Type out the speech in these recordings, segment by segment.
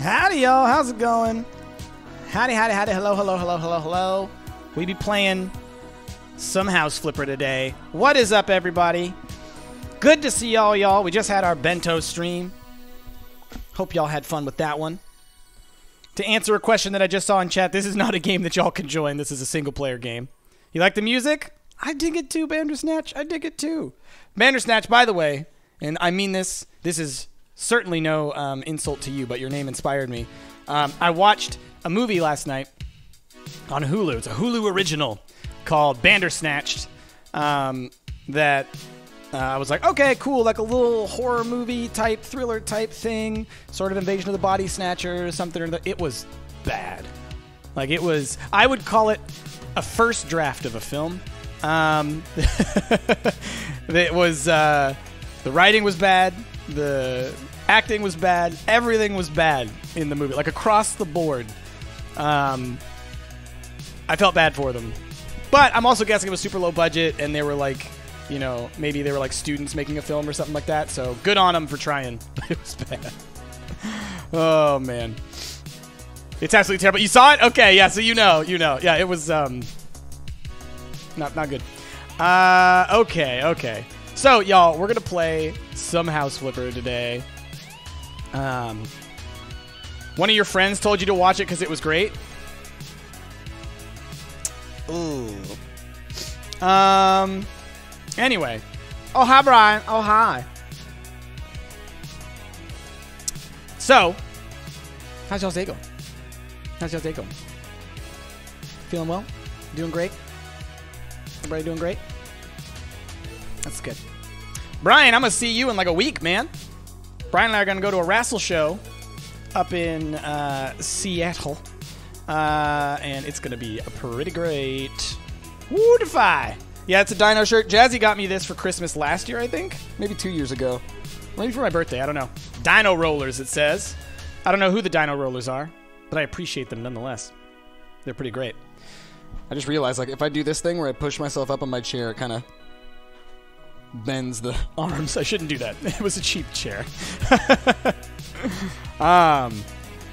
Howdy, y'all. How's it going? Howdy, howdy, howdy. Hello, hello, hello, hello, hello. We be playing some House Flipper today. What is up, everybody? Good to see y'all. We just had our bento stream. Hope y'all had fun with that one. To answer a question that I just saw in chat, this is not a game that y'all can join. This is a single-player game. You like the music? I dig it too, Bandersnatch. I dig it too. Bandersnatch, by the way, and I mean this is certainly no insult to you, but your name inspired me. I watched a movie last night on Hulu. It's a Hulu original called Bandersnatched that I was like, okay, cool, like a little horror movie type, thriller type thing, sort of Invasion of the Body Snatchers, something or other. It was bad. Like, it was, I would call it a first draft of a film. It was, the writing was bad, the acting was bad, everything was bad in the movie, like across the board. I felt bad for them. But I'm also guessing it was super low budget, and they were like, you know, maybe they were like students making a film or something like that. So good on them for trying. But it was bad. Oh, man. It's absolutely terrible. You saw it? Okay, yeah, so you know. Yeah, it was not good. Okay. So, y'all, we're going to play some House Flipper today. One of your friends told you to watch it because it was great. Ooh. Anyway. Oh, hi, Brian. Oh, hi. So, how's y'all's day going? Feeling well? Doing great? Everybody doing great? That's good. Brian, I'm going to see you in like a week, man. Brian and I are going to go to a wrestle show up in Seattle. And it's going to be pretty great. Woodify. Yeah, it's a dino shirt. Jazzy got me this for Christmas last year, I think. Maybe 2 years ago. Maybe for my birthday. I don't know. Dino rollers, it says. I don't know who the dino rollers are, but I appreciate them nonetheless. They're pretty great. I just realized, like, if I do this thing where I push myself up on my chair, it kind of bends the arms. I shouldn't do that. It was a cheap chair.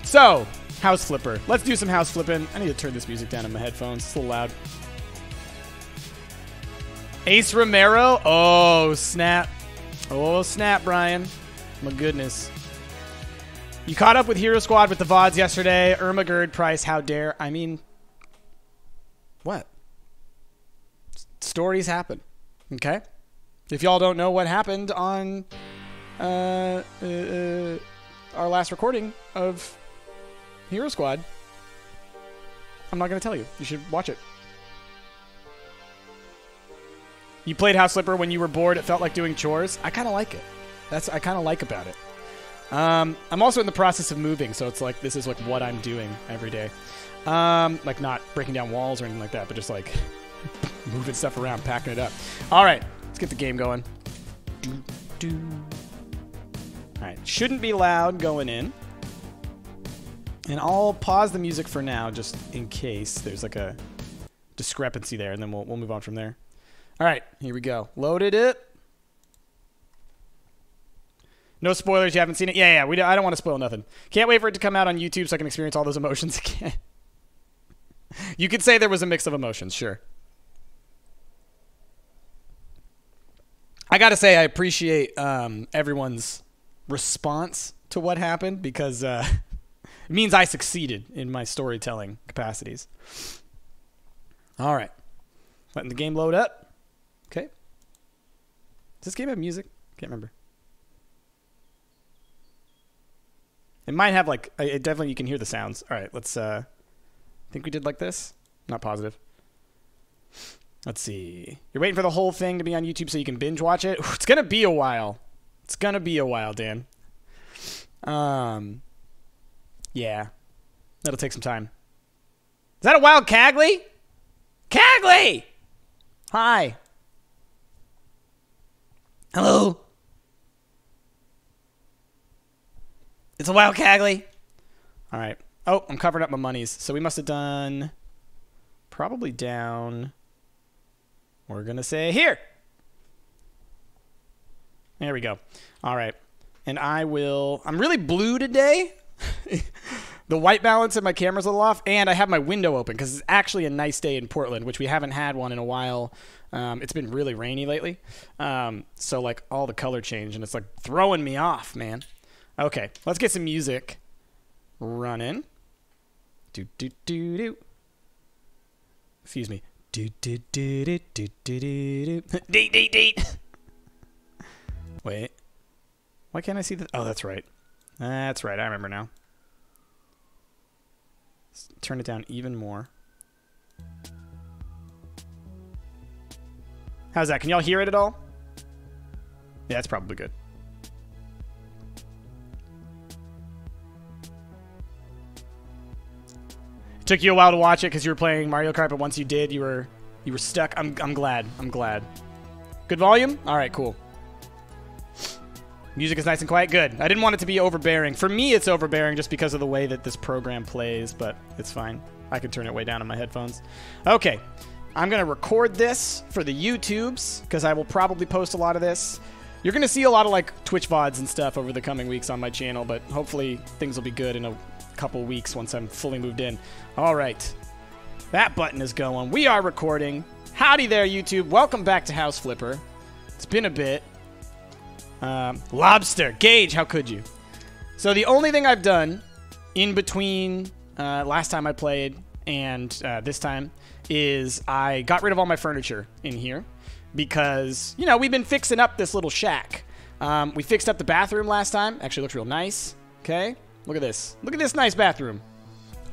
So, House Flipper. Let's do some House Flipping. I need to turn this music down in my headphones. It's a little loud. Ace Romero. Oh, snap. Oh, snap, Brian. My goodness. You caught up with Hero Squad with the VODs yesterday. Irma Gerd Price, how dare. I mean, what? Stories happen. Okay? If y'all don't know what happened on our last recording of Hero Squad, I'm not going to tell you. You should watch it. You played House Flipper when you were bored. It felt like doing chores. I kind of like it. That's I kind of like about it. I'm also in the process of moving, so it's like this is like what I'm doing every day. Like not breaking down walls or anything like that, but just like moving stuff around, packing it up. All right, let's get the game going. All right, shouldn't be loud going in. And I'll pause the music for now, just in case there's like a discrepancy there, and then we'll move on from there. All right, here we go. Loaded it. No spoilers. You haven't seen it? Yeah. I don't want to spoil nothing. Can't wait for it to come out on YouTube so I can experience all those emotions again. You could say there was a mix of emotions, sure. I got to say I appreciate everyone's response to what happened because it means I succeeded in my storytelling capacities. All right. Letting the game load up. Okay. Does this game have music? Can't remember. It might have like, it definitely, you can hear the sounds. All right, let's, I think we did like this. Not positive. Let's see. You're waiting for the whole thing to be on YouTube so you can binge watch it? It's going to be a while. It's going to be a while, Dan. Yeah. That'll take some time. Is that a wild Cagley? Cagley! Hi. Hello? It's a wild Cagley. All right. Oh, I'm covering up my monies. So we must have done probably down. We're going to say here. There we go. All right. And I'm really blue today. The white balance in my camera's a little off, and I have my window open because it's actually a nice day in Portland, which we haven't had one in a while. It's been really rainy lately. So, like, all the color change, and it's, like, throwing me off, man. Okay, let's get some music running. Do-do-do-do. Excuse me. Do-do-do-do-do-do-do. Date, date, date. Wait. Why can't I see the... Oh, that's right. That's right. I remember now. Let's turn it down even more. How's that? Can y'all hear it at all? Yeah, it's probably good. It took you a while to watch it because you were playing Mario Kart, but once you did, you were stuck. I'm glad. I'm glad. Good volume? All right, cool. Music is nice and quiet. Good. I didn't want it to be overbearing. For me, it's overbearing just because of the way that this program plays, but it's fine. I can turn it way down on my headphones. Okay. I'm going to record this for the YouTubes because I will probably post a lot of this. You're going to see a lot of like Twitch VODs and stuff over the coming weeks on my channel, but hopefully things will be good in a couple weeks once I'm fully moved in. All right. That button is going. We are recording. Howdy there, YouTube. Welcome back to House Flipper. It's been a bit. Lobster. Gage, how could you? So the only thing I've done in between last time I played and this time is I got rid of all my furniture in here because, you know, we've been fixing up this little shack. We fixed up the bathroom last time. Actually looks real nice. Okay? Look at this. Look at this nice bathroom.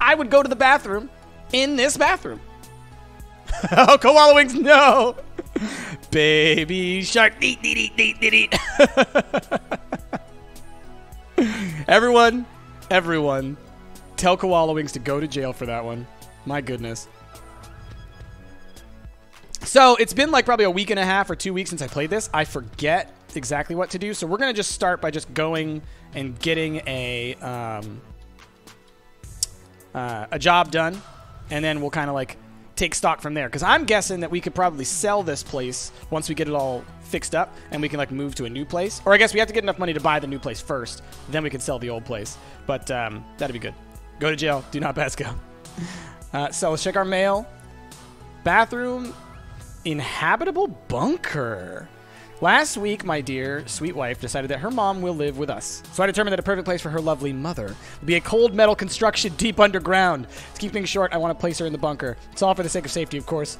I would go to the bathroom in this bathroom. Oh, koala wings, no! Baby shark, eat, eat, eat, eat, eat, eat. Everyone, tell koala wings to go to jail for that one. My goodness. So it's been like probably a week and a half or 2 weeks since I played this. I forget exactly what to do, so we're gonna just start by just going and getting a job done, and then we'll kind of like take stock from there, because I'm guessing that we could probably sell this place once we get it all fixed up and we can like move to a new place, or I guess we have to get enough money to buy the new place first, then we can sell the old place, but that'd be good. Go to jail, do not pass go. So let's check our mail. Bathroom, inhabitable bunker. Last week, my dear sweet wife decided that her mom will live with us. So I determined that a perfect place for her lovely mother would be a cold metal construction deep underground. To keep things short, I want to place her in the bunker. It's all for the sake of safety, of course.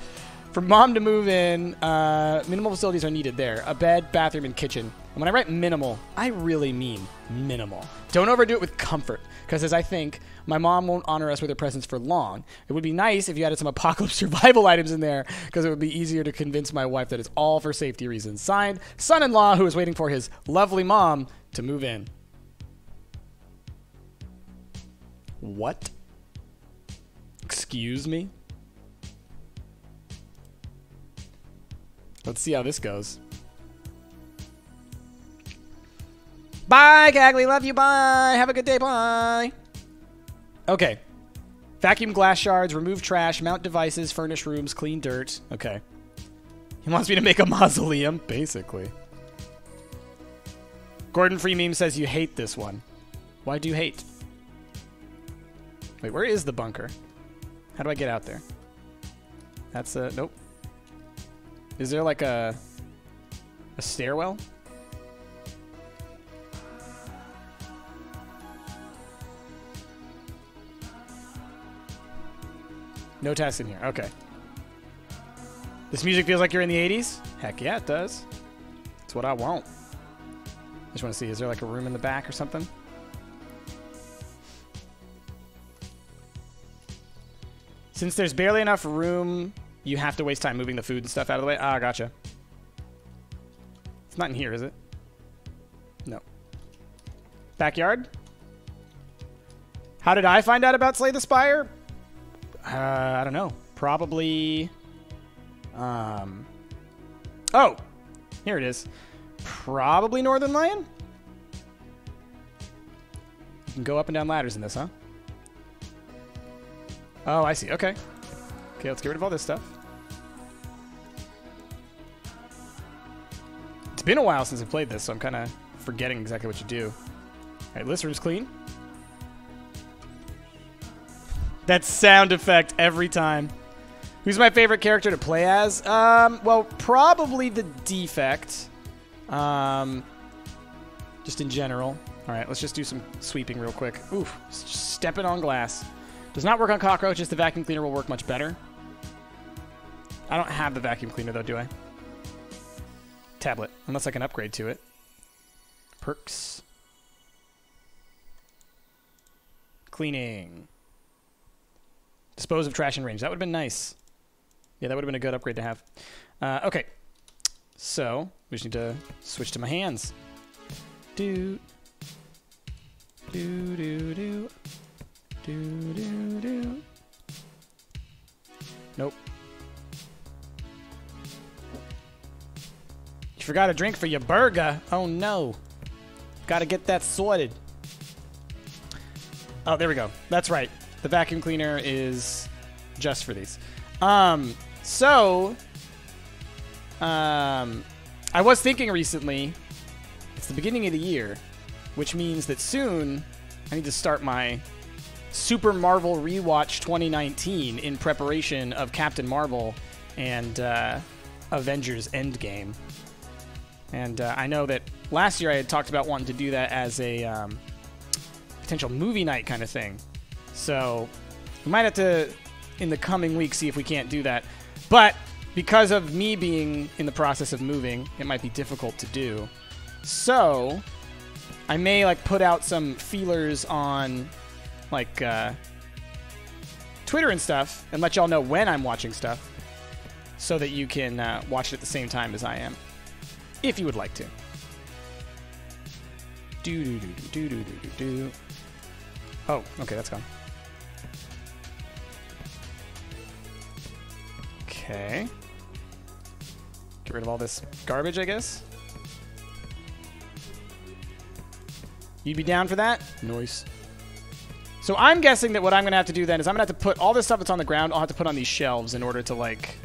For mom to move in, minimal facilities are needed there. A bed, bathroom, and kitchen. And when I write minimal, I really mean minimal. Don't overdo it with comfort, because as I think, my mom won't honor us with her presence for long. It would be nice if you added some apocalypse survival items in there, because it would be easier to convince my wife that it's all for safety reasons. Signed, son-in-law who is waiting for his lovely mom to move in. What? Excuse me? Let's see how this goes. Bye, Cagley. Love you. Bye. Have a good day. Bye. Okay. Vacuum glass shards, remove trash, mount devices, furnish rooms, clean dirt. Okay. He wants me to make a mausoleum, basically. Gordon Free Meme says you hate this one. Why do you hate? Wait, where is the bunker? How do I get out there? That's a... Nope. Is there like a stairwell? No text in here. Okay. This music feels like you're in the 80s? Heck yeah, it does. That's what I want. I just want to see, is there like a room in the back or something? Since there's barely enough room, you have to waste time moving the food and stuff out of the way. Ah, gotcha. It's not in here, is it? No. Backyard? How did I find out about Slay the Spire? I don't know. Probably... Oh! Here it is. Probably Northern Lion? You can go up and down ladders in this, huh? Oh, I see. Okay. Okay, let's get rid of all this stuff. It's been a while since I played this, so I'm kind of forgetting exactly what you do. All right, list room's clean. That sound effect every time. Who's my favorite character to play as? Well, probably the Defect. Just in general. All right, let's just do some sweeping real quick. Oof, stepping on glass. Does not work on cockroaches. The vacuum cleaner will work much better. I don't have the vacuum cleaner, though, do I? Tablet, unless I can upgrade to it. Perks. Cleaning. Dispose of trash in range. That would have been nice. Yeah, that would have been a good upgrade to have. Okay. So, we just need to switch to my hands. Do. Do, do, do. Do, do, do. Nope. You forgot a drink for your burger. Oh, no. Gotta get that sorted. Oh, there we go. That's right. The vacuum cleaner is just for these. I was thinking recently, it's the beginning of the year, which means that soon I need to start my Super Marvel Rewatch 2019 in preparation of Captain Marvel and Avengers Endgame. And I know that last year I had talked about wanting to do that as a potential movie night kind of thing. So we might have to, in the coming weeks, see if we can't do that. But because of me being in the process of moving, it might be difficult to do. So I may like put out some feelers on like Twitter and stuff and let y'all know when I'm watching stuff so that you can watch it at the same time as I am, if you would like to. Do. Oh, okay, that's gone. Okay. Get rid of all this garbage, I guess. You'd be down for that? Nice. So I'm guessing that what I'm going to have to do then is I'm going to have to put all this stuff that's on the ground, I'll have to put on these shelves in order to, like,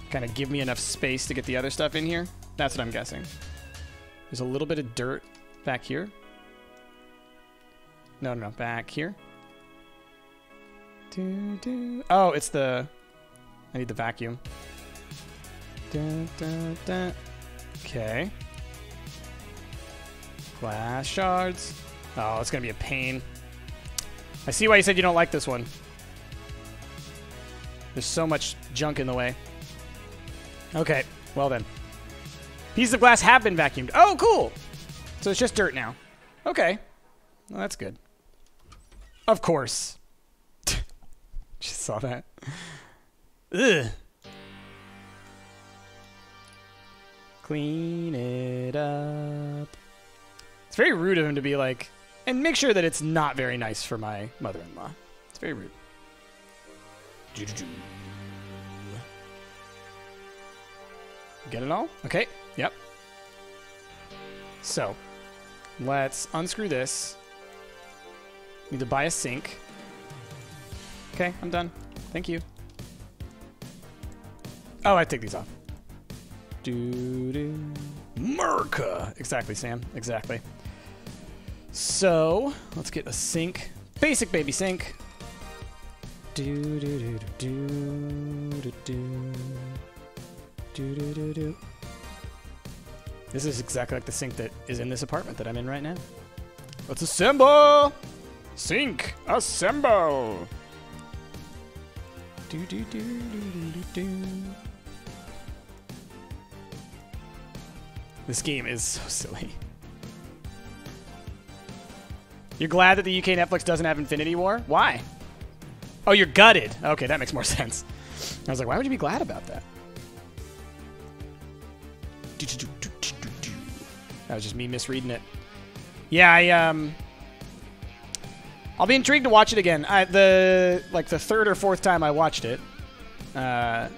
kind of give me enough space to get the other stuff in here. That's what I'm guessing. There's a little bit of dirt back here. No, back here. Oh, it's the... I need the vacuum. Okay. Glass shards. Oh, it's going to be a pain. I see why you said you don't like this one. There's so much junk in the way. Okay, well then. Pieces of glass have been vacuumed. Oh, cool. So it's just dirt now. Okay. Well, that's good. Of course. Just saw that. Ugh. Clean it up. It's very rude of him to be like, and make sure that it's not very nice for my mother-in-law. It's very rude. Get it all? Okay. Yep. So, let's unscrew this. Need to buy a sink. Okay, I'm done. Thank you. Oh, I take these off. Merca. Exactly, Sam. Exactly. So, let's get a sink. Basic baby sink. This is exactly like the sink that is in this apartment that I'm in right now. Let's assemble! Sink, assemble! This game is so silly. You're glad that the UK Netflix doesn't have Infinity War? Why? Oh, you're gutted. Okay, that makes more sense. I was like, why would you be glad about that? That was just me misreading it. Yeah, I'll be intrigued to watch it again. The third or fourth time I watched it, it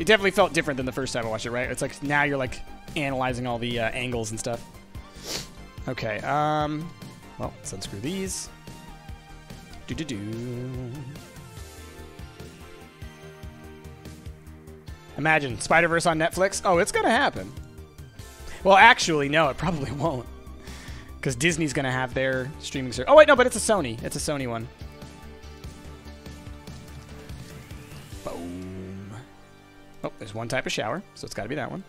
definitely felt different than the first time I watched it, right? It's like now you're like analyzing all the angles and stuff. Okay, well, let's unscrew these. Imagine Spider-Verse on Netflix. Oh, it's gonna happen. Well, actually, no, it probably won't. Because Disney's going to have their streaming service. Oh, wait, no, but it's a Sony. It's a Sony one. Boom. Oh, there's one type of shower, so it's got to be that one.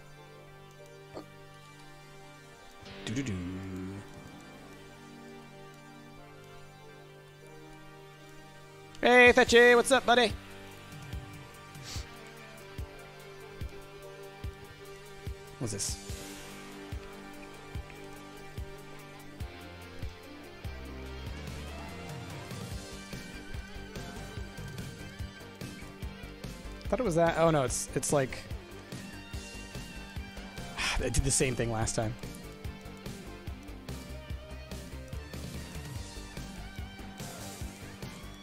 Doo-doo-doo. Hey, Fetchy, what's up, buddy? What's this? I thought it was that. Oh no, it's like I did the same thing last time.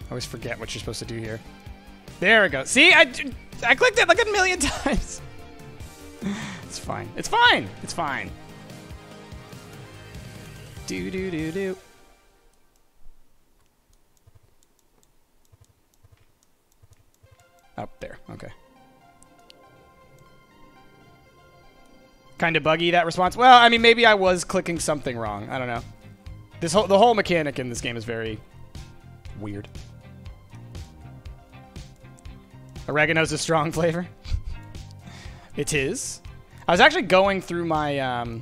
I always forget what you're supposed to do here. There we go. See, I clicked it like a million times. It's fine. It's fine. It's fine. Do do do do. Up there. Okay. Kind of buggy, that response. Well, I mean, maybe I was clicking something wrong. I don't know. The whole mechanic in this game is very weird. Oregano's a strong flavor. It is. I was actually going through my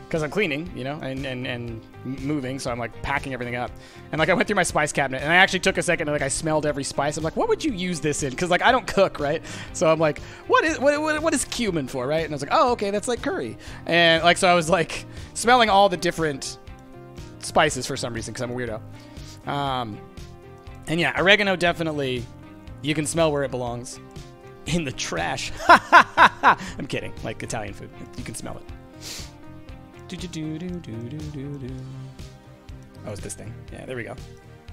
because I'm cleaning, you know, and moving, so I'm like packing everything up. And like I went through my spice cabinet, and I actually took a second and like I smelled every spice. I'm like, what would you use this in? Because like I don't cook, right? So I'm like, what is cumin for, right? And I was like, oh, okay, that's like curry. And like so I was like smelling all the different spices for some reason because I'm a weirdo. And yeah, oregano definitely, you can smell where it belongs. In the trash. I'm kidding. Like Italian food, you can smell it. Oh, it's this thing. Yeah, there we go.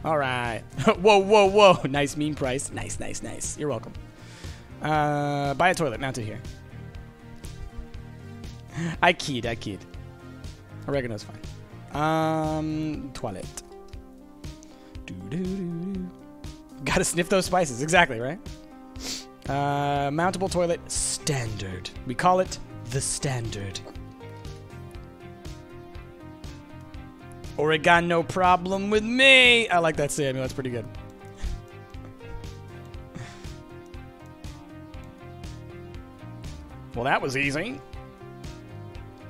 All right. Whoa, whoa, whoa. Nice mean price. Nice, nice, nice. You're welcome. Buy a toilet. Mount it here. I keyed. Oregano's fine. Toilet. Gotta sniff those spices. Exactly, right? Mountable toilet. Standard. We call it the standard. Oregano problem with me. I like that Samuel. That's pretty good. Well, that was easy.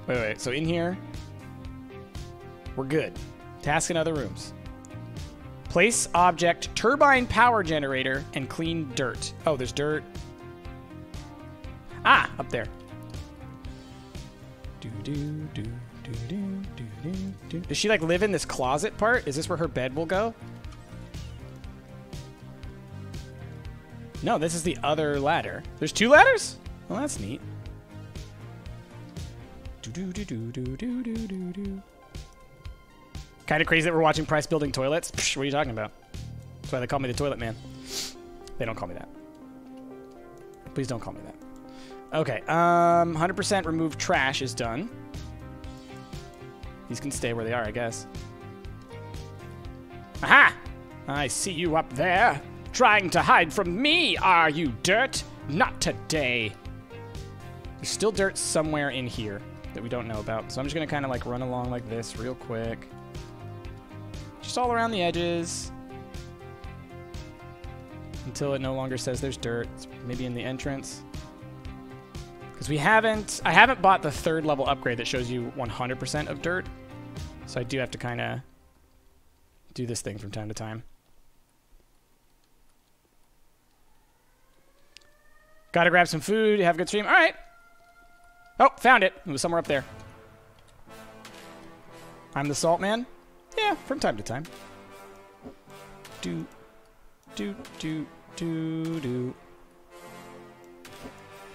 Wait. So in here, we're good. Task in other rooms. Place object, turbine power generator, and clean dirt. Oh, there's dirt. Ah, up there. Does she like live in this closet part? Is this where her bed will go? No, this is the other ladder. There's two ladders? Well, that's neat. Kind of crazy that we're watching Price building toilets. Psh, what are you talking about? That's why they call me the toilet man. They don't call me that. Please don't call me that. Okay, 100% remove trash is done. These can stay where they are, I guess. Aha! I see you up there. Trying to hide from me, are you, dirt? Not today. There's still dirt somewhere in here that we don't know about. So I'm just going to kind of like run along like this real quick. Just all around the edges. Until it no longer says there's dirt. It's maybe in the entrance. Because I haven't bought the 3rd level upgrade that shows you 100% of dirt. So I do have to kind of do this thing from time to time. Gotta grab some food, have a good stream. All right. Oh, found it. It was somewhere up there. I'm the salt man? Yeah, from time to time. Do.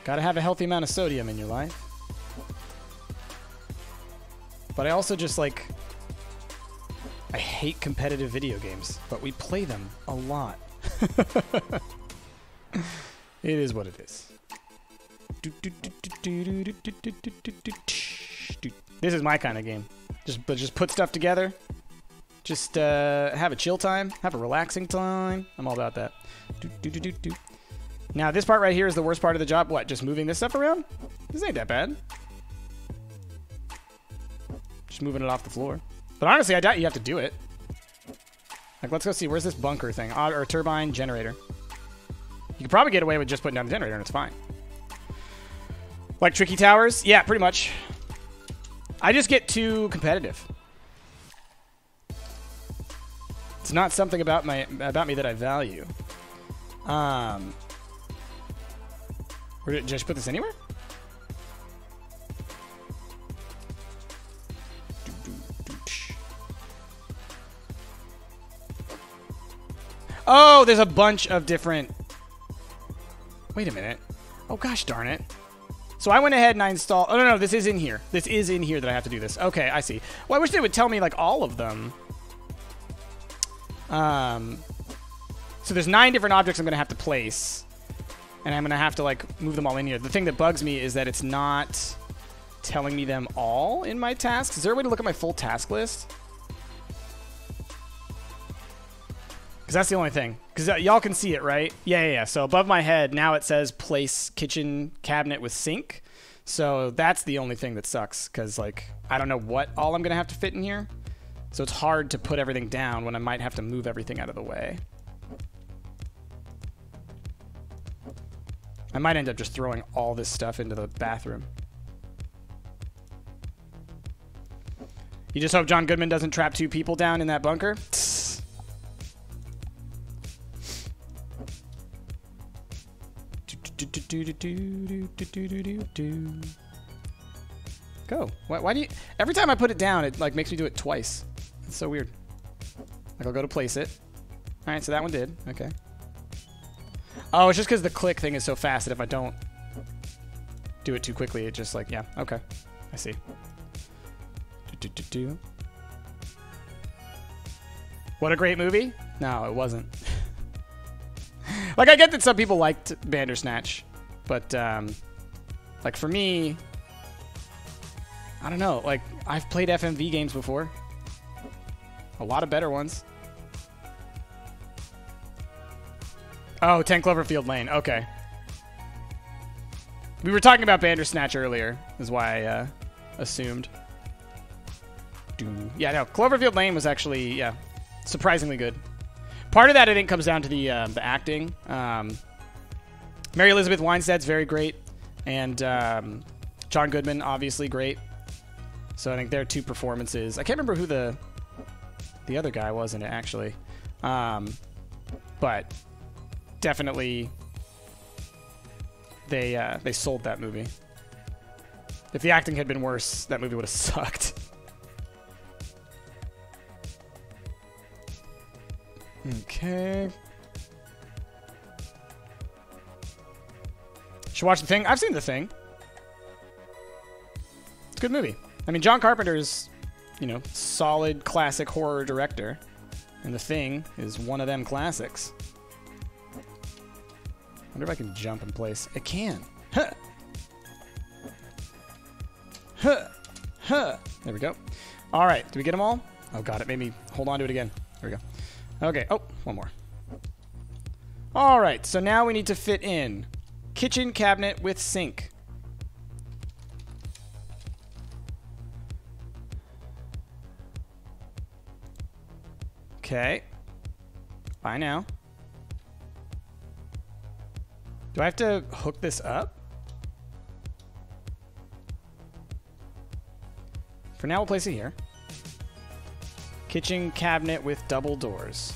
Gotta have a healthy amount of sodium in your life. But I also just like... I hate competitive video games, but we play them a lot. It is what it is. This is my kind of game. Just put stuff together. Just have a chill time. Have a relaxing time. I'm all about that. Now, this part right here is the worst part of the job. What, just moving this stuff around? This ain't that bad. Just moving it off the floor. But honestly, I doubt you have to do it. Like, let's go see. Where's this bunker thing? Or turbine generator. You could probably get away with just putting down the generator, and it's fine. Like tricky towers? Yeah, pretty much. I just get too competitive. It's not something about me that I value. Did I just put this anywhere? Oh, there's a bunch of different... Wait a minute. Oh, gosh darn it. So I went ahead and I installed... Oh, no, this is in here. This is in here that I have to do this. Okay, I see. Well, I wish they would tell me, like, all of them. So there's 9 different objects I'm going to have to place. And I'm going to have to, like, move them all in here. The thing that bugs me is that it's not telling me them all in my tasks. Is there a way to look at my full task list? Because that's the only thing. Because y'all can see it, right? Yeah. So above my head, now it says place kitchen cabinet with sink. So that's the only thing that sucks. Because, like, I don't know what all I'm going to have to fit in here. So it's hard to put everything down when I might have to move everything out of the way. I might end up just throwing all this stuff into the bathroom. You just hope John Goodman doesn't trap 2 people down in that bunker? Go. Why do you... Every time I put it down, it like makes me do it twice. It's so weird. Like, I'll go to place it. Alright, so that one did. Okay. Oh, it's just because the click thing is so fast that if I don't do it too quickly, it just like... Yeah, okay. I see. What a great movie? No, it wasn't. Like, I get that some people liked Bandersnatch, but, like, for me, I don't know. Like, I've played FMV games before. A lot of better ones. Oh, 10 Cloverfield Lane. Okay. We were talking about Bandersnatch earlier, is why I assumed. Yeah, no, Cloverfield Lane was actually, yeah, surprisingly good. Part of that, I think, comes down to the acting. Mary Elizabeth Winstead's very great, and John Goodman, obviously great. So I think their 2 performances. I can't remember who the other guy was in it, actually. But definitely they sold that movie. If the acting had been worse, that movie would have sucked. Okay. Should watch The Thing. I've seen The Thing. It's a good movie. I mean, John Carpenter's, you know, solid classic horror director. And The Thing is one of them classics. Wonder if I can jump in place. It can. Huh. Huh. Huh. There we go. All right. Did we get them all? Oh, God. It made me hold on to it again. There we go. Okay. Oh, one more. All right. So now we need to fit in kitchen cabinet with sink. Okay. Bye now. Do I have to hook this up? For now, we'll place it here. Kitchen cabinet with double doors.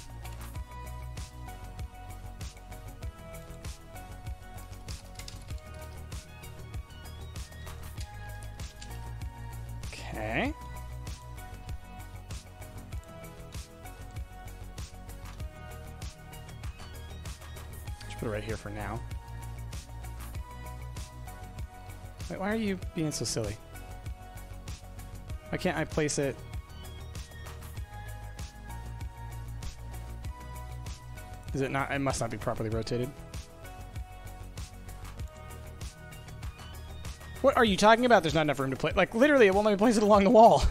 Okay. Just put it right here for now. Wait, why are you being so silly? Why can't I place it? Is it not? It must not be properly rotated. What are you talking about? There's not enough room to place. Like, literally, it won't let me place it along the wall.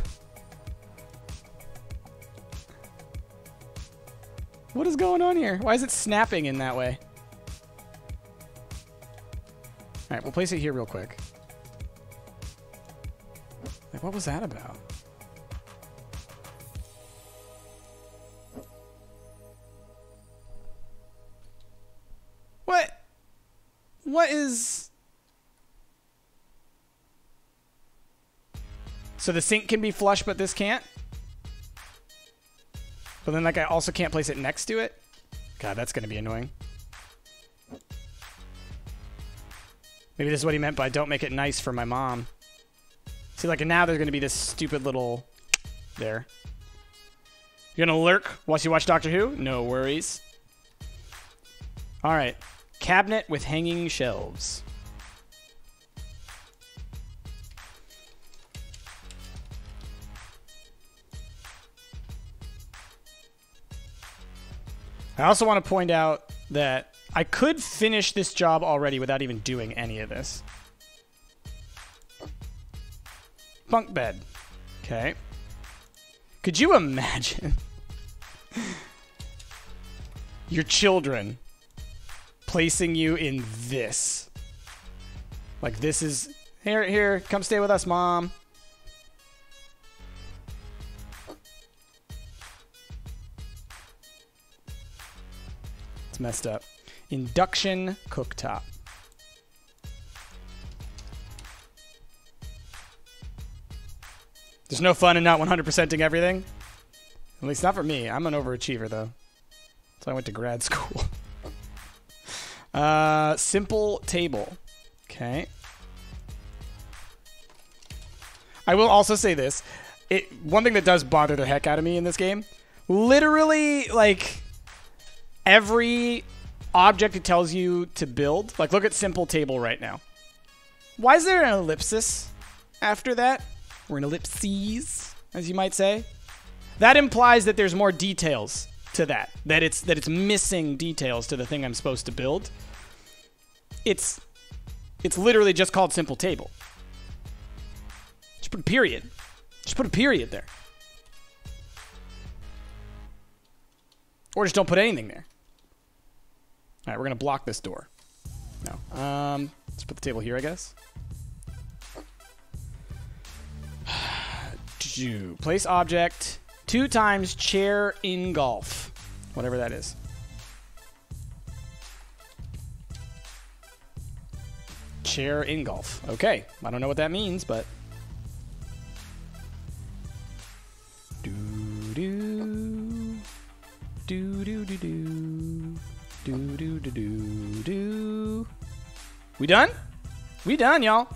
What is going on here? Why is it snapping in that way? All right, we'll place it here real quick. Like, what was that about? What is... So the sink can be flush, but this can't? But then, like, I also can't place it next to it? God, that's going to be annoying. Maybe this is what he meant by don't make it nice for my mom. See, like, and now there's going to be this stupid little... There. You're going to lurk while you watch Doctor Who? No worries. All right. Cabinet with hanging shelves. I also want to point out that I could finish this job already without even doing any of this. Bunk bed. Okay. Could you imagine your children placing you in this? Like, this is... Here, come stay with us, Mom. It's messed up. Induction cooktop. There's no fun in not 100%ing everything. At least not for me. I'm an overachiever, though. So I went to grad school. Simple table. Okay. I will also say this. One thing that does bother the heck out of me in this game, literally, like, every object it tells you to build, like, look at simple table right now. Why is there an ellipsis after that? Or an ellipses, as you might say. That implies that there's more details to that. That it's missing details to the thing I'm supposed to build. It's literally just called simple table. Just put a period. Just put a period there. Or just don't put anything there. All right, we're gonna block this door. No. Let's put the table here, I guess. Place object 2 times chair in golf. Whatever that is. Chair in golf. Okay. I don't know what that means, but... Do-do. Do-do-do-do. Do-do-do-do-do. We done? We done, y'all.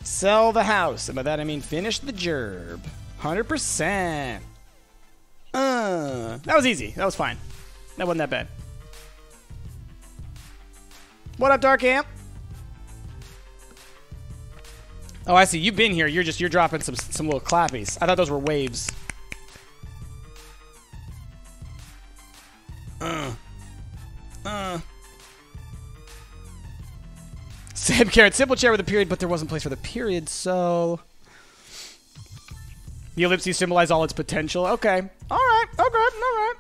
Sell the house. And by that I mean finish the gerb. 100%. That was easy. That was fine. That wasn't that bad. What up, Dark Amp? Oh, I see. You've been here. You're dropping some little clappies. I thought those were waves. Sam Carrot, simple chair with a period, but there wasn't place for the period, so... The ellipses symbolize all its potential. Okay. Alright. Okay. Alright.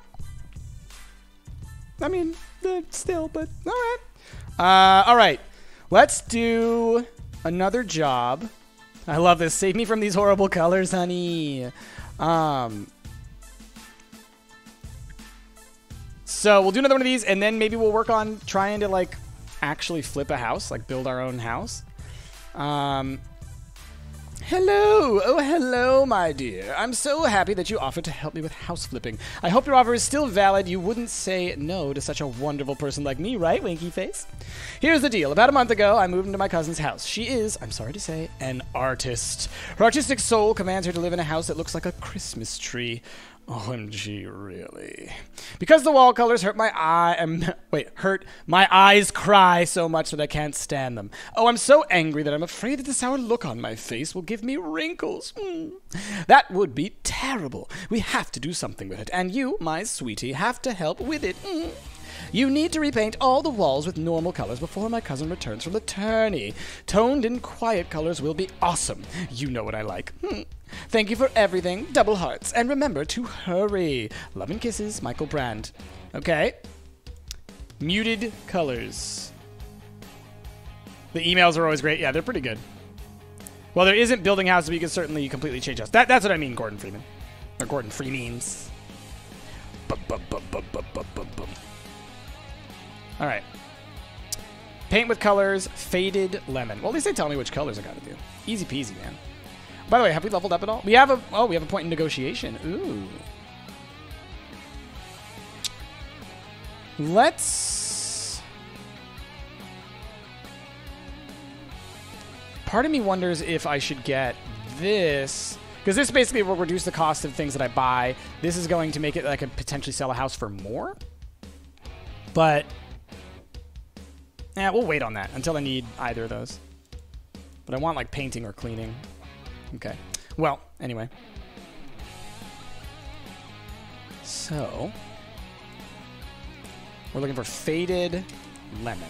I mean, still, but alright. Alright. Let's do another job. I love this. Save me from these horrible colors, honey. So we'll do another one of these, and then maybe we'll work on trying to, like, actually flip a house, like build our own house. Hello. Oh, hello, my dear. I'm so happy that you offered to help me with house flipping. I hope your offer is still valid. You wouldn't say no to such a wonderful person like me, right, Winky Face? Here's the deal. About a month ago, I moved into my cousin's house. She is, I'm sorry to say, an artist. Her artistic soul commands her to live in a house that looks like a Christmas tree. OMG, really? Because the wall colors hurt my eyes cry so much that I can't stand them. Oh, I'm so angry that I'm afraid that the sour look on my face will give me wrinkles. That would be terrible. We have to do something with it, and you, my sweetie, have to help with it. You need to repaint all the walls with normal colors before my cousin returns from the tourney. Toned and quiet colors will be awesome. You know what I like. Thank you for everything. Double hearts. And remember to hurry. Love and kisses, Michael Brand. Okay. Muted colors. The emails are always great. Yeah, they're pretty good. Well, there isn't building houses, but you can certainly completely change us. That's what I mean, Gordon Freeman. Or Gordon Freeman's. All right. Paint with colors, faded lemon. Well, at least they tell me which colors I got to do. Easy peasy, man. By the way, have we leveled up at all? We have a we have a point in negotiation. Ooh. Let's. Part of me wonders if I should get this, because this basically will reduce the cost of things that I buy. This is going to make it that I could potentially sell a house for more. But yeah, we'll wait on that until I need either of those. But I want like painting or cleaning. Okay. Well, anyway. So we're looking for faded lemon.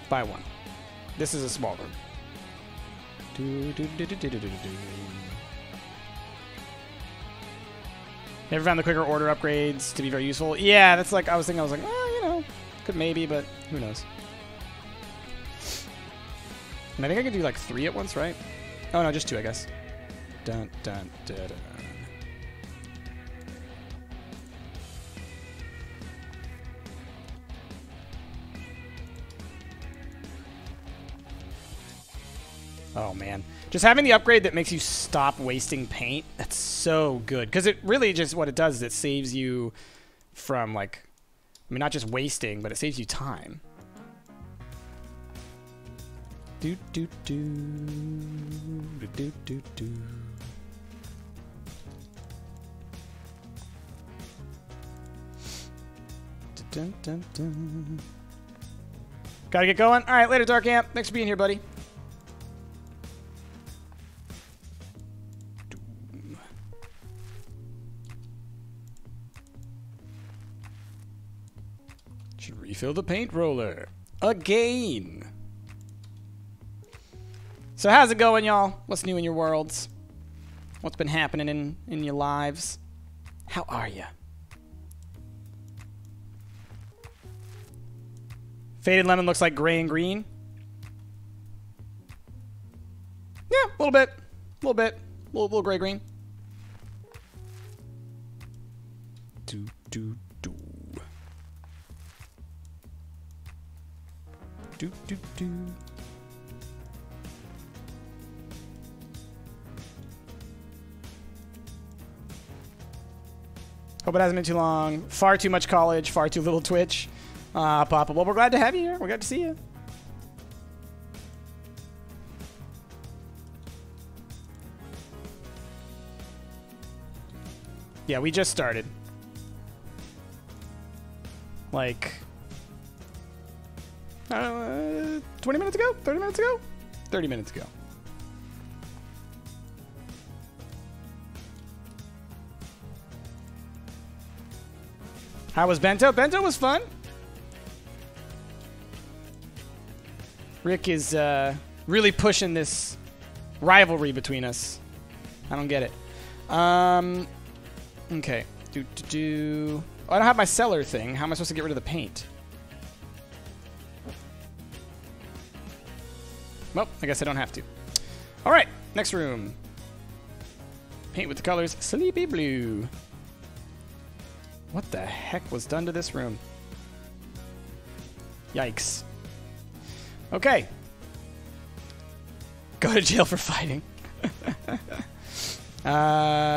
Buy one. This is a small room. Never found the quicker order upgrades to be very useful. Yeah, that's like I was like, you know, could maybe, but who knows. And I think I could do like 3 at once, right? Oh no, just 2, I guess. Dun dun dun dun. Oh man, just having the upgrade that makes you stop wasting paint, that's so good. Because it really just, what it does is it saves you from like, I mean not just wasting, but it saves you time. Do do do do do do do. Dun, dun, dun. Gotta get going. All right, later, Dark Amp. Thanks for being here, buddy. Should refill the paint roller again. So how's it going, y'all? What's new in your worlds? What's been happening in your lives? How are ya? Faded lemon looks like gray and green. Yeah, a little bit. A little gray green. Do do do. Do do do. Hope it hasn't been too long. Far too much college, far too little Twitch. Papa, well, we're glad to have you here. We're glad to see you. Yeah, we just started. Like, 20 minutes ago? 30 minutes ago? 30 minutes ago. How was Bento? Bento was fun. Rick is really pushing this rivalry between us. I don't get it. Okay. Oh, I don't have my cellar thing. How am I supposed to get rid of the paint? Well, I guess I don't have to. All right. Next room. Paint with the colors Sleepy Blue. What the heck was done to this room? Yikes. Okay. Go to jail for fighting.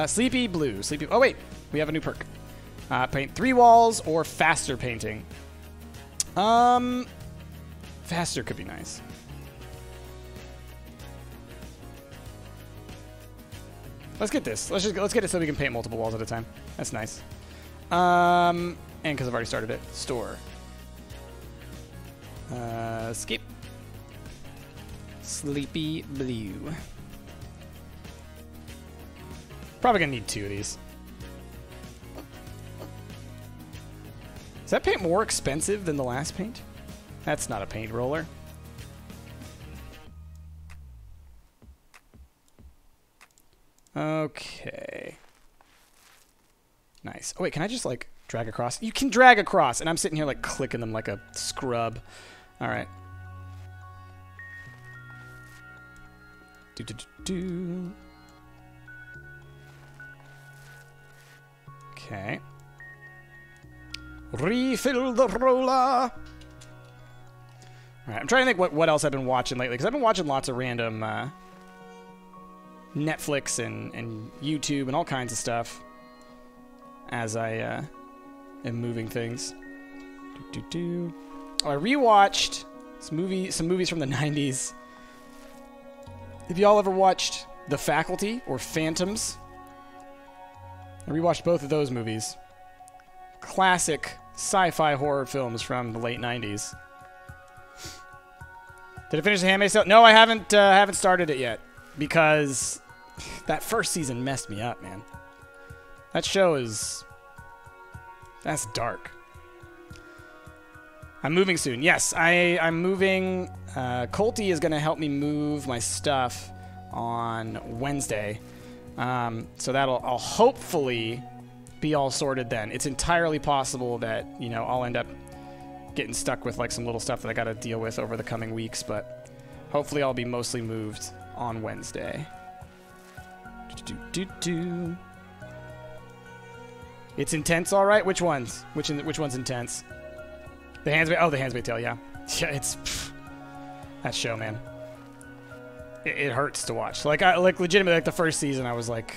Sleepy Blue. Sleepy. Oh, wait. We have a new perk. Paint 3 walls or faster painting. Faster could be nice. Let's get this. Let's get it so we can paint multiple walls at a time. That's nice. And because I've already started it. Store. Skip. Sleepy Blue. Probably gonna need 2 of these. Is that paint more expensive than the last paint? That's not a paint roller. Okay. Nice. Oh, wait, can I just, like, drag across? You can drag across, and I'm sitting here, like, clicking them like a scrub. All right. Do. Okay. Refill the roller. All right, I'm trying to think what else I've been watching lately, because I've been watching lots of random Netflix and YouTube and all kinds of stuff as I am moving things. Oh, I rewatched some movies from the 90s. Have y'all ever watched The Faculty or Phantoms? I rewatched both of those movies. Classic sci-fi horror films from the late 90s. Did I finish The Handmaid's Tale? No, I haven't started it yet, because that first season messed me up, man. That show that's dark. I'm moving soon. Yes, I'm moving. Colty is going to help me move my stuff on Wednesday. So I'll hopefully be all sorted then. It's entirely possible that, I'll end up getting stuck with like some little stuff that I got to deal with over the coming weeks, but hopefully I'll be mostly moved on Wednesday. It's intense, all right. Which ones? Which one's intense? The Handmaid's Tale, yeah. Yeah, it's that show, man. It hurts to watch. Like legitimately, like the first season, I was like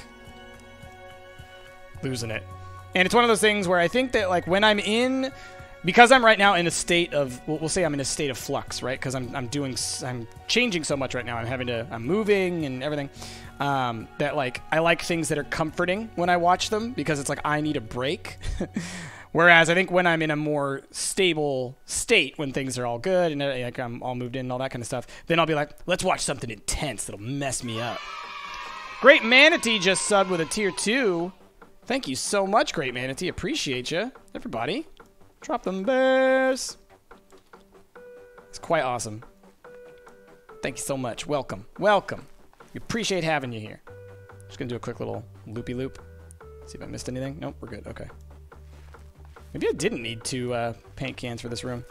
losing it. And it's one of those things where I think that like when because I'm right now in a state of, we'll say I'm in a state of flux, right? Because I'm changing so much right now. I'm moving and everything. That like I like things that are comforting when I watch them, because it's like I need a break. Whereas I think when I'm in a more stable state, when things are all good and like I'm all moved in and all that kind of stuff, then I'll be like, let's watch something intense that'll mess me up. Great Manatee just subbed with a tier 2. Thank you so much, Great Manatee. Appreciate you, everybody. Drop them bears. It's quite awesome. Thank you so much. Welcome. Welcome. We appreciate having you here. Just going to do a quick little loopy loop. See if I missed anything. Nope, we're good. Okay. Maybe I didn't need 2 paint cans for this room.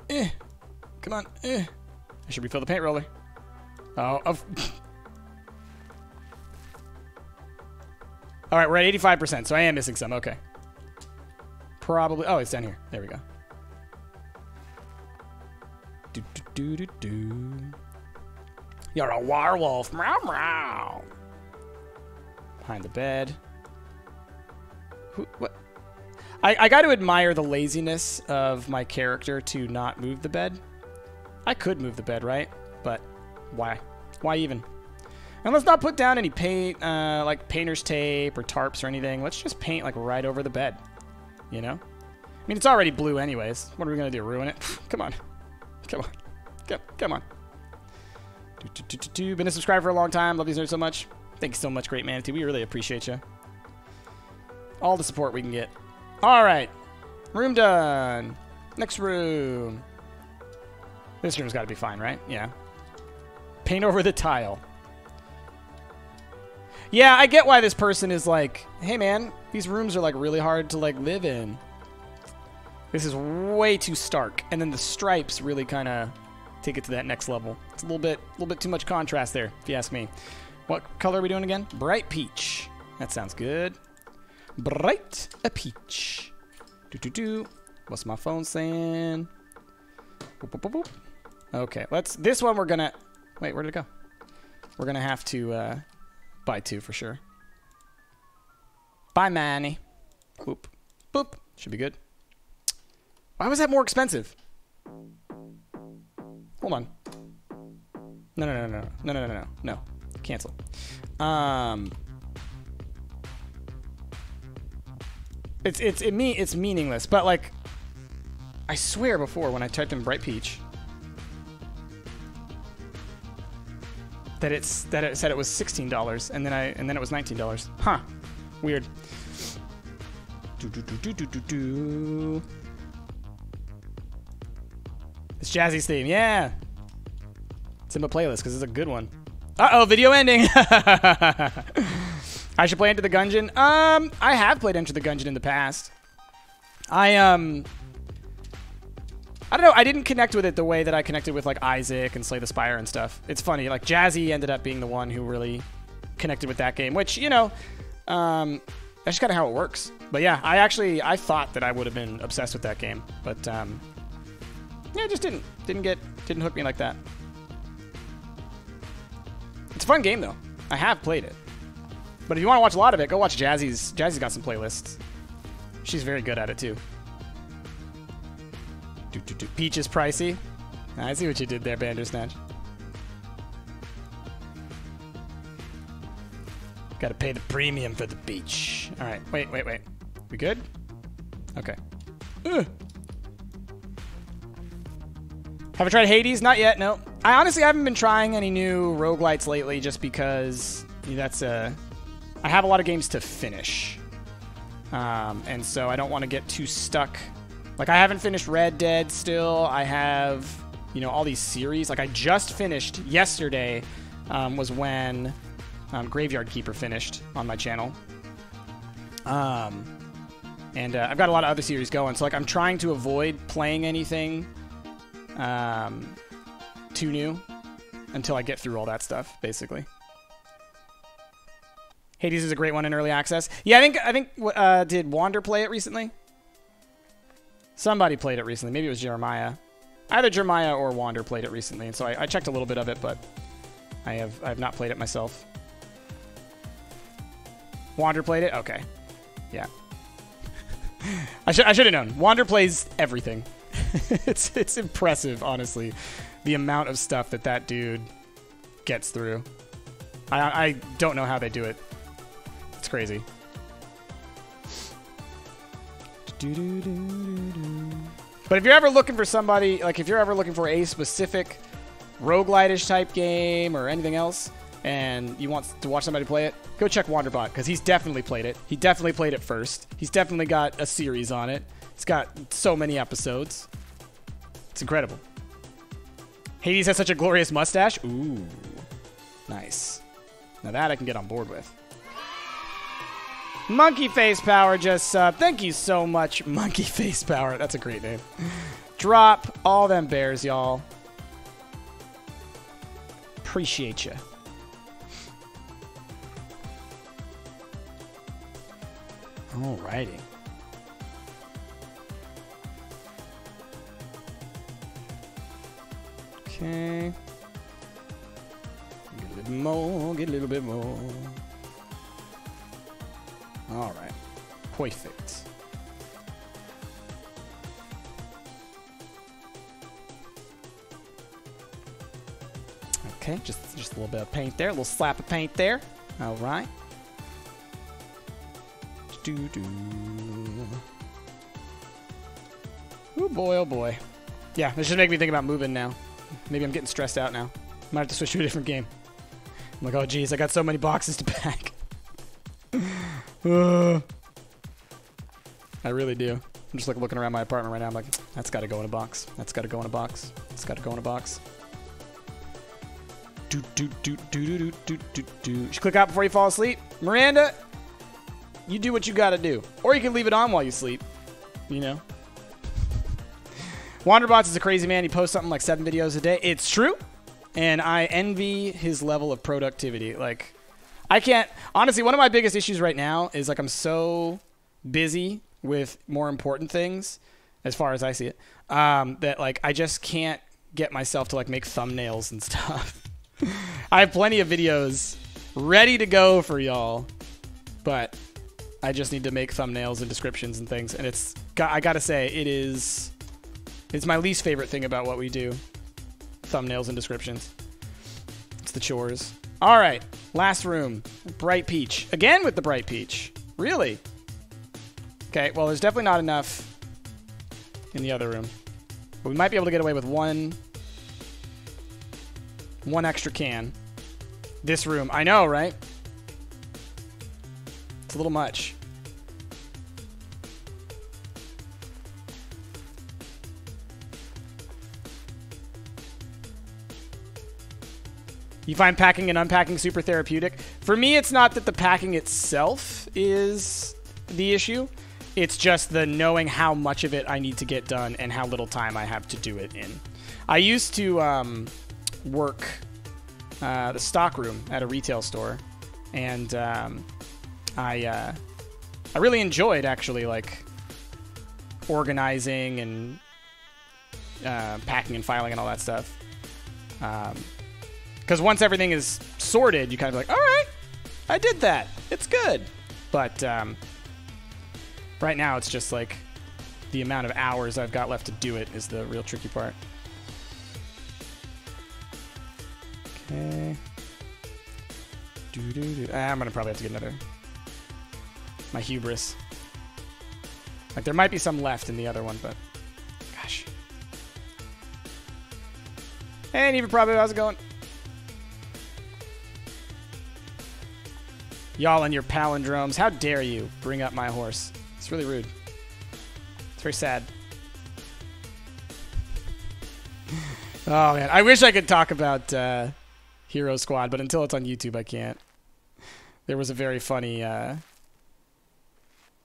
Come on. I should refill the paint roller. Oh. All right, we're at 85%, so I am missing some. Okay. Probably. Oh, it's down here. There we go. You're a werewolf. Meow, meow. Behind the bed. What? I got to admire the laziness of my character to not move the bed. I could move the bed, right? But why? Why even? And let's not put down any paint, like painter's tape or tarps or anything. Let's just paint like right over the bed. You know? I mean, it's already blue anyways. What are we going to do? Ruin it? Come on. Come on. Come on. Been a subscriber for a long time. Love these nerds so much. Thank you so much, Great Manatee. We really appreciate you. All the support we can get. All right. Room done. Next room. This room's got to be fine, right? Yeah. Paint over the tile. Yeah, I get why this person is like, hey, man, these rooms are like really hard to like live in. This is way too stark. And then the stripes really kind of take it to that next level. It's a little bit too much contrast there, if you ask me. What color are we doing again? Bright peach. That sounds good. Bright a peach. What's my phone saying? Boop, boop, boop, boop. Okay, this one we're gonna, wait, where did it go? We're gonna have to buy 2 for sure. Bye, Manny. Boop, boop. Should be good. Why was that more expensive? Hold on. No. Cancel. It's meaningless, but like, I swear before when I typed in Bright Peach that it said it was $16, and then it was $19. Huh? Weird. It's Jazzy's theme, yeah. It's in my playlist because it's a good one. Uh-oh, video ending. I should play Enter the Gungeon. I have played Enter the Gungeon in the past. I don't know. I didn't connect with it the way that I connected with like Isaac and Slay the Spire and stuff. It's funny. Like Jazzy ended up being the one who really connected with that game, which, you know, That's just kind of how it works. But yeah, I thought that I would have been obsessed with that game, but yeah, it just didn't hook me like that. It's a fun game though. I have played it. But if you want to watch a lot of it, go watch Jazzy's. Jazzy's got some playlists. She's very good at it too. Peach is pricey. I see what you did there, Bandersnatch. Gotta pay the premium for the beach. Alright, wait. We good? Okay. Ugh. Have I tried Hades? Not yet, no. I honestly haven't been trying any new roguelites lately just because I have a lot of games to finish. And so I don't want to get too stuck. Like, I haven't finished Red Dead still. I have, all these series. Like, I just finished yesterday was when Graveyard Keeper finished on my channel. And I've got a lot of other series going. So, like, I'm trying to avoid playing anything too new until I get through all that stuff, basically. Hades is a great one in early access. Yeah, I think did Wander play it recently? Somebody played it recently. Maybe it was Jeremiah. Either Jeremiah or Wander played it recently, and so I checked a little bit of it, but I have not played it myself. Wander played it? Okay. Yeah. I should have known. Wander plays everything. It's impressive, honestly, the amount of stuff that dude gets through. I don't know how they do it. It's crazy. But if you're ever looking for somebody, like if you're ever looking for a specific roguelite-ish type game or anything else, and you want to watch somebody play it, go check Wanderbot, because he's definitely played it. He definitely played it first. He's definitely got a series on it. It's got so many episodes. It's incredible. Hades has such a glorious mustache. Ooh. Nice. Now that I can get on board with. Monkey Face Power just subbed. Thank you so much, Monkey Face Power. That's a great name. Drop all them bears, y'all. Appreciate you. Alrighty. Okay. Get a little more, get a little bit more. All right. Perfect. Okay, just a little bit of paint there, a little slap of paint there. All right. Oh boy, oh boy. Yeah, this should make me think about moving now. Maybe I'm getting stressed out now. Might have to switch to a different game. I'm like, oh geez, I got so many boxes to pack. I really do. I'm just like looking around my apartment right now. I'm like, that's got to go in a box. That's got to go in a box. That's got to go in a box. You should click out before you fall asleep. Miranda, you do what you got to do. Or you can leave it on while you sleep. You know? Wanderbots is a crazy man. He posts something like 7 videos a day. It's true. And I envy his level of productivity. Like, I can't... Honestly, one of my biggest issues right now is, like, I'm so busy with more important things, as far as I see it, that, like, I just can't get myself to, like, make thumbnails and stuff. I have plenty of videos ready to go for y'all, but I just need to make thumbnails and descriptions and things. And it's... I gotta say, it's my least favorite thing about what we do. Thumbnails and descriptions. It's the chores. All right, last room. Bright peach. Again with the bright peach. Really? Okay, well, there's definitely not enough in the other room. But we might be able to get away with one extra can. This room. I know, right? It's a little much. You find packing and unpacking super therapeutic? For me, it's not that the packing itself is the issue. It's just the knowing how much of it I need to get done and how little time I have to do it in. I used to work the stock room at a retail store, and I really enjoyed actually like organizing and packing and filing and all that stuff. Because once everything is sorted, you kind of like, all right, I did that. It's good. But right now, it's just like the amount of hours I've got left to do it is the real tricky part. Okay. I'm gonna probably have to get another. My hubris. Like there might be some left in the other one, but gosh. And even probably how's it going? Y'all and your palindromes. How dare you bring up my horse? It's really rude. It's very sad. Oh man, I wish I could talk about Hero Squad, but until it's on YouTube, I can't. There was a very funny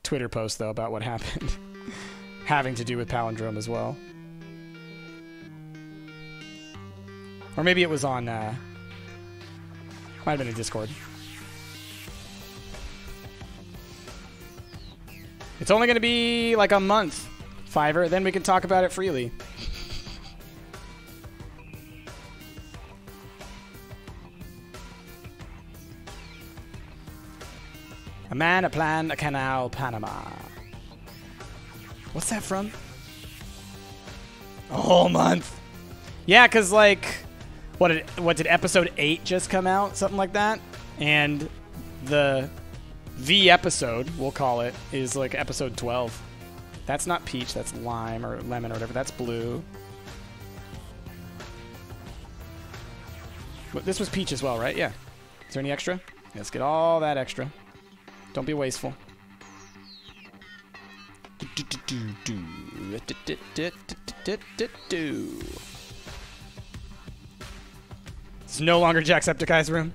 Twitter post though about what happened, having to do with palindrome as well. Or maybe it was on, might have been in Discord. It's only going to be like a month, Fiverr, then we can talk about it freely. A man, a plan, a canal, Panama. What's that from? A whole month. Yeah, because like, what did episode 8 just come out? Something like that? And the episode, we'll call it, is like episode 12. That's not peach, that's lime or lemon or whatever. That's blue. But this was peach as well, right? Yeah. Is there any extra? Let's get all that extra. Don't be wasteful. It's no longer Jacksepticeye's room.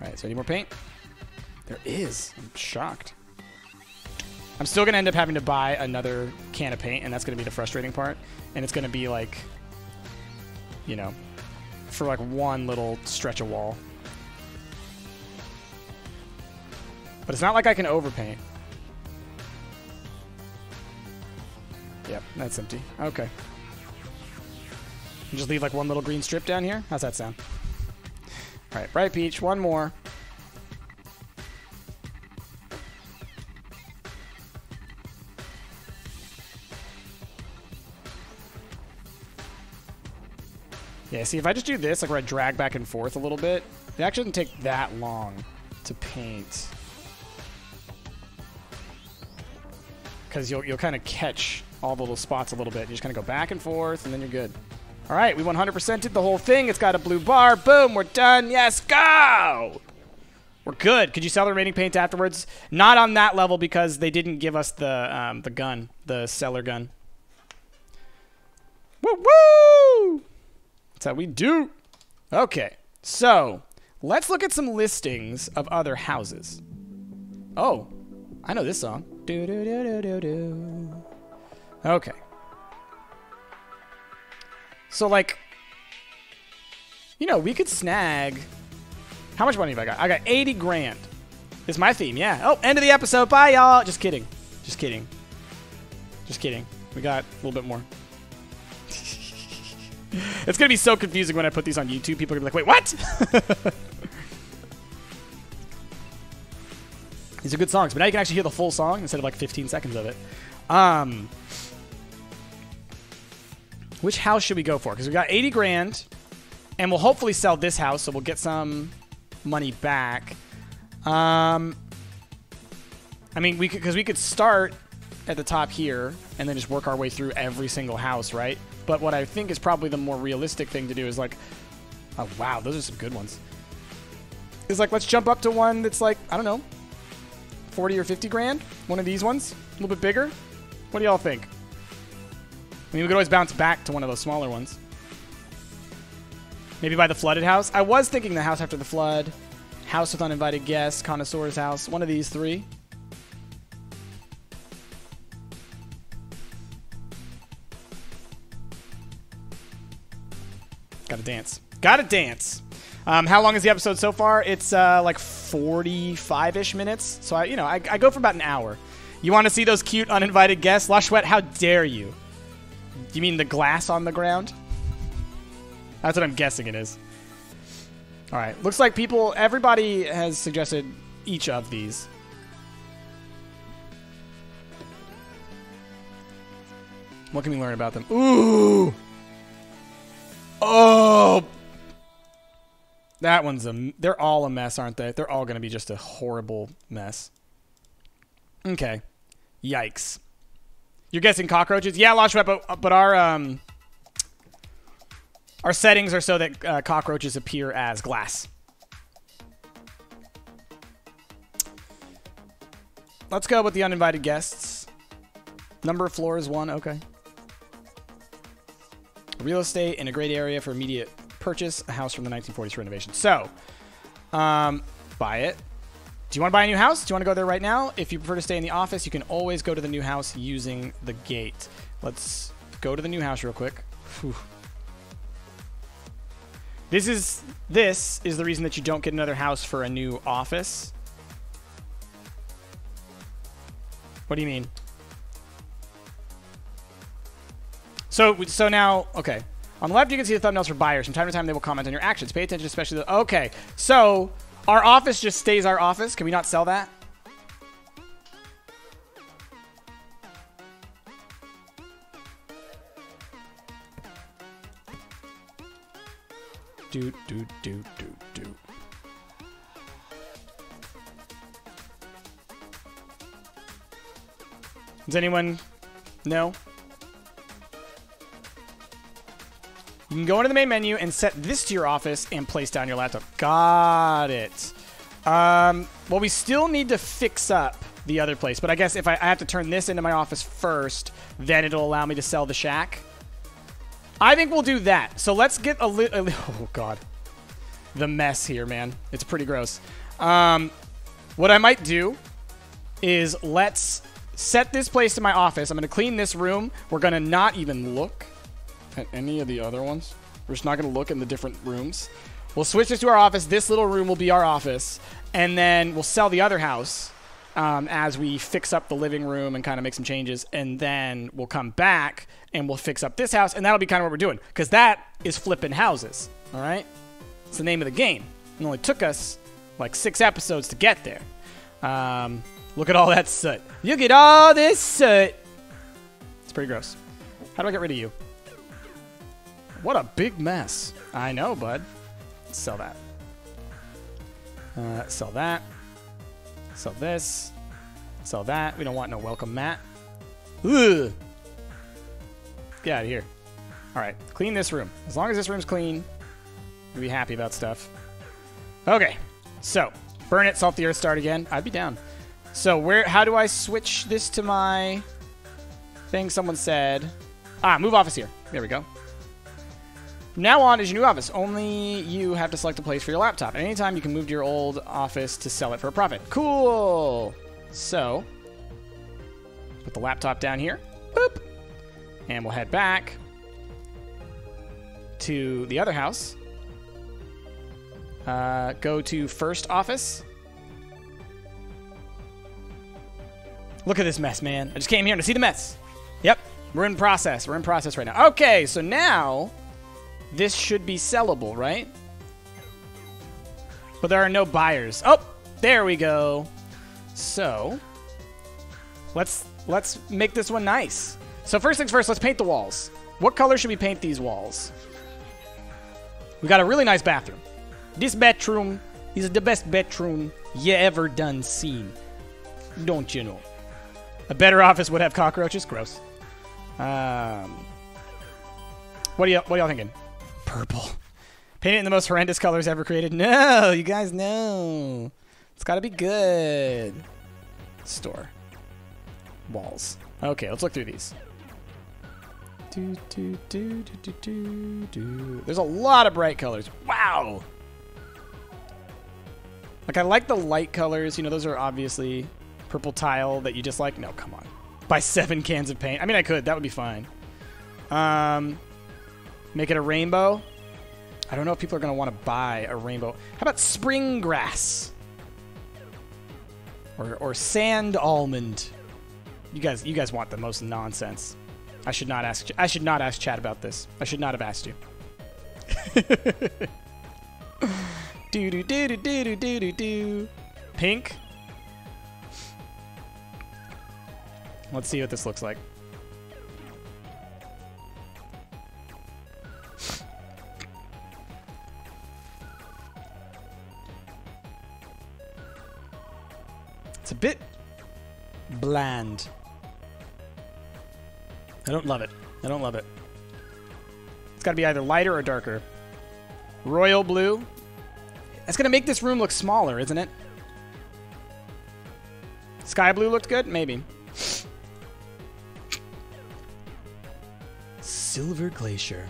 Alright, so any more paint? There is. I'm shocked. I'm still going to end up having to buy another can of paint, and that's going to be the frustrating part. And it's going to be like, you know, for like one little stretch of wall. But it's not like I can overpaint. Yep, that's empty. Okay. And just leave like one little green strip down here? How's that sound? Alright, bright peach, one more. Yeah, see, if I just do this, like where I drag back and forth a little bit, it actually doesn't take that long to paint. Because you'll kind of catch all the little spots a little bit. You just kind of go back and forth, and then you're good. All right, we 100%ed the whole thing. It's got a blue bar. Boom, we're done. Yes, go! We're good. Could you sell the remaining paint afterwards? Not on that level because they didn't give us the gun, the seller gun. Woo-woo! That's how we do. Okay, so let's look at some listings of other houses. Oh, I know this song. Do do do do do do. Okay. So like, you know, we could snag. How much money have I got? I got 80 grand. It's my theme, yeah. Oh, end of the episode. Bye, y'all. Just kidding. Just kidding. Just kidding. We got a little bit more. It's gonna be so confusing when I put these on YouTube. People are gonna be like, wait, what? These are good songs, but now you can actually hear the full song instead of like 15 seconds of it. Which house should we go for? Because we got 80 grand, and we'll hopefully sell this house, so we'll get some money back. I mean, because we could start at the top here and then just work our way through every single house, right? But what I think is probably the more realistic thing to do is like, oh wow, those are some good ones. Is like, let's jump up to one that's like, I don't know, 40 or 50 grand. One of these ones, a little bit bigger. What do y'all think? I mean, we could always bounce back to one of those smaller ones. Maybe by the flooded house. I was thinking the house after the flood, house with uninvited guests, connoisseur's house. One of these three. Gotta dance. Gotta dance. How long is the episode so far? It's like 45-ish minutes. So I go for about an hour. You want to see those cute uninvited guests? Lush Sweat, how dare you? You mean the glass on the ground? That's what I'm guessing it is. All right. Looks like everybody has suggested each of these. What can we learn about them? Ooh. Oh. That one's they're all a mess, aren't they? They're all going to be just a horrible mess. Okay. Yikes. You're guessing cockroaches? Yeah, Launch Web, but our settings are so that cockroaches appear as glass. Let's go with the uninvited guests. Number of floors, 1. Okay. Real estate in a great area for immediate purchase. A house from the 1940s renovation. So, buy it. Do you want to buy a new house? Do you want to go there right now? If you prefer to stay in the office, you can always go to the new house using the gate. Let's go to the new house real quick. Whew. This is the reason that you don't get another house for a new office. What do you mean? So now, okay. On the left, you can see the thumbnails for buyers. From time to time, they will comment on your actions. Pay attention, especially the... Okay, so our office just stays our office. Can we not sell that? Do. Does anyone know? You can go into the main menu and set this to your office and place down your laptop. Got it. Well, we still need to fix up the other place, but I guess if I have to turn this into my office first, then it'll allow me to sell the shack. I think we'll do that. So let's get a little... Oh, God. The mess here, man. It's pretty gross. What I might do is let's set this place to my office. I'm going to clean this room. We're going to not even look at any of the other ones. We're just not going to look in the different rooms. We'll switch this to our office. This little room will be our office. And then we'll sell the other house as we fix up the living room and kind of make some changes. And then we'll come back and we'll fix up this house. And that'll be kind of what we're doing. Because that is flipping houses. All right? It's the name of the game. It only took us like 6 episodes to get there. Look at all that soot. Look at all this soot. It's pretty gross. How do I get rid of you? What a big mess. I know, bud. Let's sell that. Sell that. Sell this. Sell that. We don't want no welcome mat. Ugh. Get out of here. All right. Clean this room. As long as this room's clean, we'll be happy about stuff. Okay. So, burn it, salt the earth, start again. I'd be down. So, how do I switch this to my thing? Someone said... move office here. There we go. From now on is your new office. Only you have to select a place for your laptop. At any time, you can move to your old office to sell it for a profit. Cool. So, put the laptop down here. Boop. And we'll head back to the other house. Go to first office. Look at this mess, man. I just came here to see the mess. Yep. We're in process. We're in process right now. Okay, so now... this should be sellable, right? But there are no buyers. Oh, there we go. So, let's make this one nice. So first things first, let's paint the walls. What color should we paint these walls? We got a really nice bathroom. This bedroom is the best bedroom you ever done seen. Don't you know? A better office would have cockroaches. Gross. What are y'all thinking? Purple. Paint it in the most horrendous colors ever created. No, you guys know. It's got to be good. Store. Walls. Okay, let's look through these. There's a lot of bright colors. Wow. Like, I like the light colors. You know, those are obviously purple tile that you dislike. No, come on. Buy 7 cans of paint. I mean, I could. That would be fine. Make it a rainbow. I don't know if people are going to want to buy a rainbow. How about spring grass? Or sand almond? You guys want the most nonsense. I should not ask Chad about this. I should not have asked you. Do do do do do do do do. Pink. Let's see what this looks like. It's a bit bland. I don't love it. I don't love it. It's got to be either lighter or darker. Royal blue. That's going to make this room look smaller, isn't it? Sky blue looked good? Maybe. Silver glacier.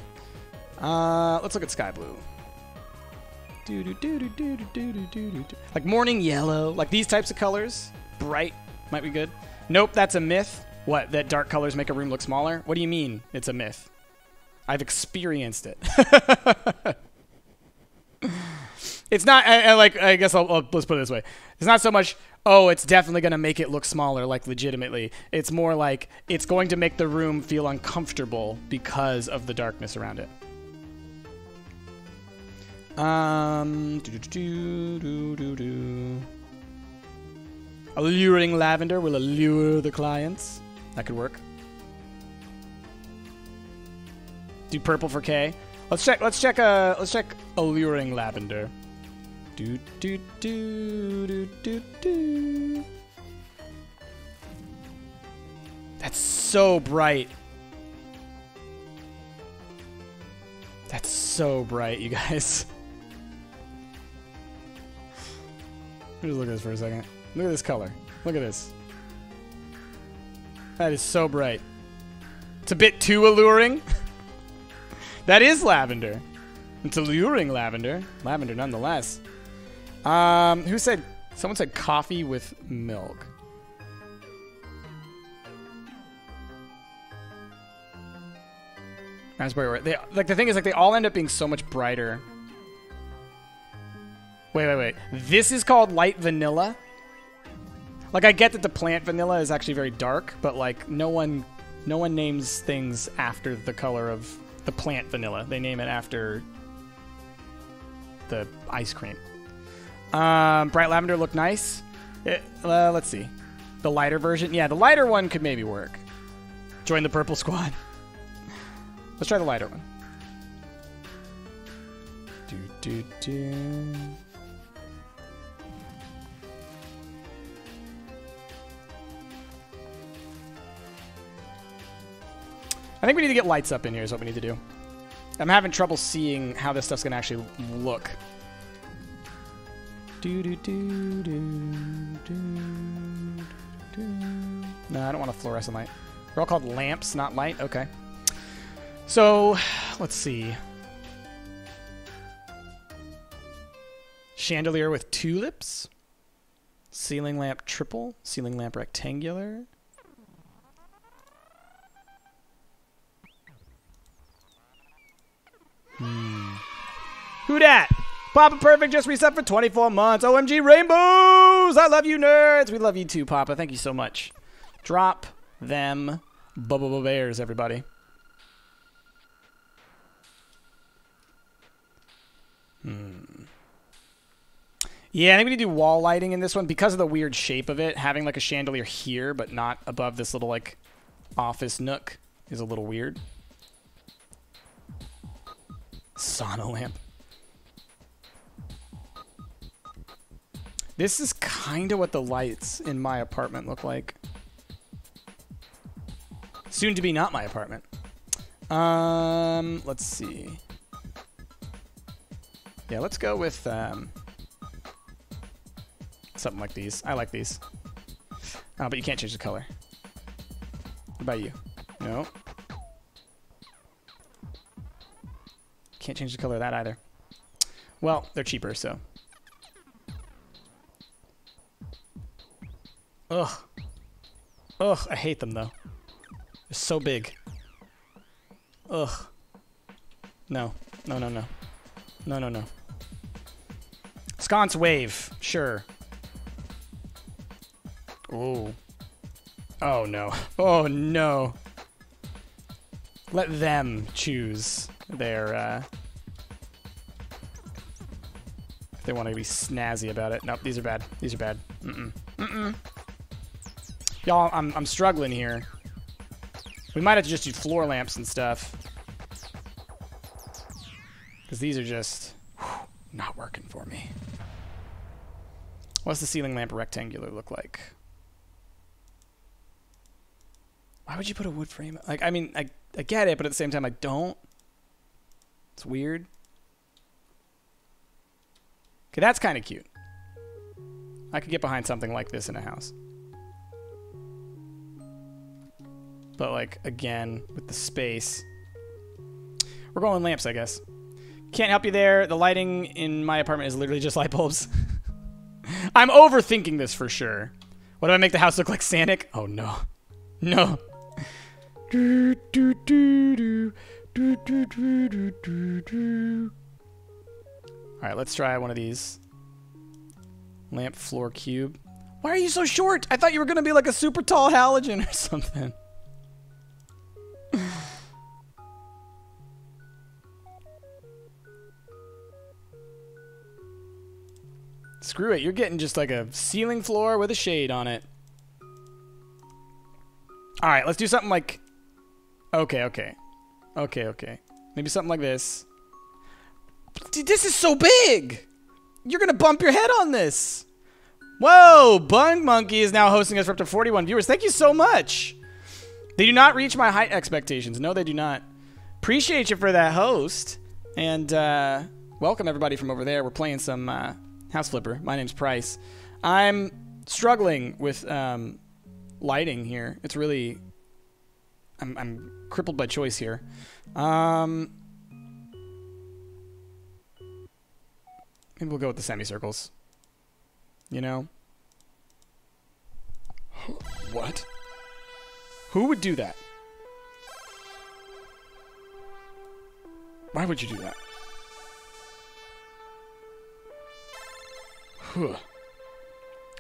Let's look at sky blue. Like morning yellow. Like these types of colors. Bright. Might be good. Nope, that's a myth. What? That dark colors make a room look smaller? What do you mean it's a myth? I've experienced it. It's not, I guess let's put it this way. It's not so much, oh, it's definitely going to make it look smaller, like legitimately. It's more like it's going to make the room feel uncomfortable because of the darkness around it. Alluring lavender will allure the clients. That could work. Do purple for K. Let's check alluring lavender. Do do do do do do. That's so bright. That's so bright, you guys. Let me just look at this for a second. Look at this color. Look at this. That is so bright. It's a bit too alluring. That is lavender. It's alluring lavender. Lavender nonetheless. Who said? Someone said coffee with milk. Raspberry. Like the thing is, like they all end up being so much brighter. Wait. This is called light vanilla. Like I get that the plant vanilla is actually very dark, but like no one names things after the color of the plant vanilla. They name it after the ice cream. Bright lavender looked nice. Let's see. The lighter version. Yeah, the lighter one could maybe work. Join the purple squad. Let's try the lighter one. I think we need to get lights up in here is what we need to do. I'm having trouble seeing how this stuff's going to actually look. No, I don't want a fluorescent light. They're all called lamps, not light. Okay. So, let's see. Chandelier with tulips. Ceiling lamp triple. Ceiling lamp rectangular. Who dat? Papa Perfect just reset for 24 months. OMG rainbows! I love you, nerds. We love you too, Papa. Thank you so much. Drop them bears, everybody. Yeah, I think we need to do wall lighting in this one because of the weird shape of it. Having like a chandelier here, but not above this little like office nook is a little weird. Sauna lamp. This is kind of what the lights in my apartment look like. Soon to be not my apartment. Let's see. Yeah, let's go with something like these. I like these. Oh, but you can't change the color. What about you? No. Can't change the color of that either. Well, they're cheaper, so. Ugh. Ugh, I hate them, though. They're so big. Ugh. No. No, no, no. No, no, no. Sconce wave. Sure. Ooh. Oh, no. Oh, no. Let them choose their, if they want to be snazzy about it. Nope, these are bad. These are bad. Mm-mm. Mm-mm. Y'all, I'm struggling here. We might have to just do floor lamps and stuff. Because these are just not working for me. What's the ceiling lamp rectangular look like? Why would you put a wood frame? Like, I mean, I get it, but at the same time, I don't. It's weird. Okay, that's kind of cute. I could get behind something like this in a house. But, like, again, with the space. We're going lamps, I guess. Can't help you there. The lighting in my apartment is literally just light bulbs. I'm overthinking this for sure. What do I make the house look like, Sanic? Oh, no. No. Alright, let's try one of these. Lamp floor cube. Why are you so short? I thought you were going to be like a super tall halogen or something. Screw it. You're getting just like a ceiling floor with a shade on it. Alright, let's do something like... Okay. Maybe something like this. Dude, this is so big! You're gonna bump your head on this! Whoa! Bung Monkey is now hosting us for up to 41 viewers. Thank you so much! They do not reach my height expectations. No, they do not. Appreciate you for that host. And welcome everybody from over there. We're playing some House Flipper. My name's Price. I'm struggling with lighting here. It's really... I'm crippled by choice here. Maybe we'll go with the semicircles. You know? What? Who would do that? Why would you do that?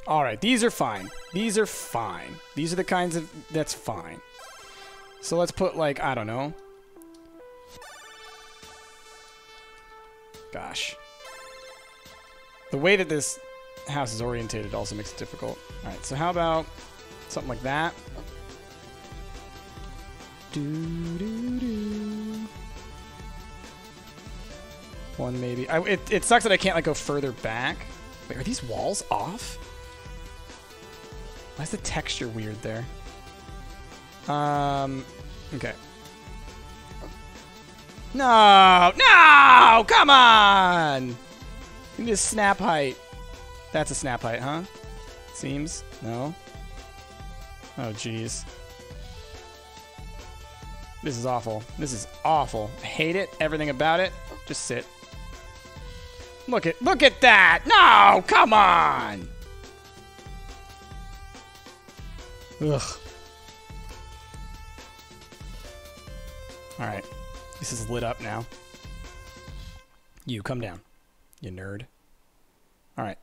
Alright, these are fine. These are fine. These are the kinds of... That's fine. So let's put, like, I don't know. Gosh. The way that this house is orientated also makes it difficult. Alright, so how about something like that? One maybe. It sucks that I can't, like, go further back. Wait, are these walls off? Why is the texture weird there? Okay. No! No! Come on! You need a snap height. That's a snap height, huh? Seems. No? Oh, jeez. This is awful. This is awful. I hate it. Everything about it. Just sit. Look at that! No! Come on! Ugh. Alright. This is lit up now. You, come down. You nerd. Alright.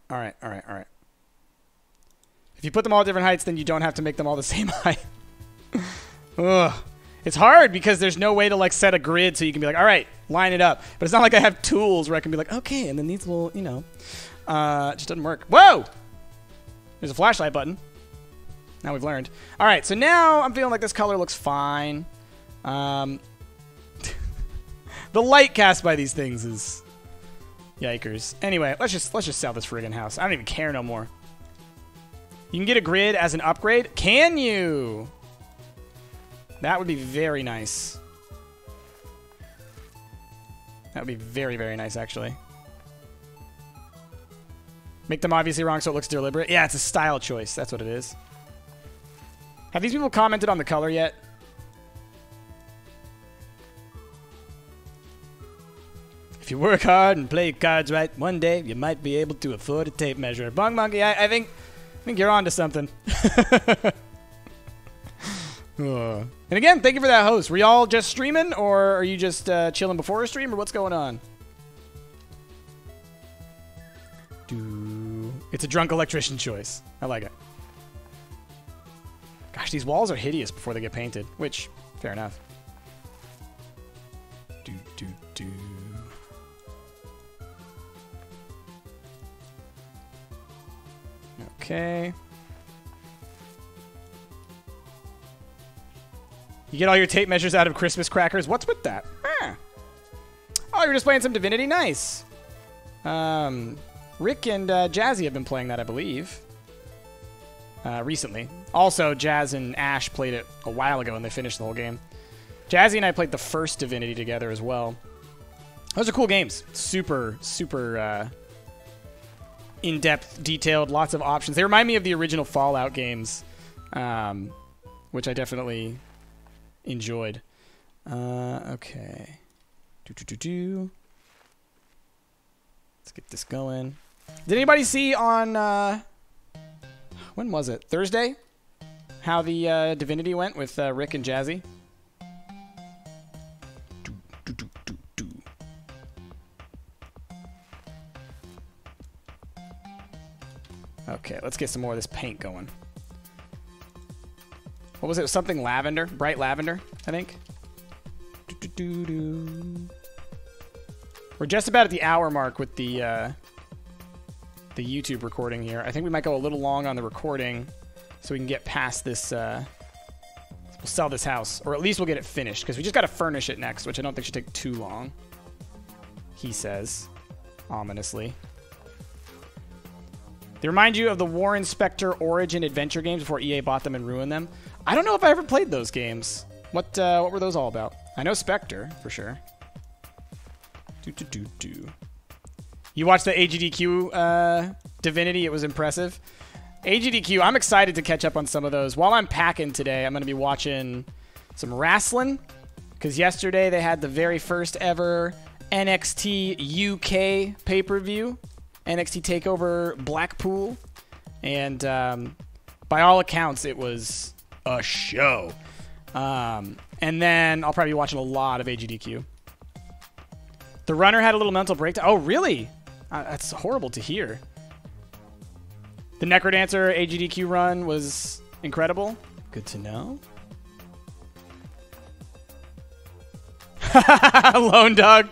If you put them all at different heights, then you don't have to make them all the same height. Ugh. It's hard because there's no way to, like, set a grid so you can be like, alright, line it up. But it's not like I have tools where I can be like, okay, and then these will, you know. It just doesn't work. Whoa! There's a flashlight button. Now we've learned. Alright, so now I'm feeling like this color looks fine. The light cast by these things is yikers. Anyway, let's just sell this friggin' house. I don't even care no more. You can get a grid as an upgrade. Can you? That would be very nice. That would be very, very nice, actually. Make them obviously wrong so it looks deliberate. Yeah, it's a style choice. That's what it is. Have these people commented on the color yet? If you work hard and play your cards right, one day you might be able to afford a tape measure. Bong Monkey, I think you're on to something. And again, thank you for that host. Were y'all just streaming, or are you just chilling before a stream, or what's going on? It's a drunk electrician choice. I like it. Gosh, these walls are hideous before they get painted, which, fair enough. Do, do, do. Okay. You get all your tape measures out of Christmas crackers. What's with that? Ah. Oh, you're just playing some Divinity? Nice. Rick and Jazzy have been playing that, I believe. Recently. Also, Jazz and Ash played it a while ago and they finished the whole game. Jazzy and I played the first Divinity together as well. Those are cool games. Super, super in-depth, detailed, lots of options. They remind me of the original Fallout games, which I definitely enjoyed. Okay. Let's get this going. Did anybody see on, when was it? Thursday? How the Divinity went with Rick and Jazzy? Okay, let's get some more of this paint going. What was it? Something lavender? Bright lavender, I think. We're just about at the hour mark with the YouTube recording here. I think we might go a little long on the recording so we can get past this. We'll sell this house, or at least we'll get it finished, because we just got to furnish it next, which I don't think should take too long. He says, ominously. They remind you of the Warren Spector Origin adventure games before EA bought them and ruined them. I don't know if I ever played those games. What were those all about? I know Spectre, for sure. You watched the AGDQ Divinity. It was impressive. AGDQ, I'm excited to catch up on some of those. While I'm packing today, I'm going to be watching some wrestling, because yesterday they had the very first ever NXT UK pay-per-view. NXT TakeOver Blackpool. And by all accounts, it was a show. And then I'll probably be watching a lot of AGDQ. The runner had a little mental breakdown. Oh, really? That's horrible to hear. The Necrodancer AGDQ run was incredible. Good to know. Lone dog.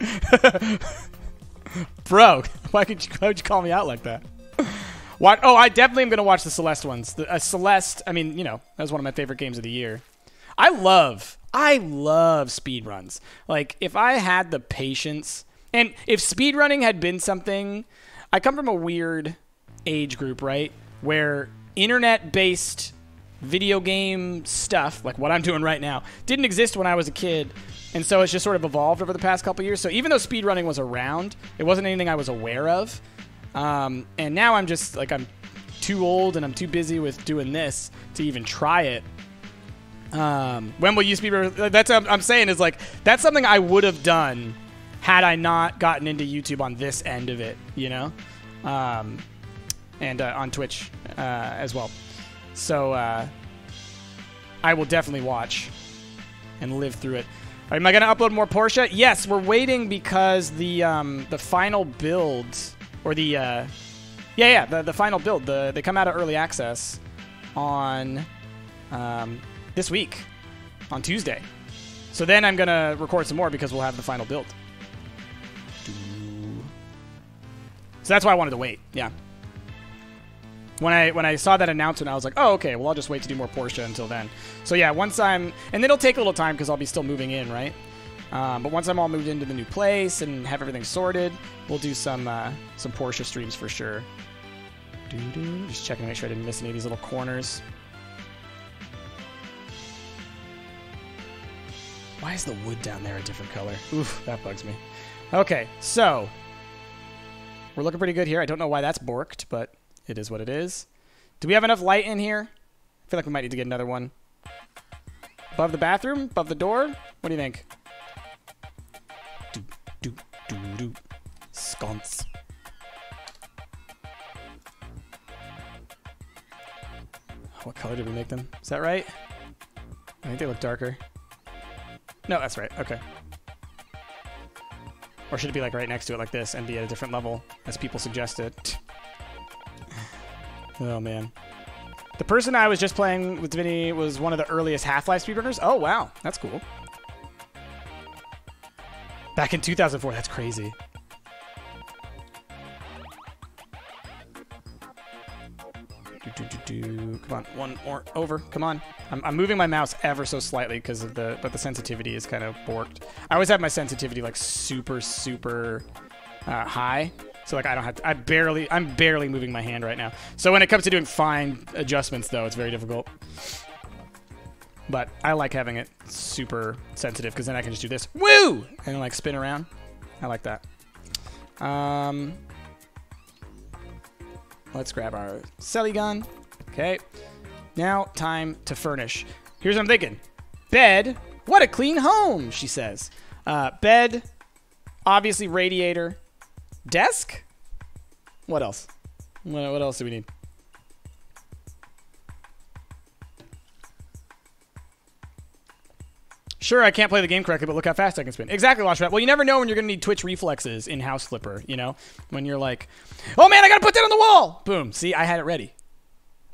Bro, why would you call me out like that? What? Oh, I definitely am going to watch the Celeste ones. Celeste, I mean, you know, that was one of my favorite games of the year. I love speedruns. Like, if I had the patience, and if speedrunning had been something, I come from a weird age group, right? Where internet-based video game stuff, like what I'm doing right now, didn't exist when I was a kid. And so it's just sort of evolved over the past couple years. So even though speedrunning was around, it wasn't anything I was aware of. And now I'm just, like, I'm too old and I'm too busy with doing this to even try it. When will you speedrun? That's what I'm saying is, like, that's something I would have done had I not gotten into YouTube on this end of it, you know? And on Twitch as well. So I will definitely watch and live through it. All right, am I going to upload more Porsche? Yes, we're waiting because the final build, or the final build, they come out of early access on this week, on Tuesday. So then I'm going to record some more because we'll have the final build. So that's why I wanted to wait, yeah. When I saw that announcement, I was like, oh, okay, well, I'll just wait to do more Porsche until then. So, yeah, once I'm... And it'll take a little time because I'll be still moving in, right? But once I'm all moved into the new place and have everything sorted, we'll do some Porsche streams for sure. Just checking to make sure I didn't miss any of these little corners. Why is the wood down there a different color? Oof, that bugs me. Okay, so... We're looking pretty good here. I don't know why that's borked, but... It is what it is. Do we have enough light in here? I feel like we might need to get another one. Above the bathroom? Above the door? What do you think? Sconce. What color did we make them? Is that right? I think they look darker. No, that's right. Okay. Or should it be like right next to it like this and be at a different level as people suggested? Oh, man. The person I was just playing with Vinny was one of the earliest Half-Life speedrunners. Oh, wow. That's cool. Back in 2004. That's crazy. Come on. One more over. Come on. I'm moving my mouse ever so slightly because of but the sensitivity is kind of borked. I always have my sensitivity like super, super high. So like I don't have to, I'm barely moving my hand right now. So when it comes to doing fine adjustments though, it's very difficult. But I like having it super sensitive because then I can just do this. Woo! And like spin around. I like that. Let's grab our celly gun. Okay. Now time to furnish. Here's what I'm thinking. Bed. What a clean home, she says. Bed. Obviously radiator. Desk? What else? What else do we need? Sure, I can't play the game correctly, but look how fast I can spin. Exactly, Washrat. Well, you never know when you're going to need Twitch reflexes in House Flipper, you know? When you're like, oh man, I got to put that on the wall! Boom. See, I had it ready.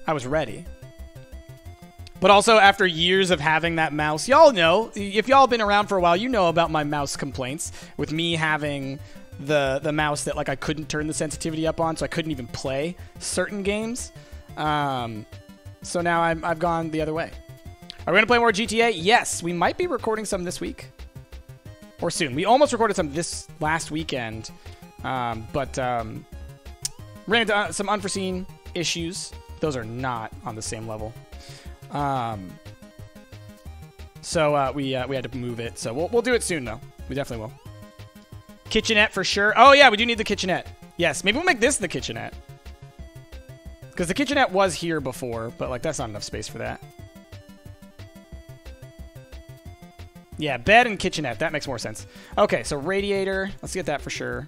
I was ready. But also, after years of having that mouse, y'all know, if y'all been around for a while, you know about my mouse complaints with me having the mouse that like I couldn't turn the sensitivity up on, so I couldn't even play certain games. So now I've gone the other way. Are we going to play more GTA? Yes. We might be recording some this week. Or soon. We almost recorded some this last weekend. But ran into some unforeseen issues. Those are not on the same level. So we had to move it. So we'll do it soon, though. We definitely will. Kitchenette for sure. Oh, yeah, we do need the kitchenette. Yes, maybe we'll make this the kitchenette. Because the kitchenette was here before, but like that's not enough space for that. Yeah, bed and kitchenette. That makes more sense. Okay, so radiator. Let's get that for sure.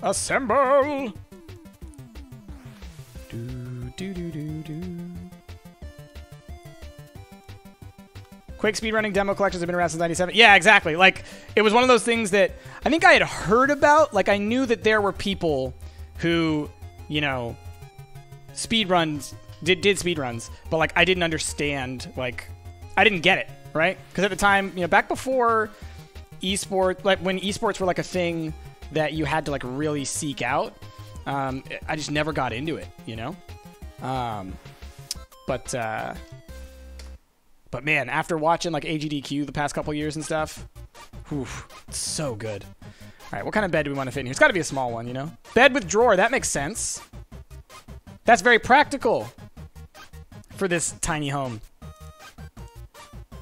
Assemble! Quake speedrunning demo collections have been around since 97. Yeah, exactly. Like, it was one of those things that I think I had heard about. Like, I knew that there were people who, you know, speedruns, did speedruns, but, like, I didn't understand, like, I didn't get it, right? Because at the time, you know, back before esports, like, when esports were, like, a thing that you had to, like, really seek out, I just never got into it, you know? But man, after watching like AGDQ the past couple years and stuff, whew, it's so good. All right, what kind of bed do we want to fit in here? It's got to be a small one, you know? Bed with drawer, that makes sense. That's very practical for this tiny home.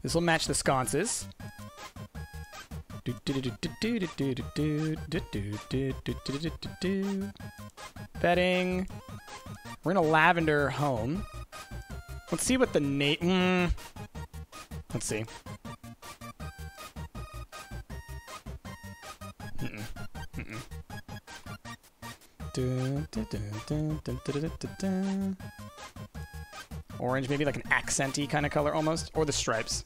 This will match the sconces. Bedding. We're in a lavender home. Let's see what the name... Let's see. Orange, maybe like an accenty kind of color almost, or the stripes.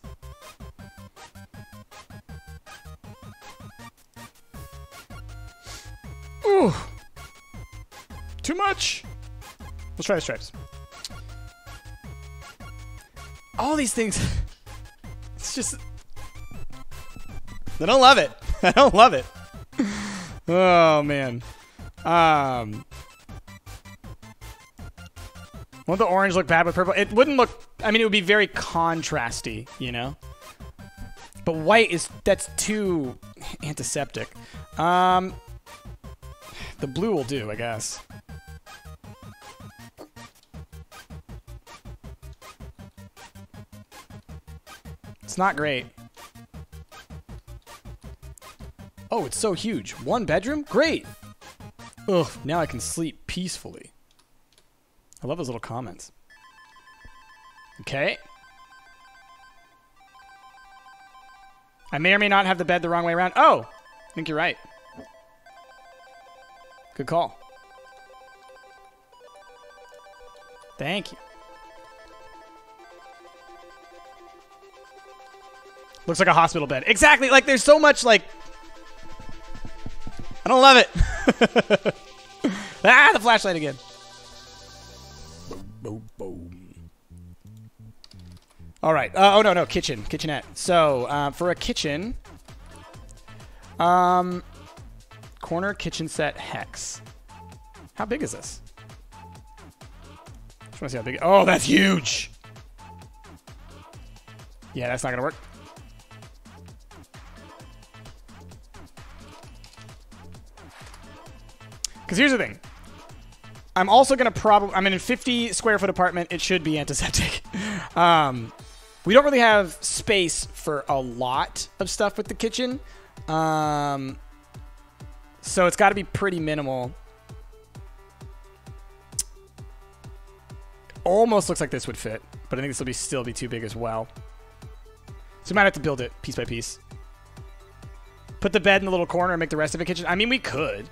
Ooh, too much. Let's try the stripes. All these things. It's just, I don't love it. I don't love it. Oh man. Won't the orange look bad with purple? It wouldn't look, I mean, it would be very contrasty, you know? But white is, that's too antiseptic. The blue will do, I guess. It's not great. Oh, it's so huge. One bedroom? Great. Ugh, now I can sleep peacefully. I love those little comments. Okay. I may or may not have the bed the wrong way around. Oh, I think you're right. Good call. Thank you. Looks like a hospital bed. Exactly. Like, there's so much, like... don't love it. Ah, the flashlight again. Boom, boom, boom. All right. Oh, no, kitchenette. So, for a kitchen, corner kitchen set hex. How big is this? Just want to see how big. Oh, that's huge. Yeah, that's not gonna work. Because here's the thing. I'm also going to I'm in a 50 square foot apartment. It should be antiseptic. We don't really have space for a lot of stuff with the kitchen. So it's got to be pretty minimal. Almost looks like this would fit, but I think this will still be too big as well. So we might have to build it piece by piece. Put the bed in the little corner and make the rest of a kitchen. I mean, we could.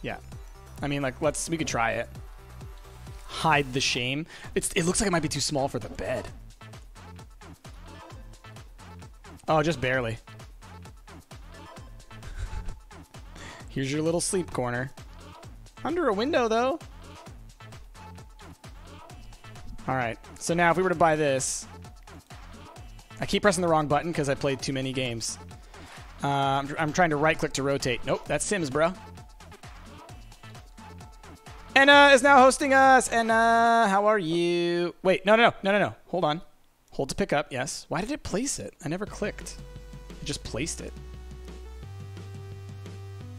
Yeah. I mean, like, we could try it. Hide the shame. It looks like it might be too small for the bed. Oh, just barely. Here's your little sleep corner. Under a window, though. All right. So now if we were to buy this, I keep pressing the wrong button because I played too many games. I'm trying to right-click to rotate. Nope, that's Sims, bro. Anna is now hosting us. Anna, how are you? Wait, no. Hold on. Hold to pick up, yes. Why did it place it? I never clicked. It just placed it.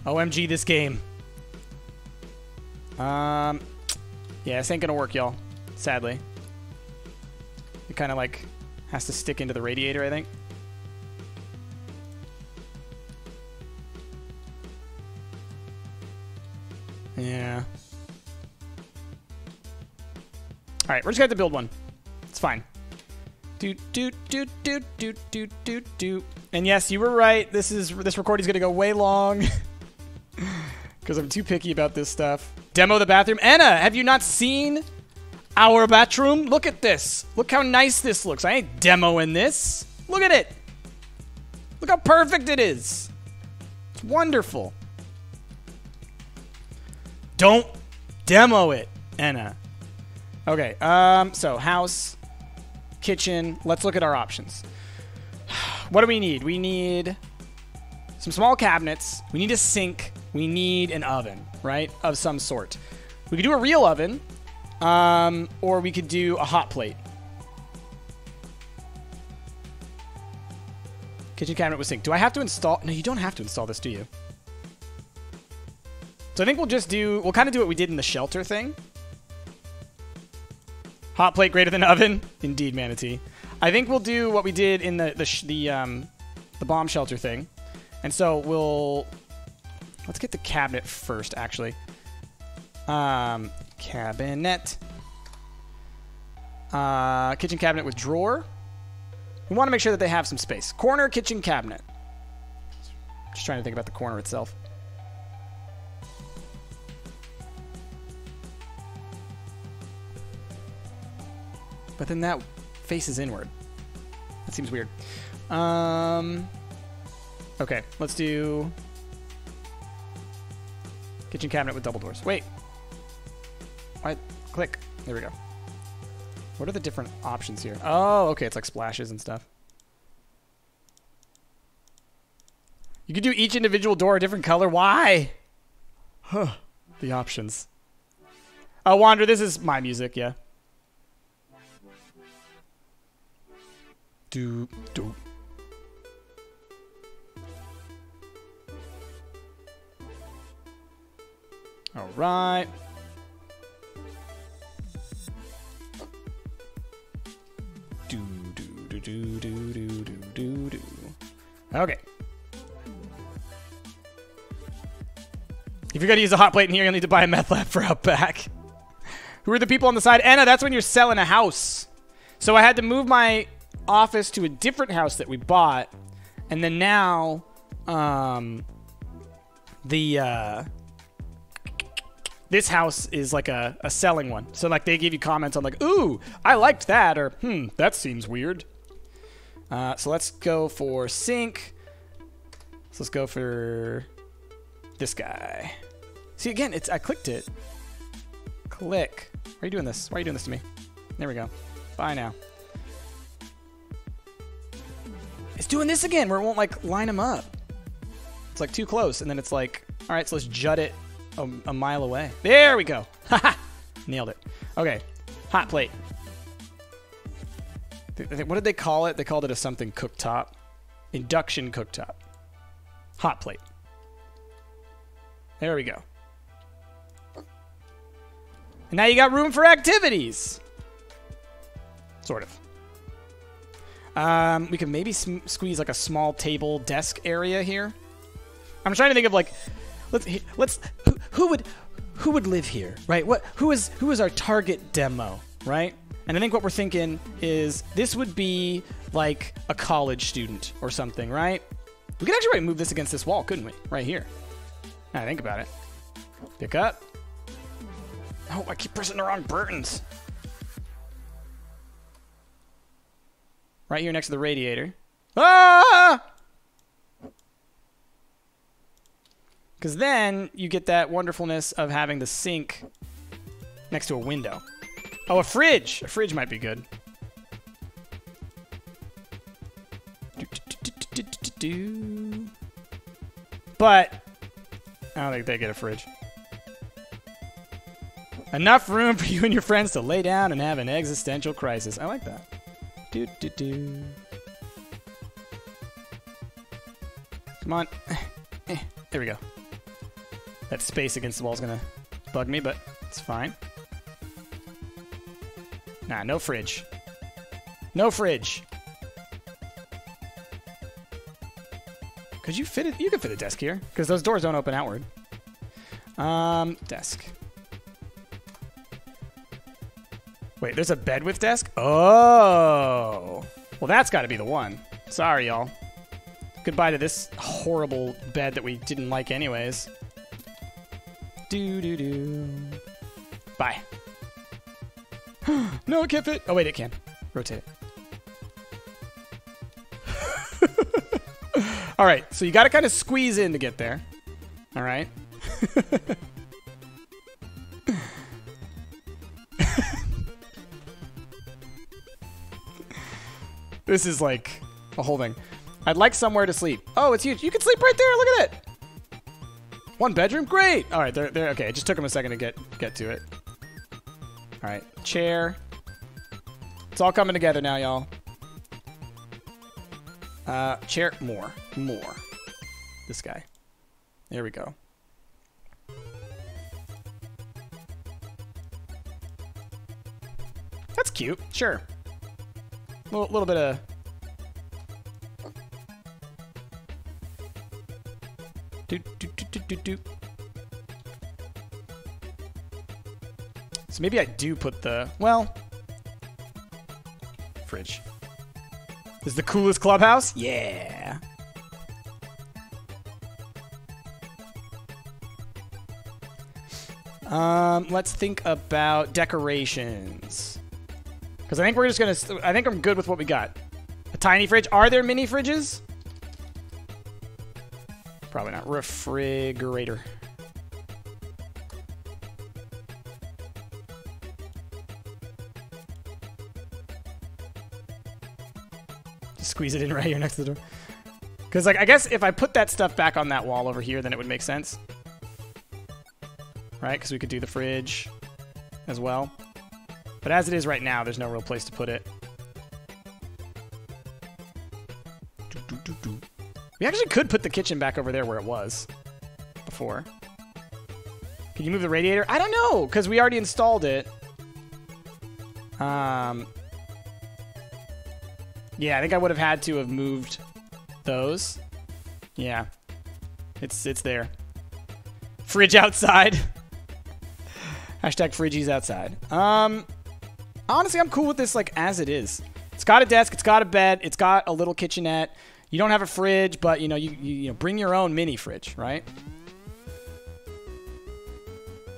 OMG, this game. Yeah, this ain't gonna work, y'all. Sadly. It kind of, like, has to stick into the radiator, I think. Yeah. All right, we're just gonna have to build one. It's fine. Do. And yes, you were right. This recording is gonna go way long because I'm too picky about this stuff. Demo the bathroom. Anna, have you not seen our bathroom? Look at this. Look how nice this looks. I ain't demoing this. Look at it. Look how perfect it is. It's wonderful. Don't demo it, Anna. Okay, so house, kitchen. Let's look at our options. What do we need? We need some small cabinets. We need a sink. We need an oven, right, of some sort. We could do a real oven, or we could do a hot plate. Kitchen cabinet with sink. Do I have to install? No, you don't have to install this, do you? So I think we'll kind of do what we did in the shelter thing. Hot plate greater than oven? Indeed, Manatee. I think we'll do what we did in the bomb shelter thing. And so let's get the cabinet first, actually. Cabinet. Kitchen cabinet with drawer. We want to make sure that they have some space. Corner kitchen cabinet. Just trying to think about the corner itself. But then that faces inward. That seems weird. Okay, let's do kitchen cabinet with double doors. Wait. What? Click. There we go. What are the different options here? Oh, okay. It's like splashes and stuff. You could do each individual door a different color. Why? Huh. The options. Oh, Wander, this is my music, yeah. Do. All right. Do. Okay. If you're gonna use a hot plate in here, you'll need to buy a meth lab for out back. Who are the people on the side? Anna, that's when you're selling a house. So I had to move my office to a different house that we bought, and then now this house is like a selling one. So like they give you comments on like, ooh, I liked that, or that seems weird. So let's go for sink. So let's go for this guy. See, again, I clicked it. Click. Why are you doing this? Why are you doing this to me? There we go. Bye now. It's doing this again where it won't like line them up. It's like too close, and then it's like, all right, so let's jut it a mile away. There we go. Haha. Nailed it. Okay. Hot plate. What did they call it? They called it a something cooktop. Induction cooktop. Hot plate. There we go. And now you got room for activities. Sort of. We can maybe squeeze like a small table desk area here. I'm trying to think of like, who would live here, right? Who is our target demo, right? And I think what we're thinking is this would be like a college student or something, right? We could actually move this against this wall, couldn't we? Right here. Now I think about it. Pick up. Oh, I keep pressing the wrong buttons. Right here next to the radiator. Ah! Because then you get that wonderfulness of having the sink next to a window. Oh, a fridge. A fridge might be good. But I don't think they get a fridge. Enough room for you and your friends to lay down and have an existential crisis. I like that. Come on. There we go. That space against the wall is going to bug me, but it's fine. Nah, no fridge. No fridge. Could you fit it? You could fit a desk here, because those doors don't open outward. Desk. Wait, there's a bed with desk? Oh. Well, that's got to be the one. Sorry, y'all. Goodbye to this horrible bed that we didn't like anyways. Bye. No, it can't fit. Oh, wait, it can. Rotate it. All right, so you got to kind of squeeze in to get there. All right. This is like a whole thing. I'd like somewhere to sleep. Oh, it's huge. You can sleep right there. Look at it. One bedroom? Great. All right, there. Okay, it just took him a second to get to it. All right, chair. It's all coming together now, y'all. Chair. More. This guy. There we go. That's cute. Sure. Little bit of... So maybe I do put the... Well... Fridge. This is the coolest clubhouse? Yeah. Let's think about decorations. Because I think we're just gonna... I think I'm good with what we got. A tiny fridge. Are there mini fridges? Probably not. Refrigerator. Just squeeze it in right here next to the door. Because, like, I guess if I put that stuff back on that wall over here, then it would make sense. Right? Because we could do the fridge as well. But as it is right now, there's no real place to put it. We actually could put the kitchen back over there where it was before. Can you move the radiator? I don't know, because we already installed it. Yeah, I think I would have had to have moved those. Yeah. It's there. Fridge outside. Hashtag fridgies outside. Honestly, I'm cool with this like as it is. It's got a desk, it's got a bed, it's got a little kitchenette. You don't have a fridge, but you know, you bring your own mini fridge, right?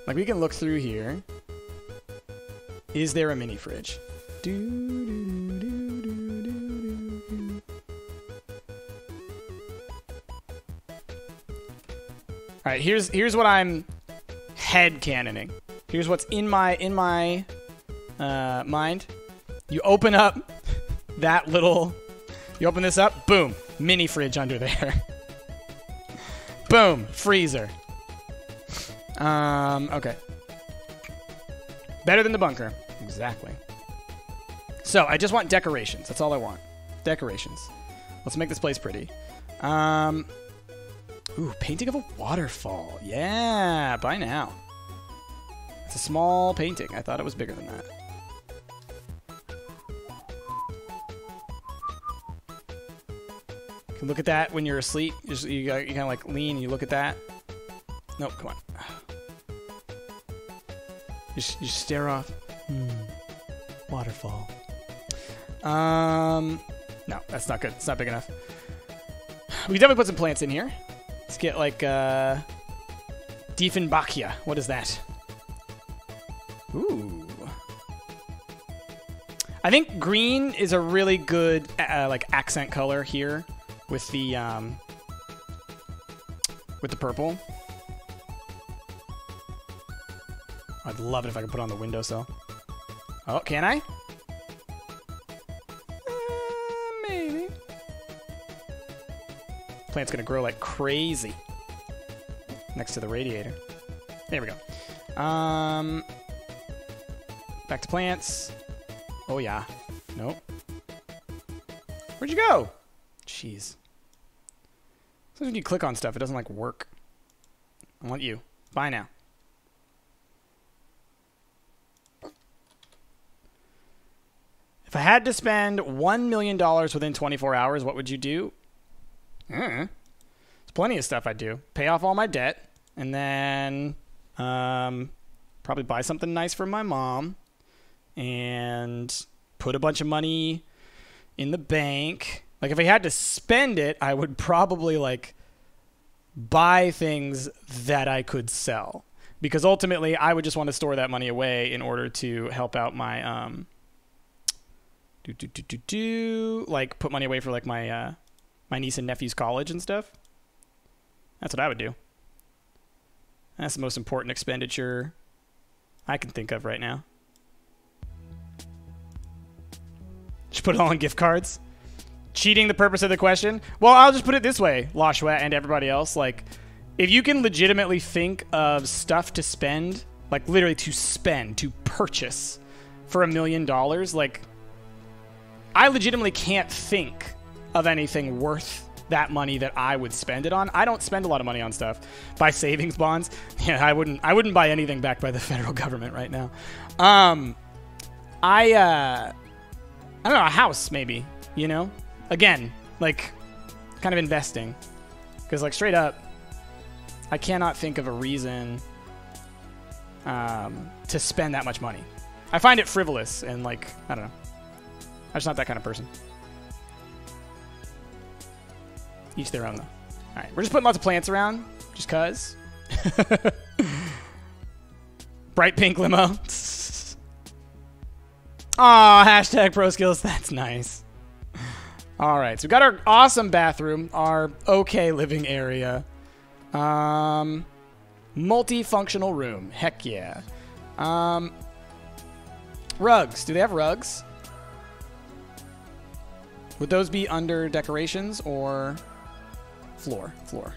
Like we can look through here. Is there a mini fridge? right, here's what I'm head canoning. Here's what's in my mind. You open up that little. You open this up. Boom, mini fridge under there. Boom, freezer. Okay. Better than the bunker. Exactly. So I just want decorations. That's all I want. Decorations. Let's make this place pretty. Ooh, painting of a waterfall. Yeah, buy now. It's a small painting. I thought it was bigger than that. You can look at that when you're asleep. You kind of like lean and you look at that. Nope, come on. You just stare off. Waterfall. No, that's not good. It's not big enough. We can definitely put some plants in here. Let's get like Diefenbachia. What is that? Ooh. I think green is a really good like accent color here with the purple. I'd love it if I could put it on the windowsill. Oh, can I? Maybe. Plant's gonna grow like crazy next to the radiator. There we go. Back to plants. Oh yeah. Nope. Where'd you go? Jeez. Sometimes when you click on stuff, it doesn't like work. I want you. Bye now. If I had to spend $1 million within 24 hours, what would you do? There's plenty of stuff I'd do. Pay off all my debt, and then probably buy something nice for my mom, and put a bunch of money in the bank. Like, if I had to spend it, I would probably, like, buy things that I could sell. Because ultimately, I would just want to store that money away in order to help out my... like put money away for like my my niece and nephew's college and stuff. That's what I would do. That's the most important expenditure I can think of right now. Just put it all on gift cards. Cheating the purpose of the question. Well, I'll just put it this way, Lashua and everybody else. Like, if you can legitimately think of stuff to spend, like literally to spend, to purchase for $1 million, like, I legitimately can't think of anything worth that money that I would spend it on. I don't spend a lot of money on stuff. Buy savings bonds. Yeah, I wouldn't buy anything backed by the federal government right now. I don't know, a house maybe, you know? Again, like kind of investing. Cuz like straight up I cannot think of a reason to spend that much money. I find it frivolous and like, I don't know. I'm just not that kind of person. Each their own, though. All right, we're just putting lots of plants around, just cuz. Bright pink limo. Aw, hashtag pro skills. That's nice. All right, so we got our awesome bathroom, our okay living area, multifunctional room. Heck yeah. Rugs. Do they have rugs? Would those be under decorations or floor? Floor.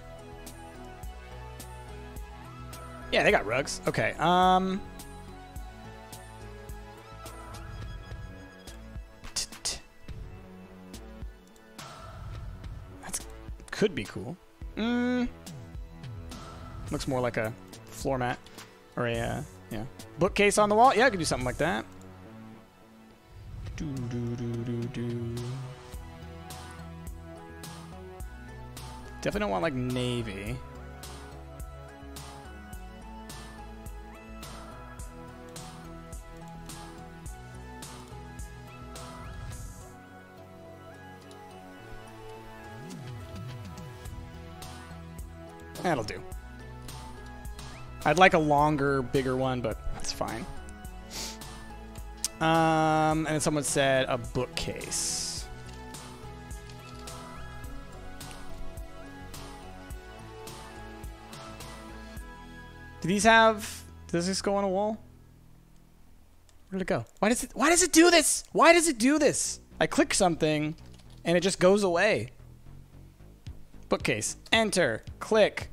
Yeah, they got rugs. Okay. That could be cool. Looks more like a floor mat or a yeah, bookcase on the wall. Yeah, I could do something like that. Do do do do do. Definitely don't want like navy. That'll do. I'd like a longer, bigger one, but that's fine. And then someone said a bookcase. Do these have... Does this go on a wall? Where'd it go? Why does it do this? Why does it do this? I click something and it just goes away. Bookcase. Enter. Click.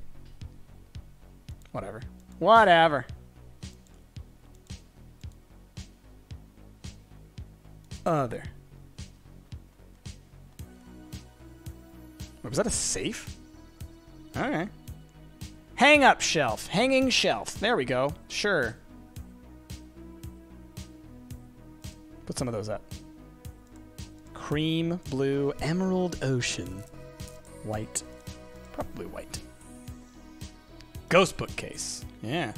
Whatever. Whatever. Other. Wait, was that a safe? Alright. Hang up shelf. Hanging shelf. There we go. Sure. Put some of those up. Cream, blue, emerald ocean. White. Probably white. Ghost bookcase. Yeah.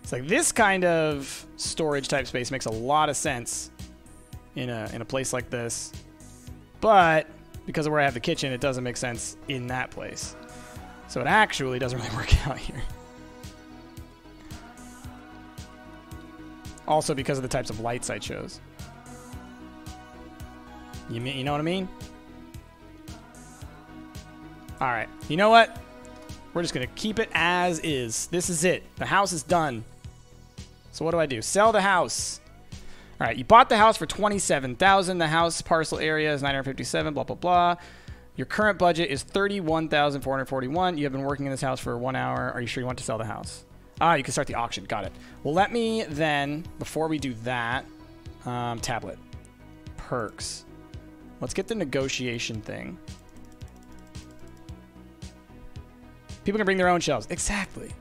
It's like this kind of storage type space makes a lot of sense in a place like this. But because of where I have the kitchen, it doesn't make sense in that place. So it actually doesn't really work out here. Also because of the types of lights I chose. You know what I mean? Alright, you know what? We're just going to keep it as is. This is it. The house is done. So what do I do? Sell the house. Alright, you bought the house for $27,000. The house parcel area is $957, blah, blah, blah. Your current budget is $31,441. You have been working in this house for 1 hour. Are you sure you want to sell the house? Ah, you can start the auction. Got it. Well, let me then, before we do that, tablet. Perks. Let's get the negotiation thing. People can bring their own shelves. Exactly.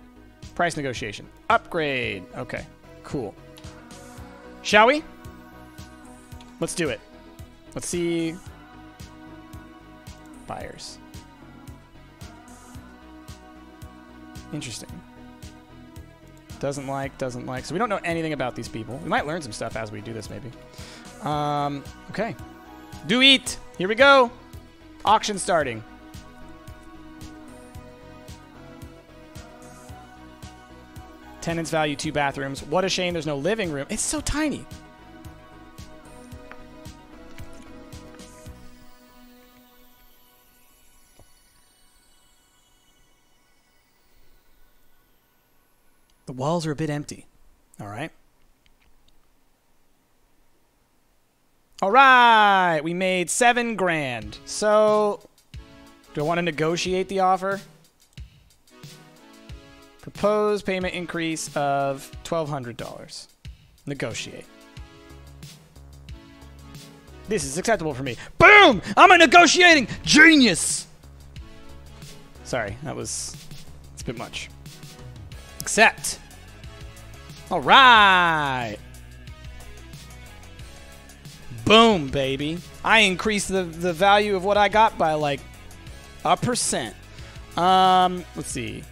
Price negotiation. Upgrade. Okay, cool. Shall we? Let's do it. Let's see. Buyers. Interesting. Doesn't like. So we don't know anything about these people. We might learn some stuff as we do this, maybe. Okay. Do eat. Here we go. Auction starting. Tenants value 2 bathrooms. What a shame there's no living room. It's so tiny. The walls are a bit empty. All right. All right. We made $7 grand. So, do I want to negotiate the offer? Proposed payment increase of $1,200. Negotiate. This is acceptable for me. Boom! I'm a negotiating genius! Sorry, it's a bit much. Accept. All right. Boom, baby. I increased the value of what I got by like 1%. Let's see.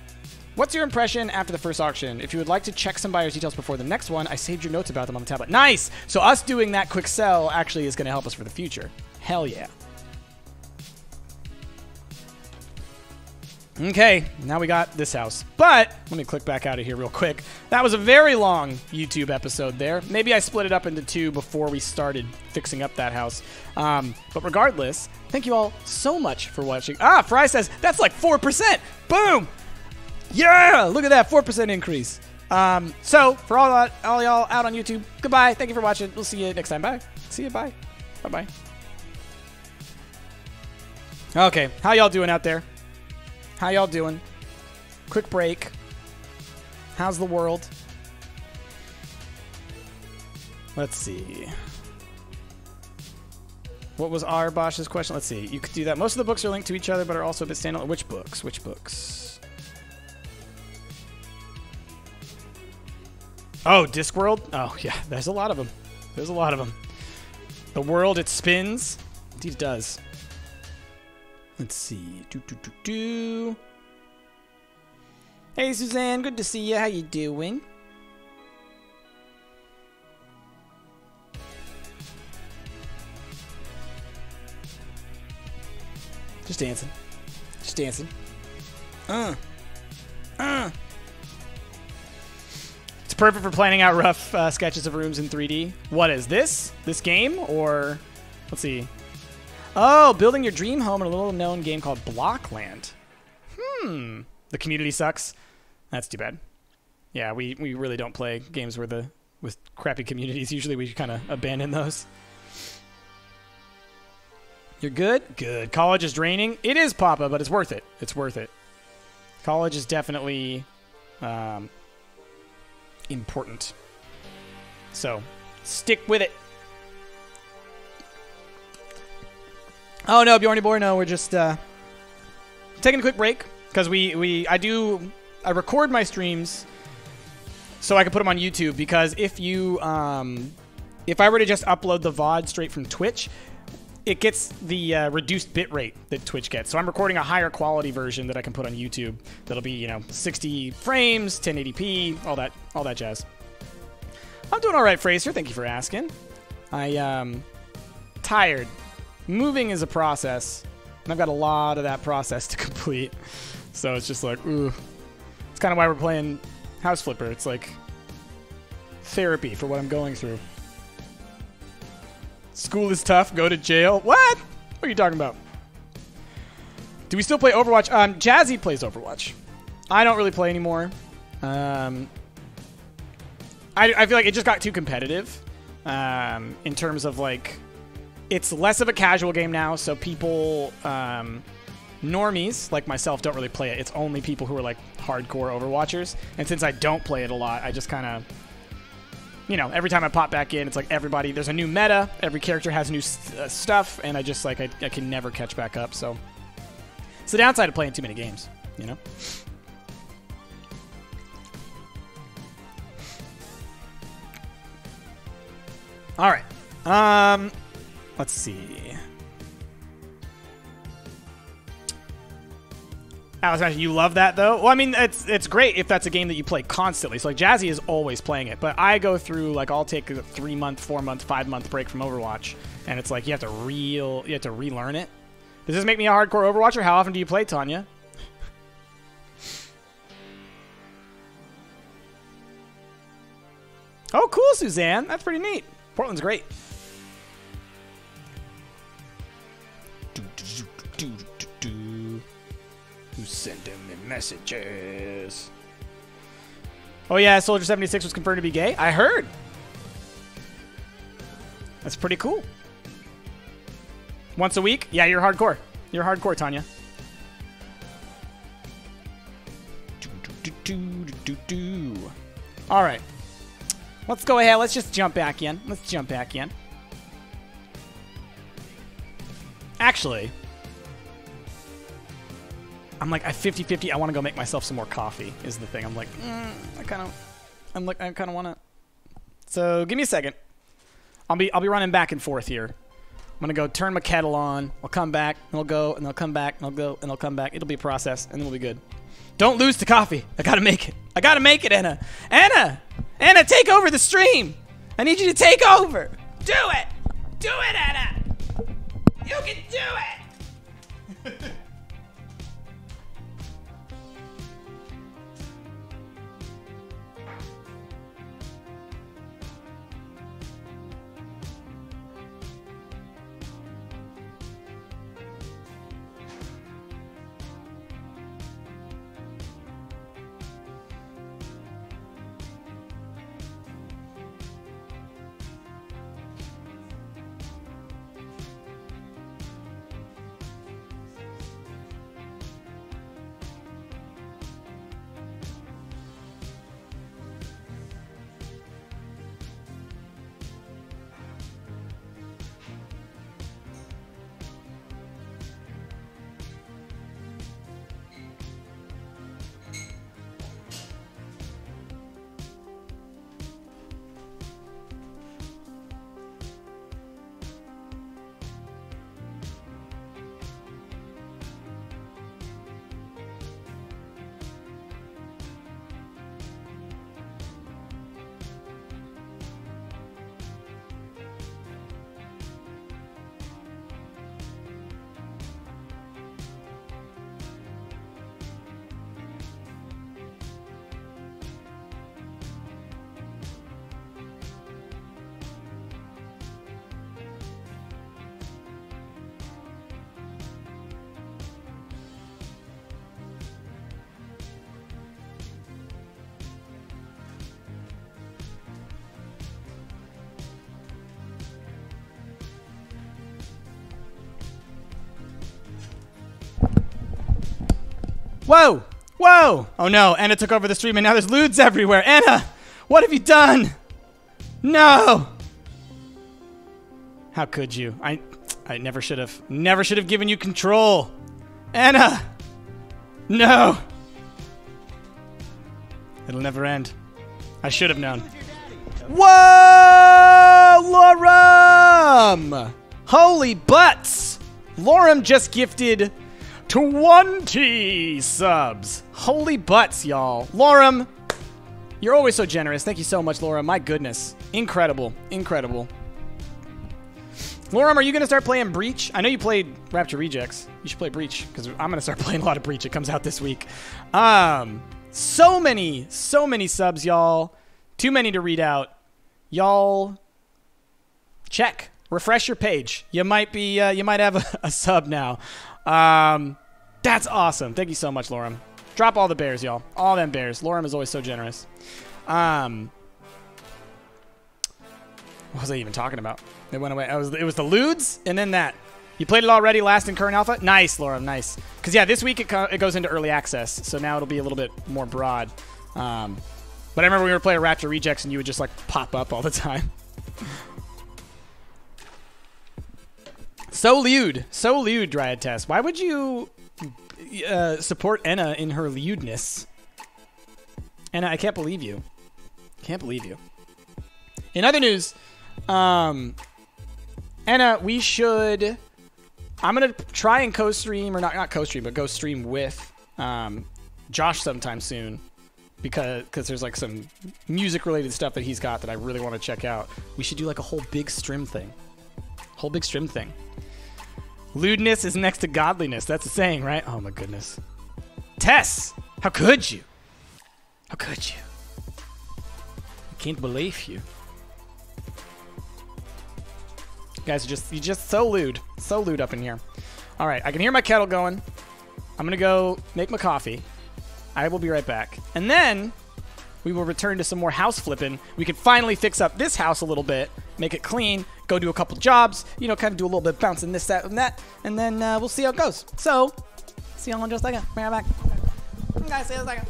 What's your impression after the first auction? If you would like to check some buyers' details before the next one, I saved your notes about them on the tablet. Nice! So us doing that quick sell actually is going to help us for the future. Hell yeah. Okay, now we got this house. But, let me click back out of here real quick. That was a very long YouTube episode there. Maybe I split it up into 2 before we started fixing up that house. But regardless, thank you all so much for watching. Ah, Fry says, that's like 4%! Boom! Yeah! Look at that, 4% increase. So, for all y'all out on YouTube, goodbye. Thank you for watching. We'll see you next time. Bye. See you. Bye. Bye-bye. Okay, how y'all doing out there? How y'all doing? Quick break. How's the world? Let's see. What was our Bosch's question? Let's see. You could do that. Most of the books are linked to each other, but are also a bit standalone. Which books? Which books? Oh, Discworld? Oh, yeah. There's a lot of them. There's a lot of them. The world, it spins. Indeed it does. Let's see. Hey, Suzanne. Good to see you. How you doing? Just dancing. Just dancing. It's perfect for planning out rough sketches of rooms in 3D. What is this? This game? Or, let's see. Oh, building your dream home in a little-known game called Blockland. The community sucks. That's too bad. Yeah, we really don't play games with crappy communities. Usually we kind of abandon those. You're good? Good. College is draining. It is, Papa, but it's worth it. It's worth it. College is definitely important. So, stick with it. Oh, no, Bjorny Boy, no. We're just taking a quick break because I record my streams so I can put them on YouTube, because if I were to just upload the VOD straight from Twitch, it gets the reduced bit rate that Twitch gets. So I'm recording a higher quality version that I can put on YouTube. That'll be, 60 frames, 1080p, all that jazz. I'm doing all right, Fraser. Thank you for asking. I tired. Moving is a process, and I've got a lot of that process to complete. So it's just like, ooh. It's kind of why we're playing House Flipper. It's like therapy for what I'm going through. School is tough. Go to jail. What? What are you talking about? Do we still play Overwatch? Jazzy plays Overwatch. I don't really play anymore. I feel like it just got too competitive in terms of, like, it's less of a casual game now, so people, normies like myself, don't really play it. It's only people who are, like, hardcore Overwatchers. And since I don't play it a lot, I just kind of, every time I pop back in, it's like everybody, there's a new meta, every character has new stuff, and I just, like, I can never catch back up, so. It's the downside of playing too many games, All right. Let's see. Alice, you love that, though? Well, I mean, it's great if that's a game that you play constantly. So, like, Jazzy is always playing it. But I go through, like, I'll take a 3-month, 4-month, 5-month break from Overwatch. And it's like you have to relearn it. Does this make me a hardcore Overwatcher? How often do you play, Tanya? Oh, cool, Suzanne. That's pretty neat. Portland's great. Who's sending me messages? Oh yeah, Soldier 76 was confirmed to be gay. I heard. That's pretty cool. Once a week? Yeah, you're hardcore. You're hardcore, Tanya. All right. Let's go ahead. Let's just jump back in. Actually, I'm like, I 50-50. I want to go make myself some more coffee is the thing. I'm like, I kind of want to. So give me a second. I'll be running back and forth here. I'm going to go turn my kettle on. I'll come back, and I'll go, and I'll come back, and I'll go, and I'll come back. It'll be a process, and then we'll be good. Don't lose to coffee. I got to make it. I got to make it, Anna. Anna, take over the stream. I need you to take over. Do it. Do it, Anna. You can do it. Whoa! Whoa! Oh no, Anna took over the stream and now there's lewds everywhere. Anna! What have you done? No! How could you? I never should have. Never should have given you control. Anna! No! It'll never end. I should have known. Whoa! Lorem! Holy butts! Lorem just gifted 20 subs. Holy butts, y'all. Lorem, you're always so generous. Thank you so much, Lorem. My goodness. Incredible. Incredible. Lorem, are you going to start playing Breach? I know you played Rapture Rejects. You should play Breach, because I'm going to start playing a lot of Breach. It comes out this week. So many subs, y'all. Too many to read out. Y'all, check. Refresh your page. You might be, you might have a sub now. That's awesome. Thank you so much, Lorem. Drop all the bears, y'all. All them bears. Lorem is always so generous. What was I even talking about? It went away. It was the lewds, and then that. You played it already, last and current alpha? Nice, Lorem, nice. Because, yeah, this week it goes into early access, so now it'll be a little bit more broad. But I remember we were playing Rapture Rejects, and you would just, like, pop up all the time. So lewd, Dryad Test. Why would you support Enna in her lewdness? Enna, I can't believe you. Can't believe you. In other news, Enna, we should... I'm going to try and co-stream, or not co-stream, but go stream with Josh sometime soon. Because there's like some music-related stuff that he's got that I really want to check out. We should do like a whole big stream thing. Lewdness is next to godliness. That's a saying, right? Oh my goodness. Tess, how could you? How could you? I can't believe you. Guys, you're just so lewd. So lewd up in here. All right, I can hear my kettle going. I'm going to go make my coffee. I will be right back. And then we will return to some more house flipping. We can finally fix up this house a little bit, make it clean, go do a couple jobs, you know, kind of do a little bit of bouncing this, that, and that, and then we'll see how it goes. So, see y'all in just a second. Bring it back. Guys, see you in a second.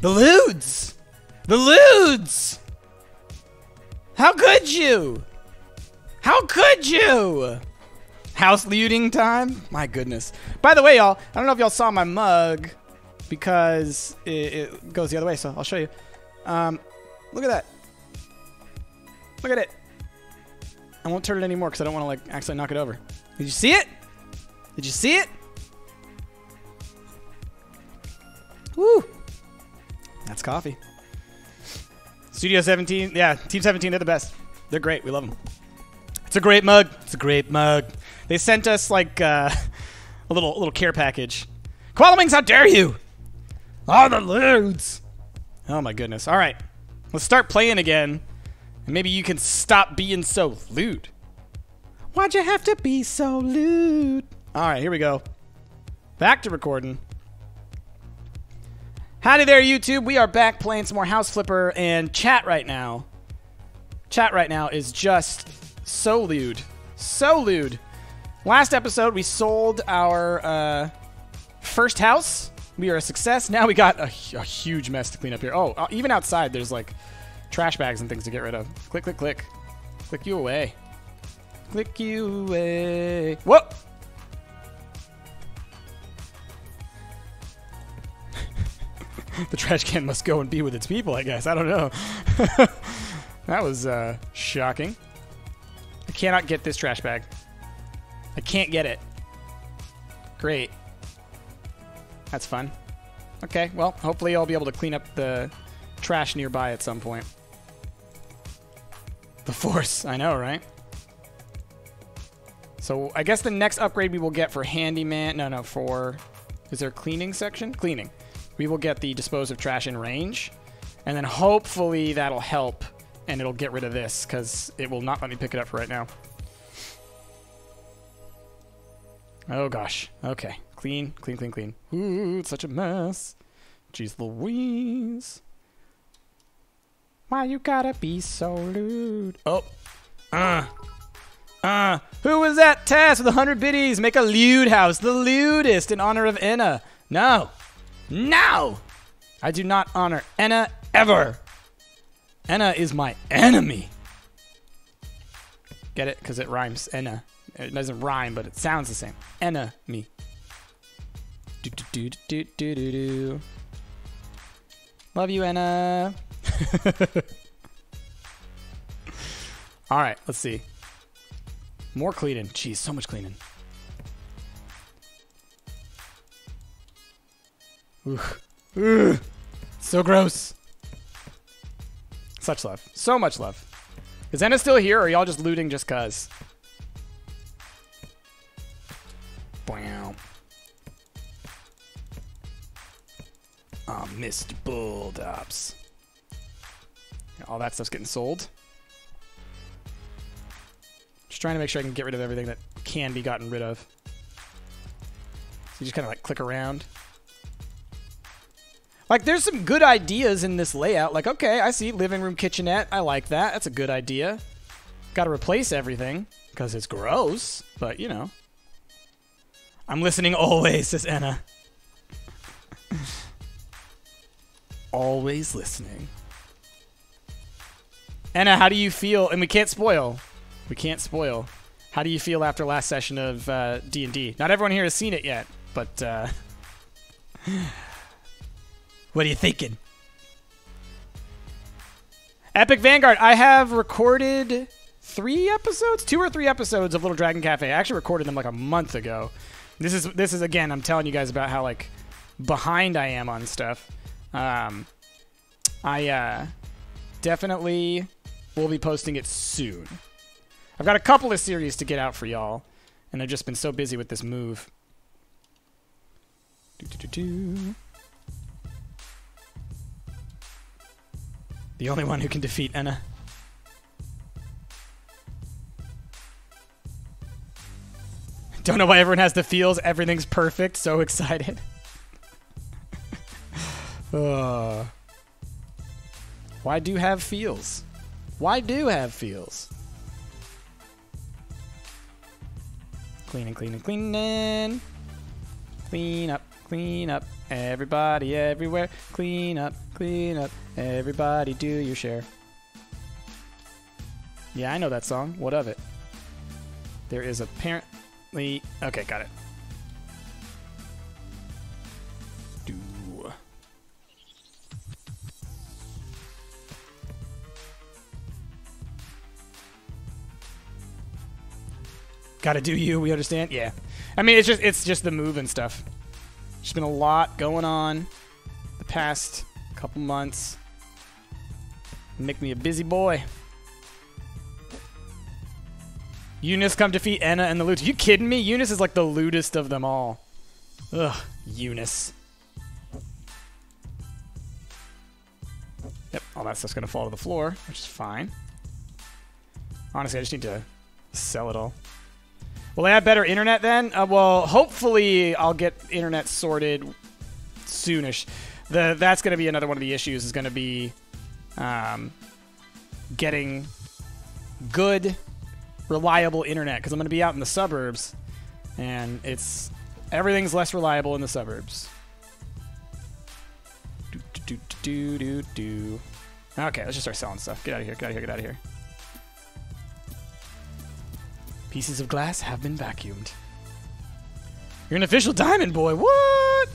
The lewds! The lewds! How could you? How could you? House looting time? My goodness. By the way, y'all, I don't know if y'all saw my mug because it goes the other way, so I'll show you. Look at that. Look at it. I won't turn it anymore because I don't want to like actually knock it over. Did you see it? Did you see it? Woo! That's coffee. Studio 17, yeah, Team 17, they're the best. They're great. We love them. It's a great mug. It's a great mug. They sent us like a little care package. Koala Wings, how dare you? Oh, the lewds. Oh my goodness. All right, let's start playing again, and maybe you can stop being so lewd. Why'd you have to be so lewd? All right, here we go. Back to recording. Howdy there, YouTube. We are back playing some more House Flipper, and chat right now is just so lewd. So lewd. Last episode, we sold our first house. We are a success. Now we got a huge mess to clean up here. Oh, even outside, there's like trash bags and things to get rid of. Click, click, click. Click you away. Click you away. Whoa! The trash can must go and be with its people, I guess. I don't know. That was shocking. I cannot get this trash bag. I can't get it. Great. That's fun. Okay, well, hopefully I'll be able to clean up the trash nearby at some point. The Force. I know, right? So I guess the next upgrade we will get for handyman... No, for... Is there a cleaning section? Cleaning. We will get the dispose of trash in range, and then hopefully that'll help, and it'll get rid of this, because it will not let me pick it up for right now. Oh, gosh. Okay. Clean, clean, clean, clean. Ooh, it's such a mess. Jeez Louise. Why you gotta be so lewd? Oh. Who was that task with 100 biddies? Make a lewd house, the lewdest, in honor of Enna. No. No! I do not honor Enna ever. Enna is my enemy. Get it? Because it rhymes. Enna. It doesn't rhyme, but it sounds the same. Enemy. Do do do do do do do. Love you, Enna. All right, let's see. More cleaning. Jeez, so much cleaning. Ugh. So gross. Such love. So much love. Is Enna still here, or are y'all just looting just cuz? Wow. Oh, Mr. Bulldops. All that stuff's getting sold. Just trying to make sure I can get rid of everything that can be gotten rid of. So you just kind of like click around. Like, there's some good ideas in this layout. Like, okay, I see living room kitchenette. I like that. That's a good idea. Got to replace everything because it's gross. But, you know. I'm listening always, says Enna. Always listening. Enna, how do you feel? And we can't spoil. We can't spoil. How do you feel after last session of D&D? Not everyone here has seen it yet, but... what are you thinking? Epic Vanguard. I have recorded 2 or 3 episodes of Little Dragon Cafe. I actually recorded them like a month ago. This is again, I'm telling you guys about how like behind I am on stuff. I definitely will be posting it soon. I've got a couple of series to get out for y'all, and I've just been so busy with this move. The only one who can defeat Enna. Don't know why everyone has the feels. Everything's perfect. So excited. Why do have feels? Why do have feels? Cleaning, cleaning, cleaning. Clean up, clean up. Everybody, everywhere. Clean up, clean up. Everybody do your share. Yeah, I know that song. What of it? There is apparently... Okay, got it. Gotta do you. We understand. Yeah. I mean, it's just the move and stuff. There's been a lot going on the past couple months. Make me a busy boy. Eunice come defeat Enna and the loot. Are you kidding me? Eunice is like the lootest of them all. Ugh, Eunice. Yep, all that stuff's gonna fall to the floor, which is fine. Honestly, I just need to sell it all. Will I have better internet then? Well, hopefully I'll get internet sorted soonish. That's gonna be another one of the issues, is gonna be getting good, reliable internet, because I'm going to be out in the suburbs, and everything's less reliable in the suburbs. Okay, let's just start selling stuff. Get out of here, get out of here, get out of here. Pieces of glass have been vacuumed. You're an official diamond boy. What?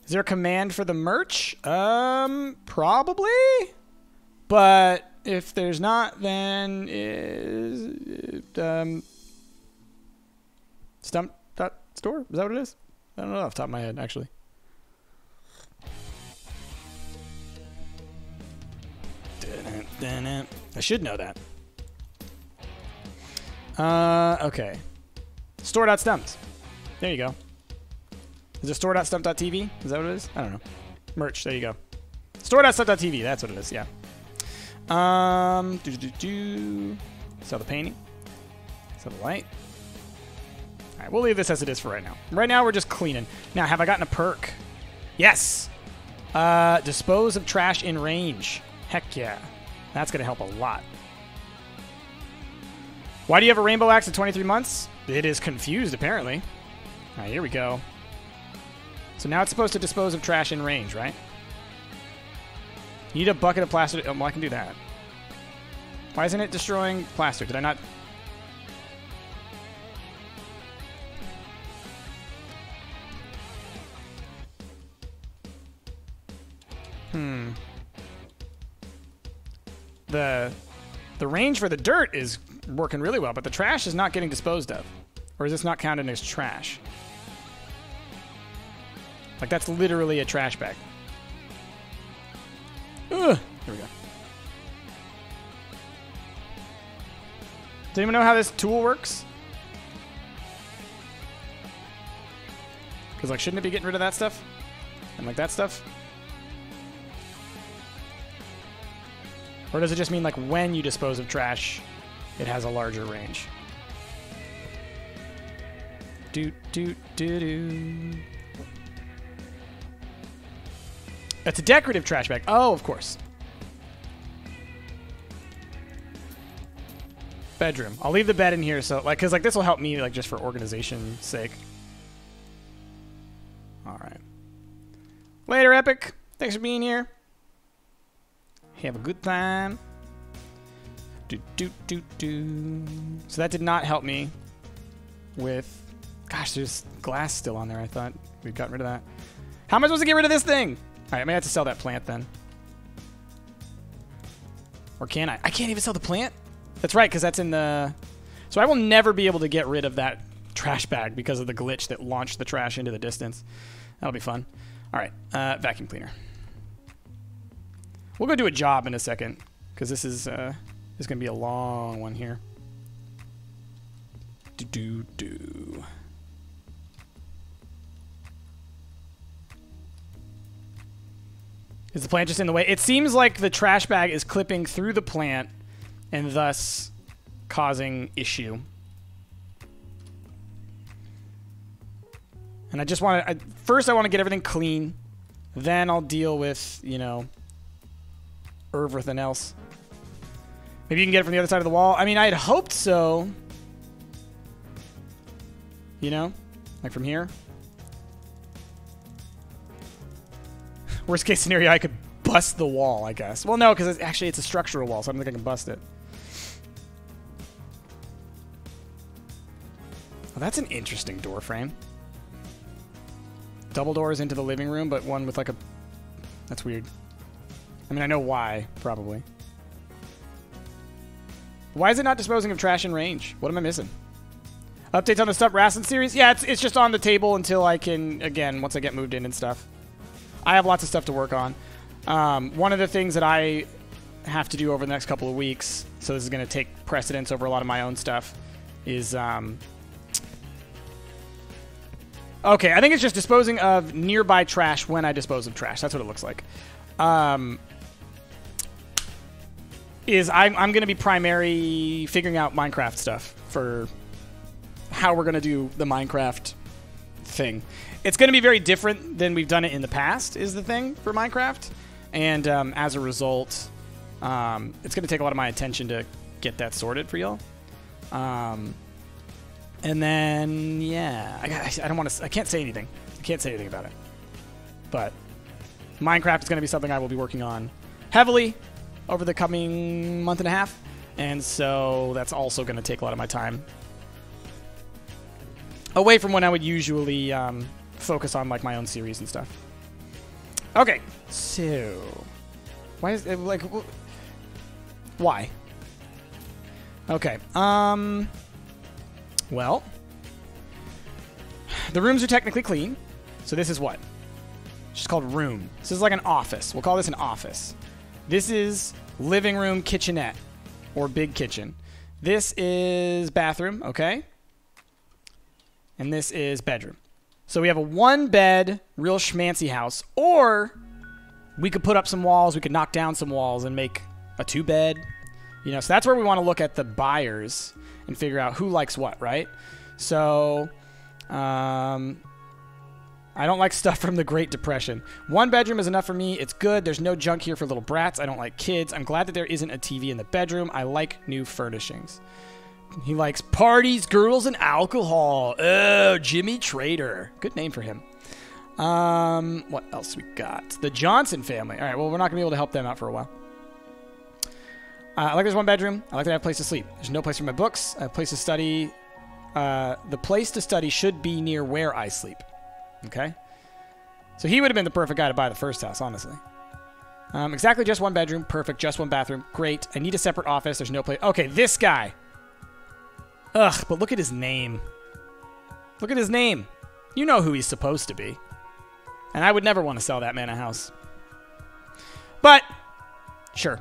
Is there a command for the merch? Probably. But if there's not, then stump.store? Is that what it is? I don't know off the top of my head, actually. I should know that. Okay. Store.stumped. There you go. Is it store.stump.tv? Is that what it is? I don't know. Merch. There you go. Store.stump.tv. That's what it is. Yeah. Sell the painting. Sell the light. All right, we'll leave this as it is for right now. Right now, we're just cleaning. Now, have I gotten a perk? Yes. Dispose of trash in range. Heck yeah. That's going to help a lot. Why do you have a rainbow axe at 23 months? It is confused, apparently. All right, here we go. So now it's supposed to dispose of trash in range, right? You need a bucket of plaster. Oh, well, I can do that. Why isn't it destroying plaster? Did I not? The range for the dirt is working really well, but the trash is not getting disposed of. Or is this not counted as trash? Like, that's literally a trash bag. Ugh. Here we go. Does anyone know how this tool works? Because, like, shouldn't it be getting rid of that stuff? And, like, that stuff? Or does it just mean, like, when you dispose of trash, it has a larger range? That's a decorative trash bag. Oh, of course. Bedroom. I'll leave the bed in here, so, like, because, like, this will help me, like, just for organization's sake. All right. Later, Epic. Thanks for being here. Have a good time. So that did not help me with... Gosh, there's glass still on there. I thought we'd gotten rid of that. How am I supposed to get rid of this thing? All right, I may have to sell that plant then. Or can I? I can't even sell the plant? That's right, because that's in the... So I will never be able to get rid of that trash bag because of the glitch that launched the trash into the distance. That'll be fun. All right, vacuum cleaner. We'll go do a job in a second, because this is going to be a long one here. Is the plant just in the way? It seems like the trash bag is clipping through the plant and thus causing issue. And I just want to... First, I want to get everything clean. Then I'll deal with, you know... everything else. Maybe you can get it from the other side of the wall. I mean, I had hoped so. You know? Like from here. Worst case scenario, I could bust the wall, I guess. Well, no, because actually it's a structural wall, so I don't think I can bust it. Well, that's an interesting door frame. Double doors into the living room, but one with like a... That's weird. I mean, I know why, probably. Why is it not disposing of trash in range? What am I missing? Updates on the Stuff Wrestling series? Yeah, it's just on the table until I can, again, once I get moved in and stuff. I have lots of stuff to work on. One of the things that I have to do over the next couple of weeks, so this is going to take precedence over a lot of my own stuff, is... okay, I think it's just disposing of nearby trash when I dispose of trash. That's what it looks like. I'm going to be primary figuring out Minecraft stuff for how we're going to do the Minecraft thing. It's going to be very different than we've done it in the past, is the thing for Minecraft. And as a result, it's going to take a lot of my attention to get that sorted for y'all. And then, yeah, I don't want to. I can't say anything. I can't say anything about it. But Minecraft is going to be something I will be working on heavily over the coming month and a half, and so that's also going to take a lot of my time away from when I would usually focus on like my own series and stuff. Okay, so why is it like why? Okay, well, the rooms are technically clean, so this is what? It's just called room. This is like an office. We'll call this an office. This is living room kitchenette, or big kitchen. This is bathroom, okay? And this is bedroom. So we have a one-bed, real schmancy house, or we could put up some walls, we could knock down some walls and make a two-bed. You know, so that's where we want to look at the buyers and figure out who likes what, right? So, I don't like stuff from the Great Depression. One bedroom is enough for me. It's good. There's no junk here for little brats. I don't like kids. I'm glad that there isn't a TV in the bedroom. I like new furnishings. He likes parties, girls, and alcohol. Oh, Jimmy Trader. Good name for him. What else we got? The Johnson family. All right, well, we're not going to be able to help them out for a while. I like there's one bedroom. I like that I have a place to sleep. There's no place for my books. I have a place to study. The place to study should be near where I sleep. Okay? So he would have been the perfect guy to buy the first house, honestly. Exactly just one bedroom. Perfect. Just one bathroom. Great. I need a separate office. There's no place. Okay, this guy. Ugh, but look at his name. Look at his name. You know who he's supposed to be. And I would never want to sell that man a house. But, sure.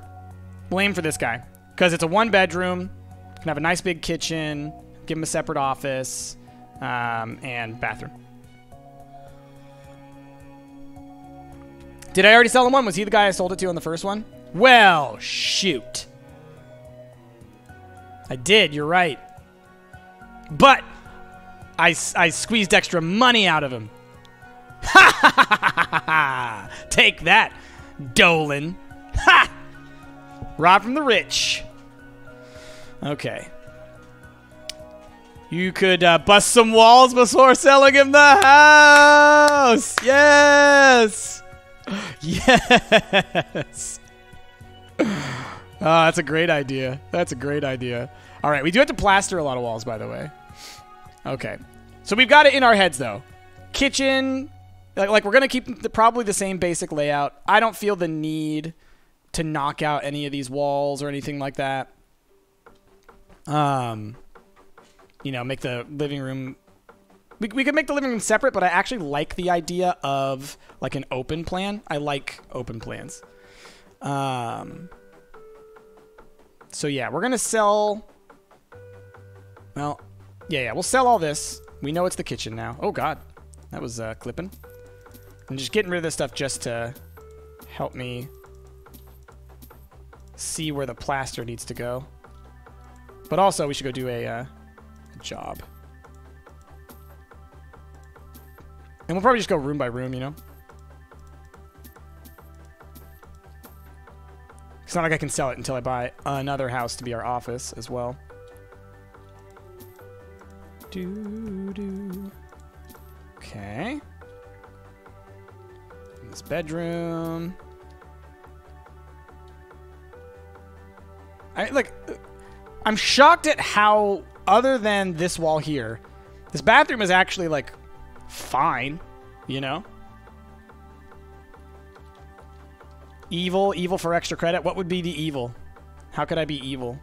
Blame for this guy. Because it's a one bedroom. Can have a nice big kitchen. Give him a separate office. And bathroom. Did I already sell him one? Was he the guy I sold it to on the first one? Well, shoot. I did, you're right. But I squeezed extra money out of him. Ha ha ha ha ha! Take that, Dolan. Ha! Rob from the rich. Okay. You could bust some walls before selling him the house. Yes. Yes. That's a great idea. That's a great idea. All right, we do have to plaster a lot of walls, by the way. Okay. So we've got it in our heads, though. Kitchen, like we're going to keep probably the same basic layout. I don't feel the need to knock out any of these walls or anything like that. You know, make the living room... We could make the living room separate, but I actually like the idea of, like, an open plan. I like open plans. So, yeah, we're going to sell... Well, yeah, we'll sell all this. We know it's the kitchen now. Oh, God. That was clipping. I'm just getting rid of this stuff just to help me see where the plaster needs to go. But also, we should go do a job. And we'll probably just go room by room, you know? It's not like I can sell it until I buy another house to be our office as well. Okay. This bedroom. I'm shocked at how, other than this wall here, this bathroom is actually, like, fine, you know? Evil for extra credit. What would be the evil? How could I be evil?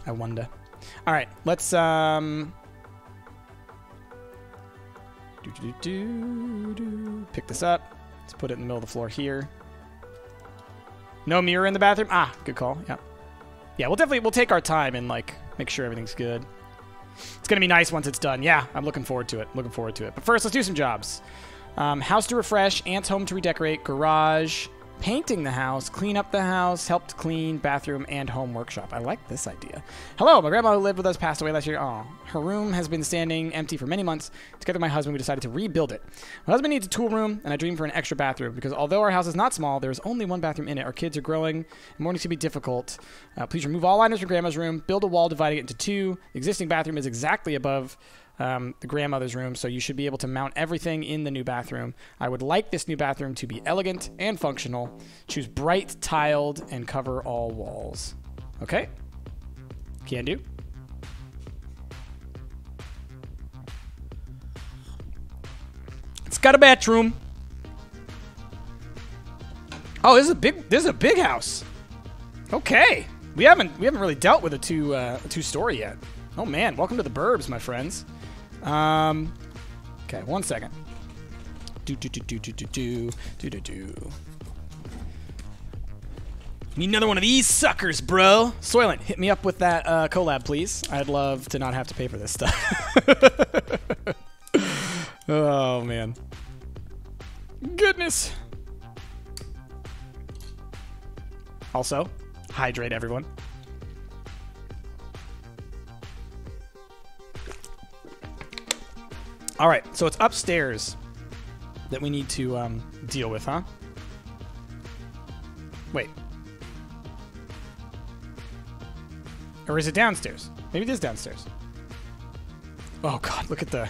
I wonder. All right, let's pick this up. Let's put it in the middle of the floor here. No mirror in the bathroom. Ah, good call. Yeah. Yeah, we'll take our time and like make sure everything's good. It's gonna be nice once it's done. Yeah, I'm looking forward to it. But first, let's do some jobs. House to refresh, aunt's home to redecorate, garage, painting the house, clean up the house, help to clean, bathroom, and home workshop. I like this idea. Hello, my grandma who lived with us passed away last year. Oh, her room has been standing empty for many months. Together with my husband, we decided to rebuild it. My husband needs a tool room, and I dream for an extra bathroom because although our house is not small, there is only one bathroom in it. Our kids are growing, and mornings can be difficult. Please remove all liners from grandma's room, build a wall dividing it into two. The existing bathroom is exactly above the grandmother's room, so you should be able to mount everything in the new bathroom. I would like this new bathroom to be elegant and functional. Choose bright, tiled, and cover all walls. Okay. Can do. It's got a bathroom. Oh, this is a big house. Okay. We haven't really dealt with a two-story yet. Oh man, welcome to the burbs, my friends. Okay, 1 second. Need another one of these suckers, bro. Soylent, hit me up with that collab, please. I'd love to not have to pay for this stuff. Oh man. Goodness. Also, hydrate everyone. All right, so it's upstairs that we need to deal with, huh? Wait. Or is it downstairs? Maybe it is downstairs. Oh, God, look at the...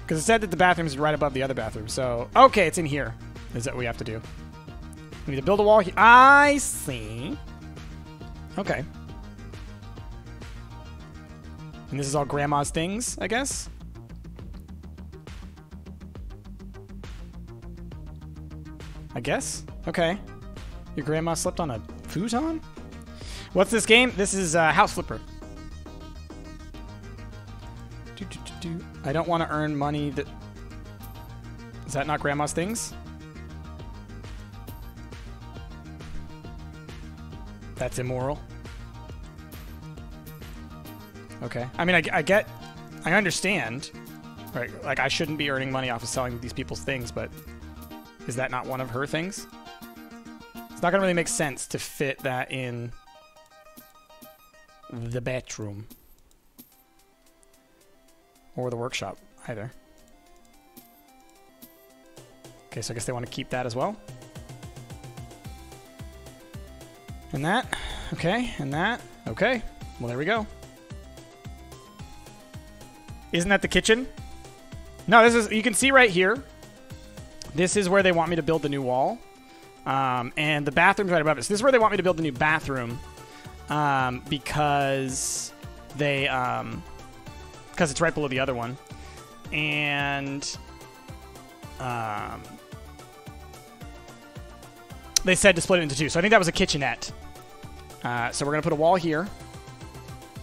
Because it said that the bathroom is right above the other bathroom, so... Okay, it's in here. Is that what we have to do? We need to build a wall here. I see. Okay. And this is all Grandma's things, I guess? I guess? Okay. Your grandma slept on a futon? What's this game? This is House Flipper. I don't want to earn money that... Is that not Grandma's things? That's immoral. Okay. I mean, I understand. Right? Like, I shouldn't be earning money off of selling these people's things, but... Is that not one of her things? It's not going to really make sense to fit that in the bedroom. Or the workshop, either. Okay, so I guess they want to keep that as well. And that. Okay, and that. Okay. Well, there we go. Isn't that the kitchen? No, this is... You can see right here. This is where they want me to build the new wall. And the bathroom's right above it. So this is where they want me to build the new bathroom. Because they... Because it's right below the other one. And... they said to split it into two. So I think that was a kitchenette. So we're going to put a wall here.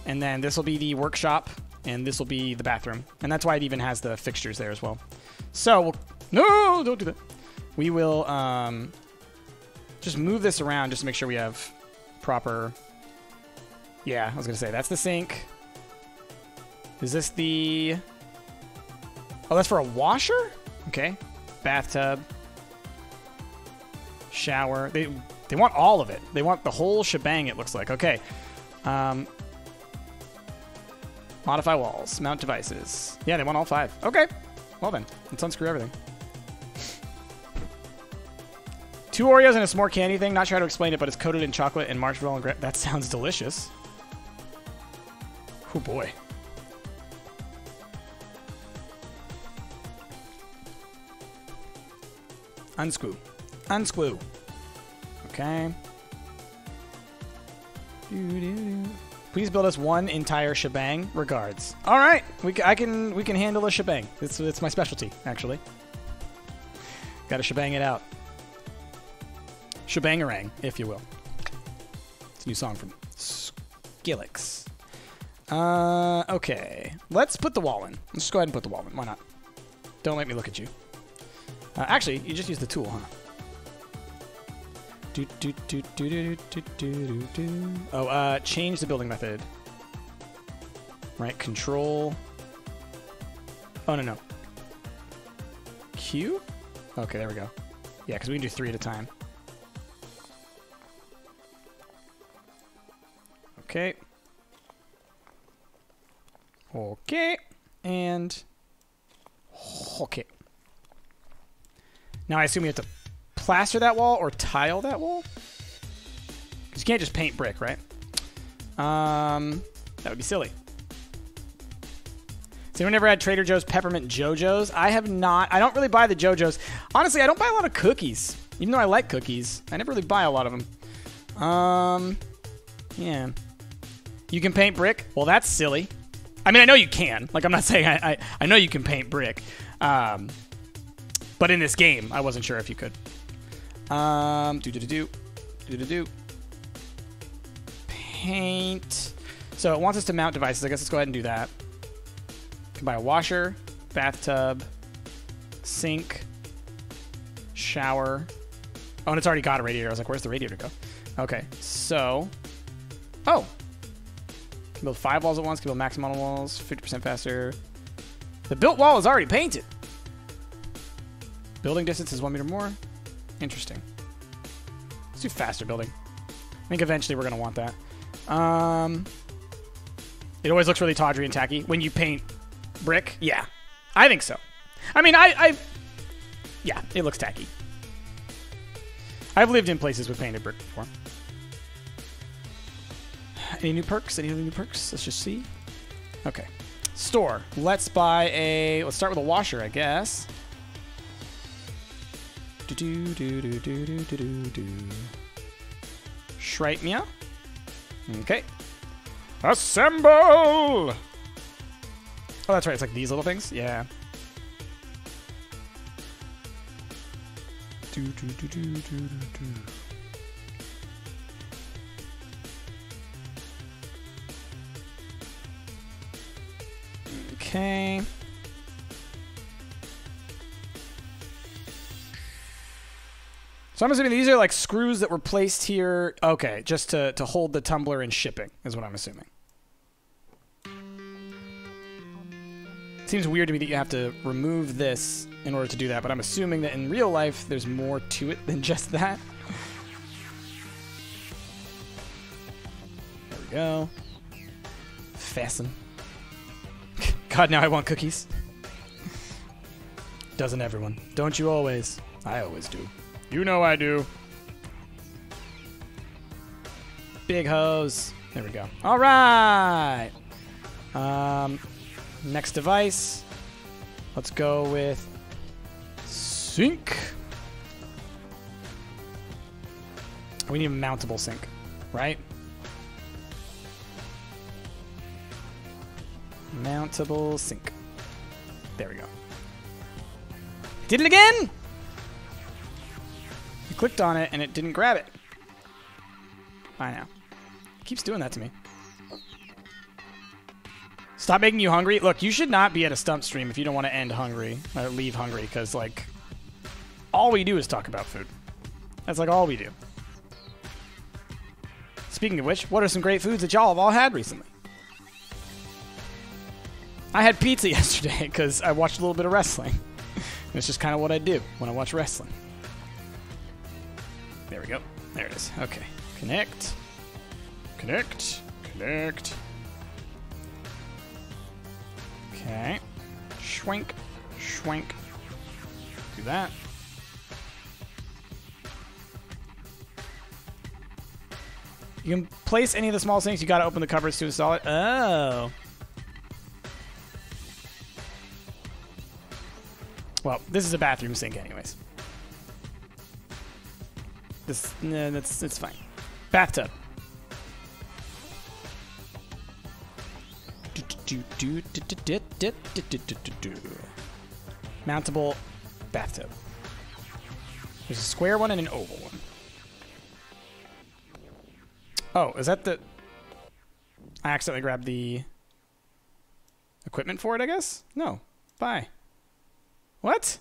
And then this will be the workshop. And this will be the bathroom. And that's why it even has the fixtures there as well. So we'll... No, don't do that. We will just move this around just to make sure we have proper... Yeah, I was going to say, that's the sink. Is this the... Oh, that's for a washer? Okay. Bathtub. Shower. They want all of it. They want the whole shebang, it looks like. Okay. Modify walls. Mount devices. Yeah, they want all 5. Okay. Well then, let's unscrew everything. 2 Oreos and a s'more candy thing. Not sure how to explain it, but it's coated in chocolate and marshmallow and that sounds delicious. Oh boy. Unscrew. Unscrew. Okay. Please build us one entire shebang. Regards. All right, we can handle a shebang. It's my specialty, actually. Got to shebang it out. Shebangarang, if you will. It's a new song from Skillix. Okay. Let's put the wall in. Let's just go ahead and put the wall in. Why not? Don't make me look at you. Actually, you just use the tool, huh? Oh, change the building method. Right, control. Oh, no. Q? Okay, there we go. Yeah, because we can do 3 at a time. Okay. Okay. And... okay. Now I assume we have to plaster that wall or tile that wall? Because you can't just paint brick, right? That would be silly. Has anyone ever had Trader Joe's Peppermint JoJo's? I have not. I don't really buy the JoJo's. Honestly, I don't buy a lot of cookies. Even though I like cookies, I never really buy a lot of them. Yeah. You can paint brick? Well, that's silly. I mean, I know you can. Like, I'm not saying I know you can paint brick. But in this game, I wasn't sure if you could. Paint. So it wants us to mount devices. I guess let's go ahead and do that. Can buy a washer, bathtub, sink, shower. Oh, and it's already got a radiator. I was like, where's the radiator go? Okay, so... oh! Can build 5 walls at once. Can build maximum walls. 50% faster. The built wall is already painted. Building distance is 1 meter more. Interesting. Let's do faster building. I think eventually we're going to want that. It always looks really tawdry and tacky when you paint brick. Yeah, I think so. I mean, yeah, it looks tacky. I've lived in places with painted brick before. Any new perks? Any other new perks? Let's just see. Okay. Store. Let's buy a... let's start with a washer, I guess. Shreitmia. Okay. Assemble! Oh, that's right. It's like these little things? Yeah. Okay. So I'm assuming these are like screws that were placed here. Okay, just to hold the tumbler in shipping is what I'm assuming. Seems weird to me that you have to remove this in order to do that, but I'm assuming that in real life there's more to it than just that. There we go. Fasten. God, now I want cookies. Doesn't everyone? Don't you always? I always do. You know I do. Big hose. There we go. All right. Next device. Let's go with sink. We need a mountable sink, right? Mountable sink. There we go. Did it again! You clicked on it and it didn't grab it. I know. It keeps doing that to me. Stop making you hungry. Look, you should not be at a stump stream if you don't want to end hungry or leave hungry, because like all we do is talk about food. That's like all we do. Speaking of which, what are some great foods that y'all have all had recently? I had pizza yesterday because I watched a little bit of wrestling. And it's just kind of what I do when I watch wrestling. There we go. There it is. Okay. Connect. Connect. Connect. Okay. Schwenk. Schwenk. Do that. You can place any of the small sinks. You got to open the covers to install it. Oh. Well, this is a bathroom sink anyways. This, no, it's fine. Bathtub. Mountable bathtub. There's a square one and an oval one. Oh, is that the... I accidentally grabbed the equipment for it, I guess? No. Bye. What?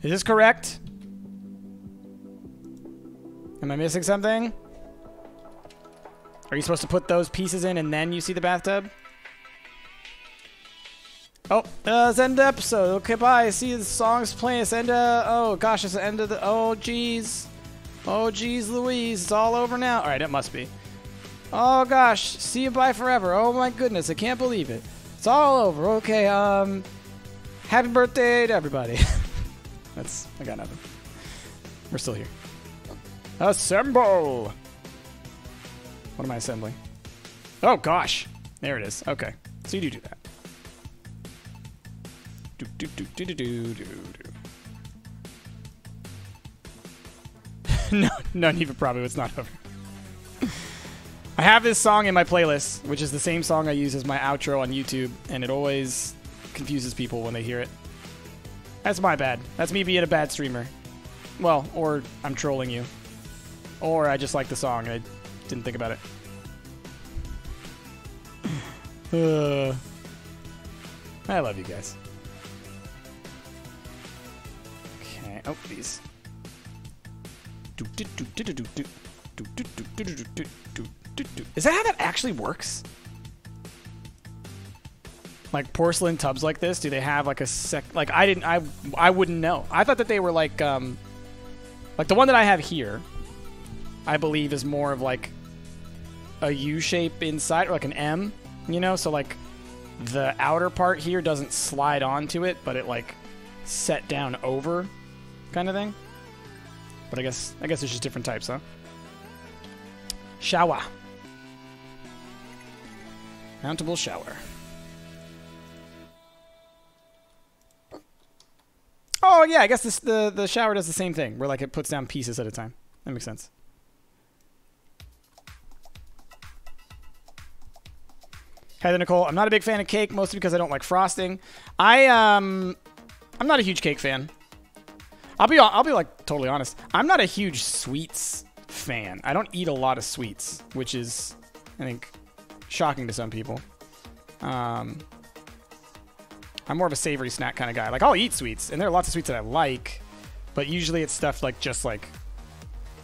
Is this correct? Am I missing something? Are you supposed to put those pieces in and then you see the bathtub? Oh, it's the end of the episode. Okay, bye. I see the song's playing. It's end of... Oh, gosh, it's the end of the... Oh, jeez. Oh, jeez, Louise. It's all over now. All right, it must be. Oh, gosh. See you bye forever. Oh, my goodness. I can't believe it. It's all over. Okay, happy birthday to everybody. I got nothing. We're still here. Assemble! What am I assembling? Oh, gosh. There it is. Okay. So you do that. No, not even probably. It's not over. I have this song in my playlist, which is the same song I use as my outro on YouTube, and it always confuses people when they hear it. That's my bad. That's me being a bad streamer. Well, or I'm trolling you. Or I just like the song and I didn't think about it. I love you guys. Okay. Oh, these. Is that how that actually works? Like porcelain tubs like this, do they have like a like I wouldn't know. I thought that they were like the one that I have here, I believe is more of like a U shape inside or like an M, you know, so like the outer part here doesn't slide onto it, but it like set down over kind of thing. But I guess it's just different types, huh? Shower. Mountable shower. Oh, yeah, I guess the shower does the same thing, where like it puts down pieces at a time. That makes sense. Heather Nicole, I'm not a big fan of cake, mostly because I don't like frosting. I'm not a huge cake fan. I'll be like totally honest. I'm not a huge sweets fan. I don't eat a lot of sweets, which is, I think, shocking to some people. I'm more of a savory snack kind of guy. Like, I'll eat sweets, and there are lots of sweets that I like, but usually it's stuff like just like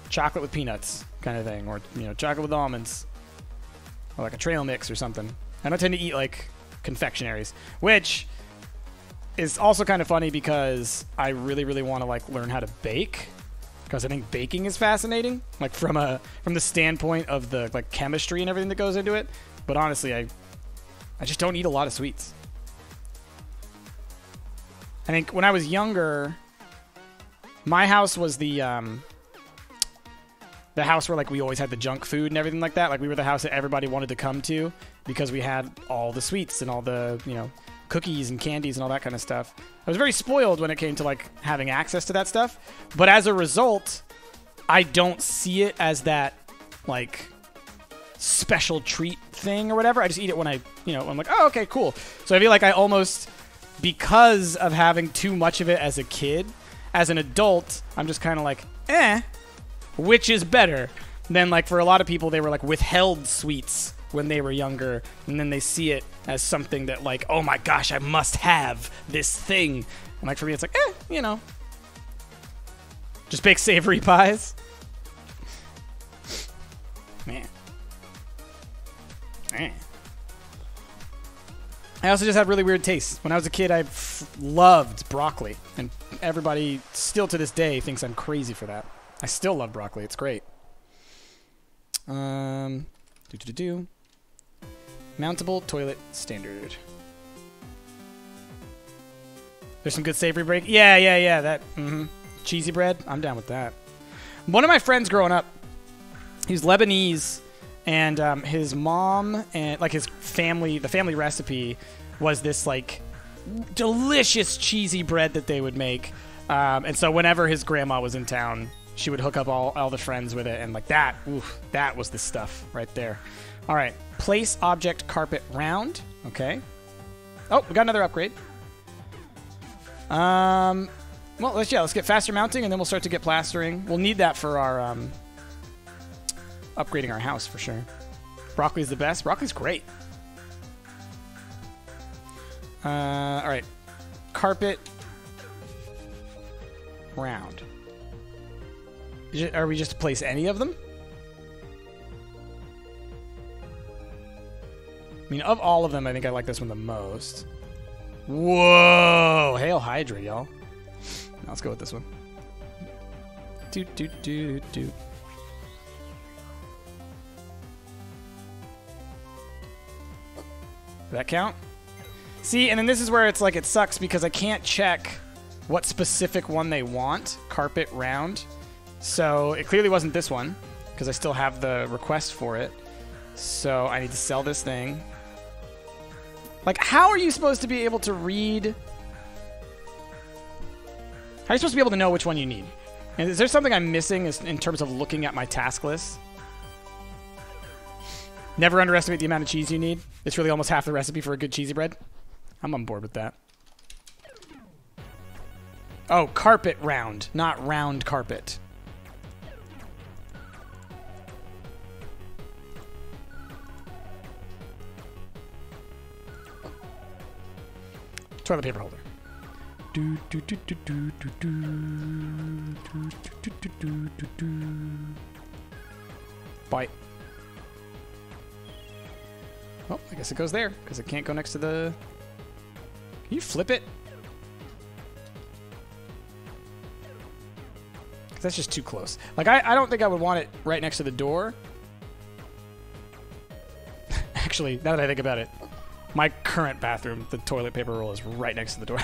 chocolate with peanuts kind of thing, or, you know, chocolate with almonds, or like a trail mix or something. I don't tend to eat like confectionaries, which is also kind of funny because I really, really want to like learn how to bake, because I think baking is fascinating, like from the standpoint of the like chemistry and everything that goes into it. But honestly, I just don't eat a lot of sweets. I think when I was younger, my house was the house where like we always had the junk food and everything like that. Like we were the house that everybody wanted to come to because we had all the sweets and all the, you know, cookies and candies and all that kind of stuff. I was very spoiled when it came to like having access to that stuff. But as a result, I don't see it as that like special treat thing or whatever. I just eat it when I, you know, I'm like, oh, okay, cool. So I feel like I almost, because of having too much of it as a kid, as an adult, I'm just kind of like, which is better than like for a lot of people, they were like withheld sweets when they were younger, and then they see it as something that like, oh my gosh, I must have this thing. And like for me, it's like, you know, just bake savory pies. Man. I also just have really weird tastes. When I was a kid, I loved broccoli, and everybody still to this day thinks I'm crazy for that. I still love broccoli. It's great. Mountable toilet standard. There's some good savory break. Yeah. That cheesy bread. I'm down with that. One of my friends growing up, he's Lebanese, and his mom and like his family, the family recipe was this like delicious cheesy bread that they would make. And so whenever his grandma was in town, she would hook up all the friends with it, and like that, oof, that was the stuff right there. All right, place object carpet round. Okay. Oh, we got another upgrade. Well, let's get faster mounting, and then we'll start to get plastering. We'll need that for our upgrading our house for sure. Broccoli's the best. Broccoli's great. All right, carpet round. Are we just to place any of them? I mean, of all of them, I think I like this one the most. Whoa! Hail Hydra, y'all. Let's go with this one. Doot, doot, doot, doot. Does that count? See, and then this is where it's like it sucks because I can't check what specific one they want. Carpet round. So it clearly wasn't this one because I still have the request for it. So I need to sell this thing. Like, how are you supposed to be able to read? How are you supposed to be able to know which one you need? And is there something I'm missing in terms of looking at my task list? Never underestimate the amount of cheese you need. It's really almost half the recipe for a good cheesy bread. I'm on board with that. Oh, carpet round, not round carpet. Toilet paper holder. Bite. Oh, I guess it goes there because it can't go next to the. Can you flip it? Because that's just too close. Like, I don't think I would want it right next to the door. Actually, now that I think about it, my current bathroom, the toilet paper roll is right next to the door.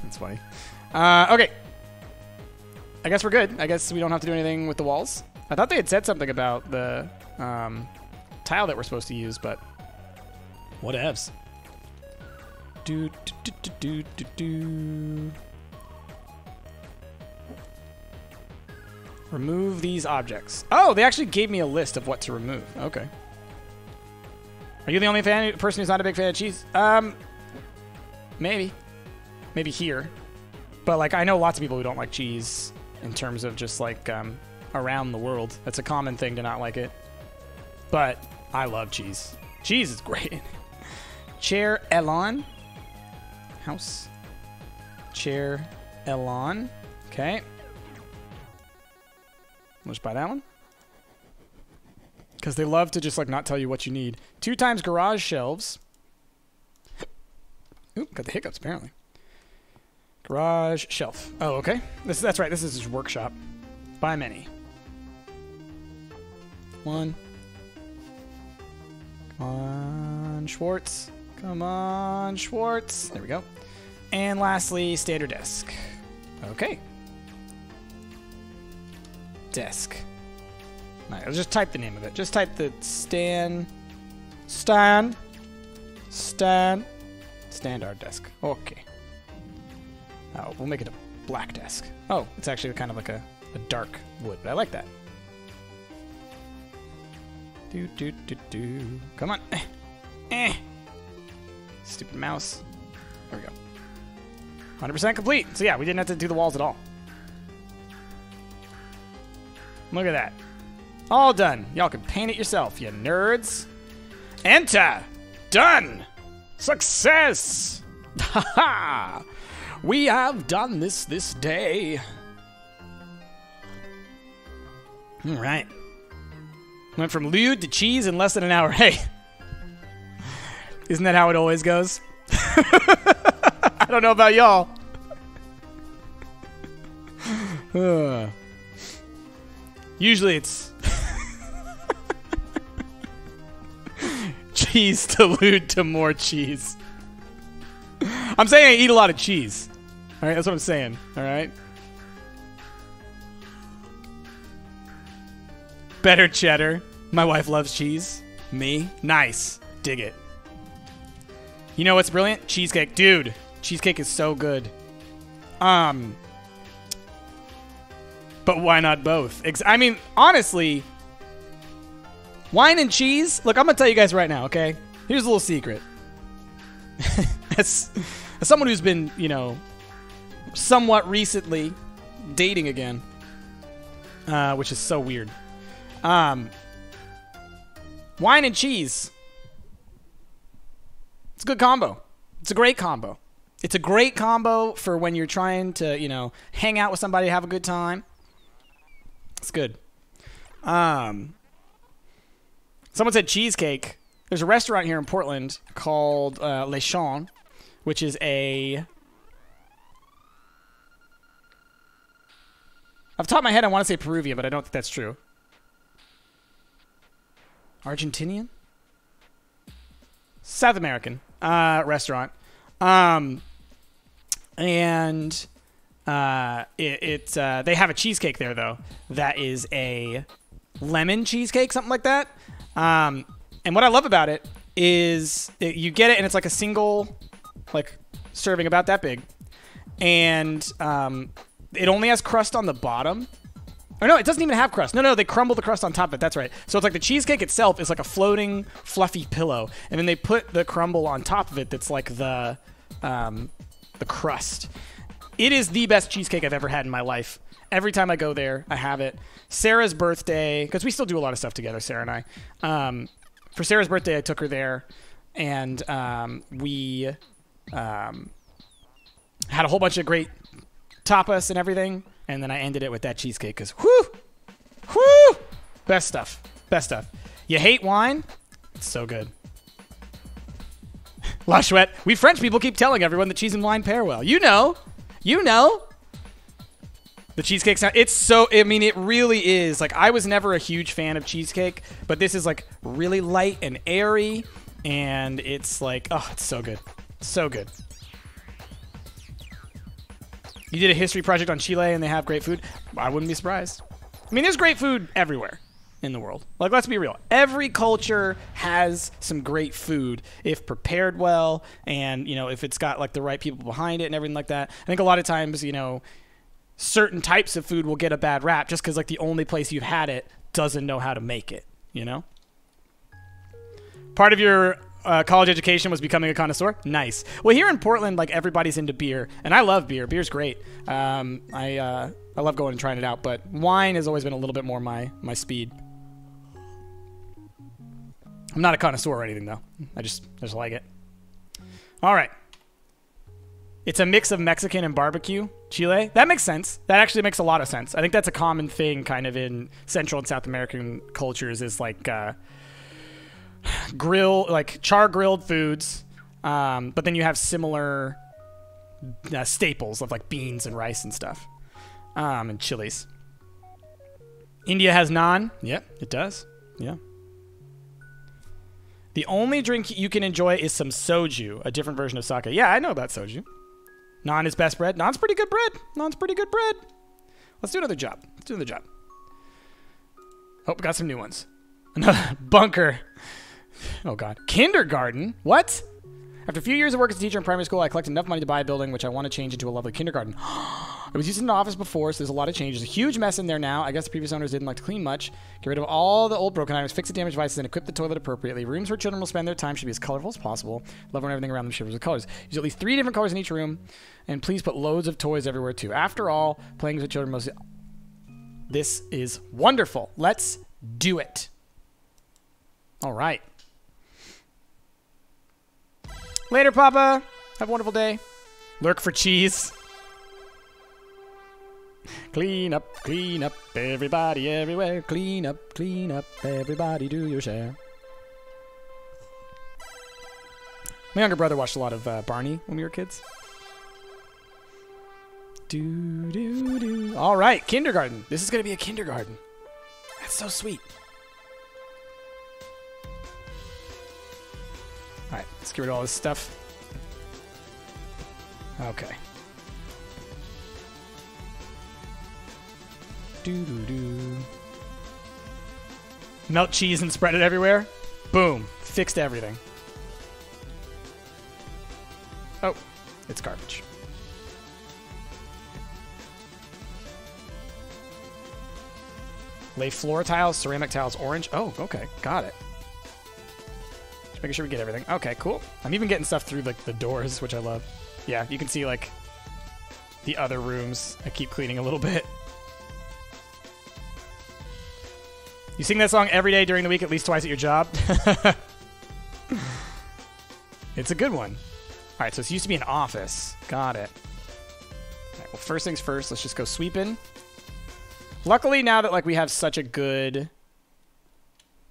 That's funny. Okay. I guess we're good. I guess we don't have to do anything with the walls. I thought they had said something about the tile that we're supposed to use, but whatevs. Do, do, do, do, do, do. Remove these objects. Oh, they actually gave me a list of what to remove. Okay. Are you the only person who's not a big fan of cheese? Maybe. Maybe here. But, like, I know lots of people who don't like cheese in terms of just, like, around the world. That's a common thing to not like it. But I love cheese. Cheese is great. Chair Elon. House. Chair Elon. Okay. Let's buy that one. Because they love to just, like, not tell you what you need. 2 times garage shelves. Oop, got the hiccups, apparently. Garage shelf. Oh, okay. That's right. This is his workshop. Buy many. 1. Come on, Schwartz. Come on, Schwartz. There we go. And lastly, standard desk. Okay. Desk. All right, I'll just type the name of it. Just type the standard desk. Okay. Oh, we'll make it a black desk. Oh, it's actually kind of like a dark wood, but I like that. Do, do, do, do. Come on. Stupid mouse. There we go. 100% complete. So yeah, we didn't have to do the walls at all. Look at that. All done. Y'all can paint it yourself, you nerds. Enter. Done. Success. Ha-ha. We have done this day. All right. Went from lewd to cheese in less than an hour. Hey. Isn't that how it always goes? I don't know about y'all. Usually it's cheese to lewd to more cheese. I'm saying I eat a lot of cheese. All right, that's what I'm saying. All right. Better cheddar. My wife loves cheese. Me? Nice. Dig it. You know what's brilliant? Cheesecake. Dude, cheesecake is so good. But why not both? I mean, honestly, wine and cheese. Look, I'm going to tell you guys right now, okay? Here's a little secret. As someone who's been, you know, somewhat recently dating again, which is so weird. Wine and cheese. It's a good combo. It's a great combo. It's a great combo for when you're trying to, you know, hang out with somebody, have a good time. It's good. Someone said cheesecake. There's a restaurant here in Portland called Les Champs, which is a... Off the top of my head, I want to say Peruvian, but I don't think that's true. Argentinian? South American restaurant. And they have a cheesecake there, though, that is a lemon cheesecake, something like that. And what I love about it is you get it, and it's like a single, like, serving about that big. And it only has crust on the bottom. Or no, it doesn't even have crust. No, they crumble the crust on top of it. That's right. So it's like the cheesecake itself is like a floating, fluffy pillow. And then they put the crumble on top of it that's like the crust. It is the best cheesecake I've ever had in my life. Every time I go there, I have it. Sarah's birthday, because we still do a lot of stuff together, Sarah and I. For Sarah's birthday, I took her there, and we had a whole bunch of great tapas and everything, and then I ended it with that cheesecake, because whoo, best stuff. You hate wine? It's so good. La Chouette. We French people keep telling everyone that cheese and wine pair well. You know. The cheesecake sound, it's so, I mean, it really is. Like, I was never a huge fan of cheesecake, but this is, like, really light and airy, and it's like, oh, it's so good. So good. You did a history project on Chile, and they have great food? I wouldn't be surprised. I mean, there's great food everywhere in the world. Like, let's be real. Every culture has some great food if prepared well, and, you know, if it's got, like, the right people behind it and everything like that. I think a lot of times, you know, certain types of food will get a bad rap just because, like, the only place you've had it doesn't know how to make it, you know? Part of your college education was becoming a connoisseur? Nice. Well, here in Portland, like, everybody's into beer, and I love beer. Beer's great. I love going and trying it out, but wine has always been a little bit more my speed. I'm not a connoisseur or anything, though. I just like it. All right. It's a mix of Mexican and barbecue. Chile? That makes sense. That actually makes a lot of sense. I think that's a common thing kind of in Central and South American cultures is like char-grilled foods. But then you have similar staples of like beans and rice and stuff. And chilies. India has naan. Yep, it does. Yeah. The only drink you can enjoy is some soju, a different version of sake. Yeah, I know about soju. Naan is best bread. Naan's pretty good bread. Let's do another job. Oh, we got some new ones. Another bunker. Oh, God. Kindergarten? What? After a few years of work as a teacher in primary school, I collected enough money to buy a building, which I want to change into a lovely kindergarten. I was using an office before, so there's a lot of changes. A huge mess in there now. I guess the previous owners didn't like to clean much. Get rid of all the old broken items, fix the damaged devices, and equip the toilet appropriately. Rooms where children will spend their time should be as colorful as possible. Love when everything around them shivers with colors. Use at least 3 different colors in each room, and please put loads of toys everywhere, too. After all, playing with children mostly... This is wonderful. Let's do it. All right. Later, Papa. Have a wonderful day. Lurk for cheese. Clean up, everybody, everywhere. Clean up, everybody, do your share. My younger brother watched a lot of Barney when we were kids. All right, kindergarten. This is going to be a kindergarten. That's so sweet. All right, let's get rid of all this stuff. Okay. Melt cheese and spread it everywhere. Boom. Fixed everything. Oh, it's garbage. Lay floor tiles, ceramic tiles, orange. Oh, okay. Got it. Just making sure we get everything. Okay, cool. I'm even getting stuff through like the doors, which I love. Yeah, you can see like the other rooms. I keep cleaning a little bit. You sing that song every day during the week, at least twice at your job? It's a good one. All right, so this used to be an office. Got it. All right, well, first things first, let's just go sweeping. Luckily, now that like we have such a good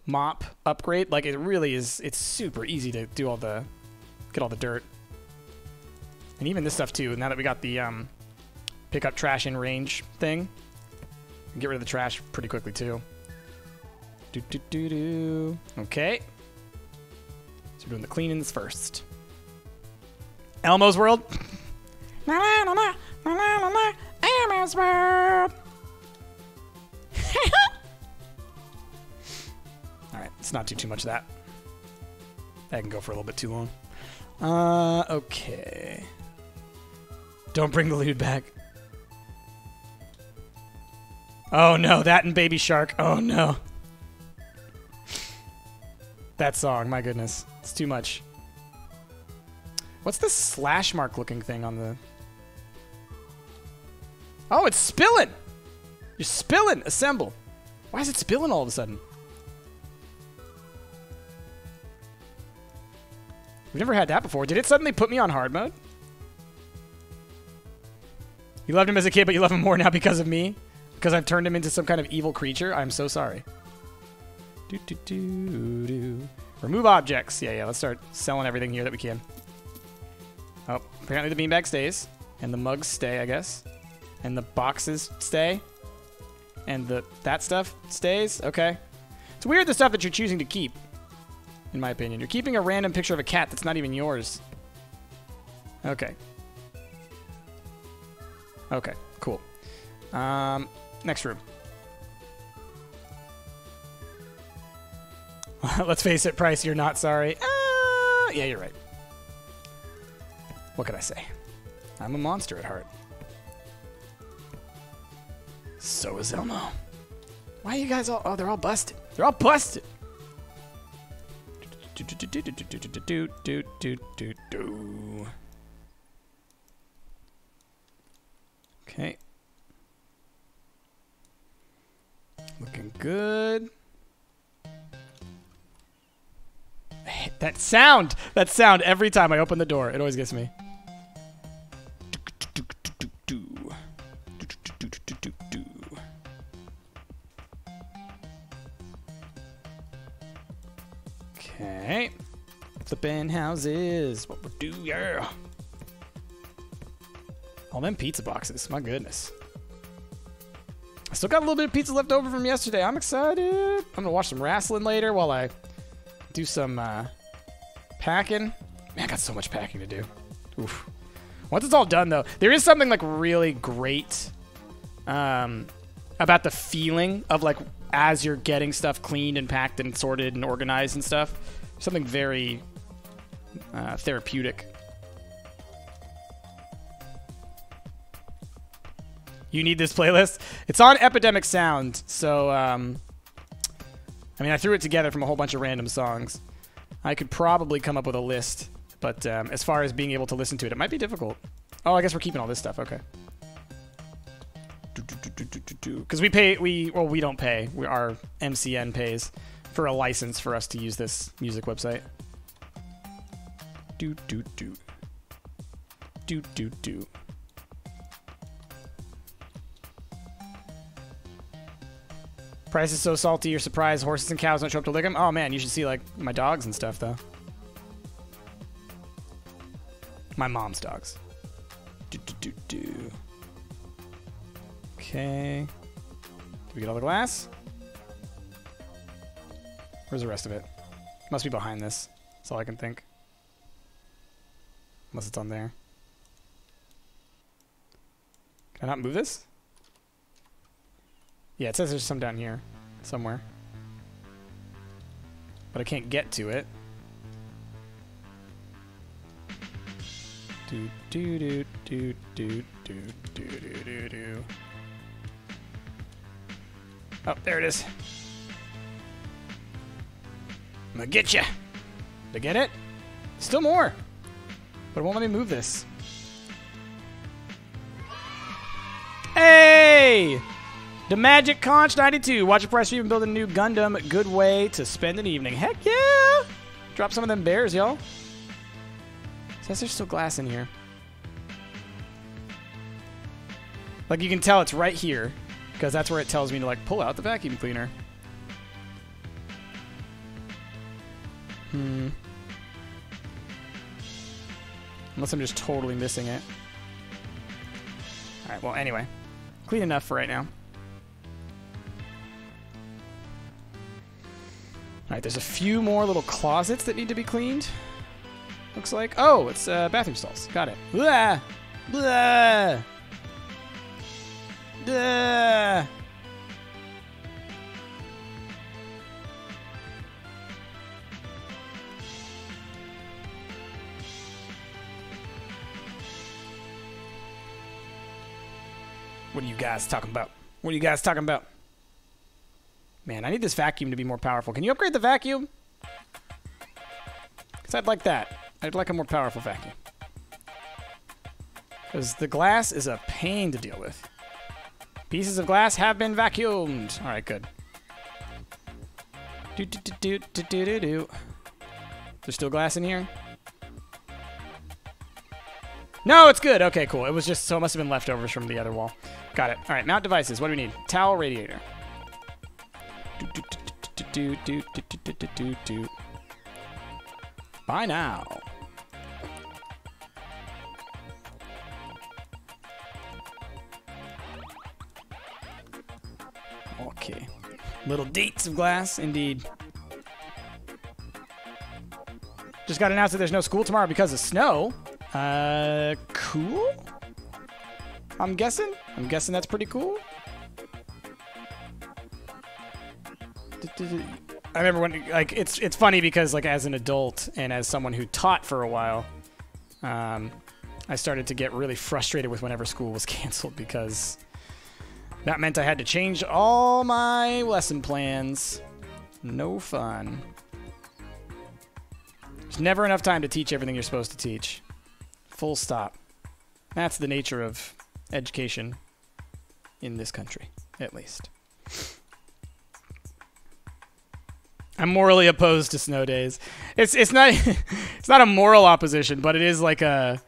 mop upgrade, like it really is, it's super easy to do all the, get all the dirt. And even this stuff too, now that we got the pick up trash in range thing, we can get rid of the trash pretty quickly too. Okay. So we're doing the cleanings first. Elmo's World. Elmo's World. Alright, let's not do too much of that. That can go for a little bit too long. Okay. Don't bring the lewd back. Oh no, that and Baby Shark. Oh no. That song, my goodness. It's too much. What's the slash mark looking thing on the... Oh, it's spilling! You're spilling! Assemble! Why is it spilling all of a sudden? We've never had that before. Did it suddenly put me on hard mode? You loved him as a kid, but you love him more now because of me? Because I've turned him into some kind of evil creature? I'm so sorry. Remove objects. Yeah, let's start selling everything here that we can. Oh, apparently the beanbag stays. And the mugs stay, I guess. And the boxes stay. And that stuff stays. Okay. It's weird the stuff that you're choosing to keep, in my opinion. You're keeping a random picture of a cat that's not even yours. Okay. Okay, cool. Next room. Let's face it, Price, you're not sorry. Yeah, you're right. What can I say? I'm a monster at heart. So is Elmo. Why are you guys all... Oh, they're all busted. They're all busted. Okay. Looking good. That sound every time I open the door. It always gets me. Okay. Flippin' houses. What we do, yeah. All them pizza boxes. My goodness. I still got a little bit of pizza left over from yesterday. I'm excited. I'm gonna watch some wrestling later while I do some packing. Man, I got so much packing to do. Oof. Once it's all done, though, there is something like really great about the feeling of like as you're getting stuff cleaned and packed and sorted and organized and stuff. Something very therapeutic. You need this playlist? It's on Epidemic Sound, so I mean, I threw it together from a whole bunch of random songs. I could probably come up with a list, but as far as being able to listen to it, it might be difficult. Oh, I guess we're keeping all this stuff. Okay. Because we pay, we don't pay. Our MCN pays for a license for us to use this music website. Price is so salty, you're surprised horses and cows don't show up to lick him? Oh man, you should see like my dogs and stuff though. My mom's dogs. Okay. Did we get all the glass? Where's the rest of it? Must be behind this. That's all I can think. Unless it's on there. Can I not move this? Yeah, it says there's some down here somewhere. But I can't get to it. Oh, there it is. I'm gonna get you. Did I get it? Still more. But it won't let me move this. Hey! The Magic Conch 92. Watch a price for even build a new Gundam. Good way to spend an evening. Heck yeah! Drop some of them bears, y'all. Says there's still glass in here. Like, you can tell it's right here, because that's where it tells me to, like, pull out the vacuum cleaner. Unless I'm just totally missing it. Alright, well, anyway. Clean enough for right now. Alright, there's a few more little closets that need to be cleaned. Looks like. Oh, it's bathroom stalls. Got it. Blah! Blah! Blah! What are you guys talking about? What are you guys talking about? Man, I need this vacuum to be more powerful. Can you upgrade the vacuum? Because I'd like that. I'd like a more powerful vacuum. Because the glass is a pain to deal with. Pieces of glass have been vacuumed. All right, good. There's still glass in here? No, it's good. Okay, cool. It was just, so it must have been leftovers from the other wall. Got it. All right, mount devices. What do we need? Towel, radiator. Buy now. Okay. Little dates of glass, indeed. Just got announced that there's no school tomorrow because of snow. Cool? I'm guessing? I'm guessing that's pretty cool. I remember when, like, it's funny because, like, as an adult and as someone who taught for a while, I started to get really frustrated with whenever school was canceled because that meant I had to change all my lesson plans. No fun. There's never enough time to teach everything you're supposed to teach. Full stop. That's the nature of education in this country, at least. I'm morally opposed to snow days. It's not it's not a moral opposition, but it is like a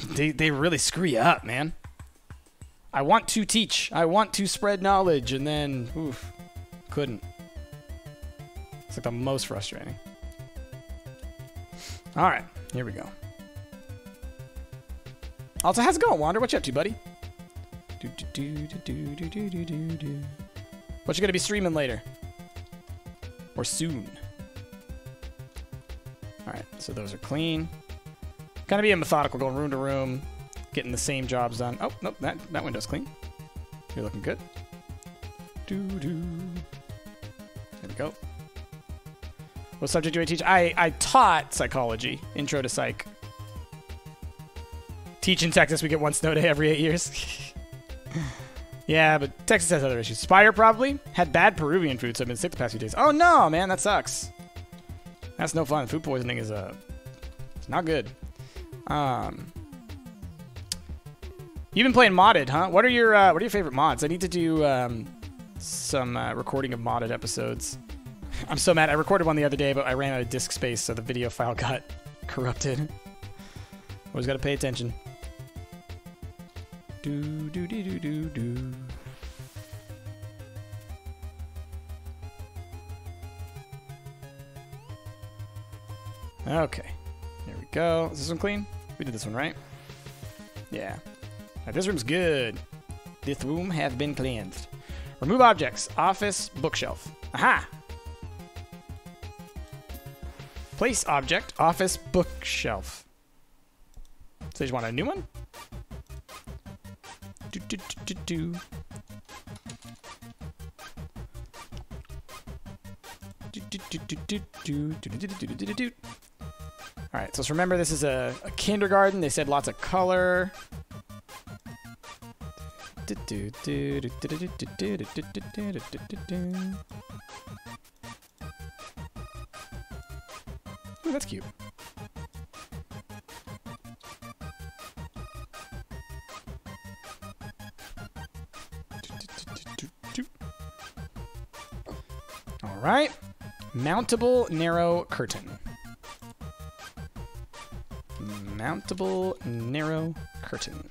they really screw you up, man. I want to teach. I want to spread knowledge, and then oof, couldn't. It's like the most frustrating. All right, here we go. Also, how's it going, Wander? What you up to, buddy? What you gonna be streaming later? Or soon? Alright, so those are clean. Kind of being methodical, going room to room, getting the same jobs done. Oh, nope, that window's clean. You're looking good. There we go. What subject do I teach? I taught psychology, intro to psych. Teach in Texas, we get one snow day every 8 years. Yeah, but Texas has other issues. Spire probably had bad Peruvian food, so I've been sick the past few days. Oh no, man, that sucks. That's no fun. Food poisoning is it's not good. You've been playing modded, huh? What are your favorite mods? I need to do some recording of modded episodes. I'm so mad. I recorded one the other day, but I ran out of disk space, so the video file got corrupted. Always got to pay attention. Okay, there we go. Is this one clean? We did this one, right? Yeah. Right, this room's good. This room have been cleansed. Remove objects. Office, bookshelf. Aha! Place object, office, bookshelf. So you just want a new one? Alright, so let's remember this is a kindergarten. They said lots of color. Ooh, that's cute. right. Mountable narrow curtain. Mountable narrow curtain.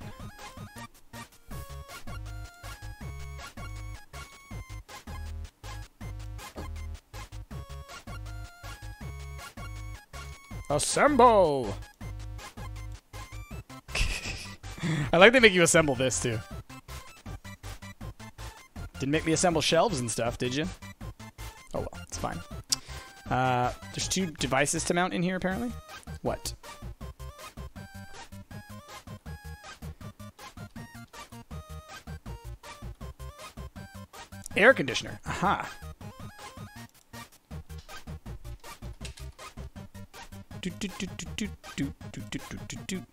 Assemble! I like they make you assemble this, too. Didn't make me assemble shelves and stuff, did you? Oh, well, it's fine. There's 2 devices to mount in here, apparently. What? Air conditioner. Aha. Do, do, do, do, do, do, do, do, do, do.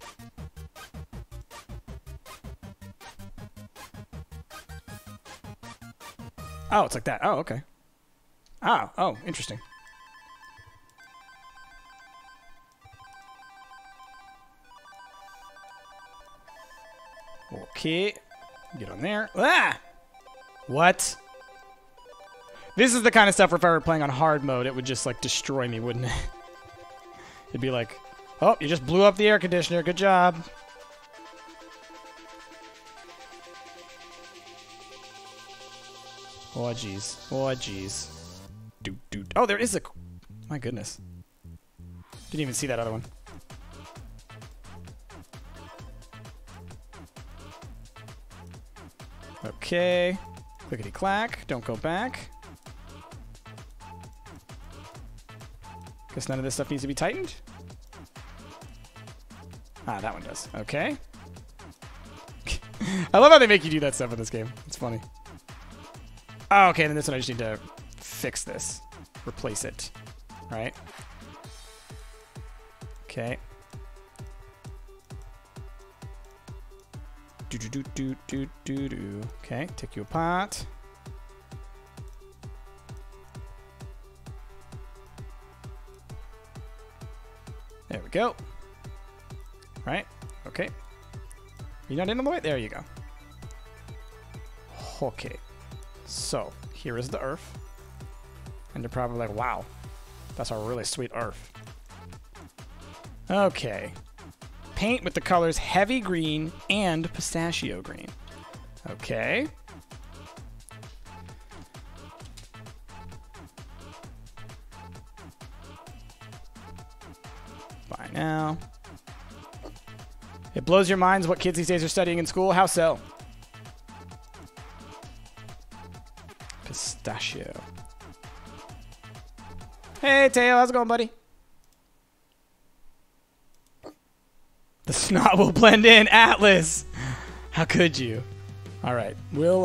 Oh, it's like that. Oh, okay. Ah, oh, interesting. Okay. Get on there. Ah! What? This is the kind of stuff where if I were playing on hard mode, it would just, like, destroy me, wouldn't it? It'd be like, oh, you just blew up the air conditioner. Good job. Oh, jeez. Oh, jeez. Oh, there is a... My goodness. Didn't even see that other one. Okay. Clickety-clack. Don't go back. Guess none of this stuff needs to be tightened. Ah, that one does. Okay. I love how they make you do that stuff in this game. It's funny. Oh, okay, then this one I just need to fix this. Replace it. Right? Okay. Do. Okay, take you apart. There we go. Right? Okay. You're not in on the way? There you go. Okay. So, here is the earth. And they're probably like, wow, that's a really sweet earth. Okay. Paint with the colors heavy green and pistachio green. Okay. Bye now. It blows your minds what kids these days are studying in school. How so? Pistachio. Hey, Teo, how's it going, buddy? The snot will blend in, Atlas. How could you? All right, we'll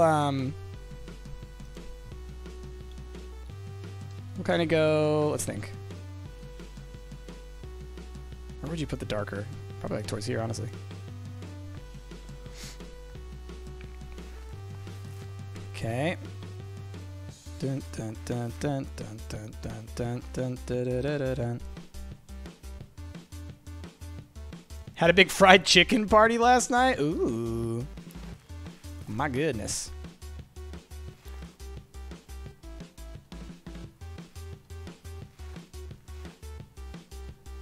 kind of go. Let's think. Where would you put the darker? Probably like towards here, honestly. Okay. Dun dun dun dun dun dun dun dun dun dun dun dun. Had a big fried chicken party last night. Ooh, my goodness.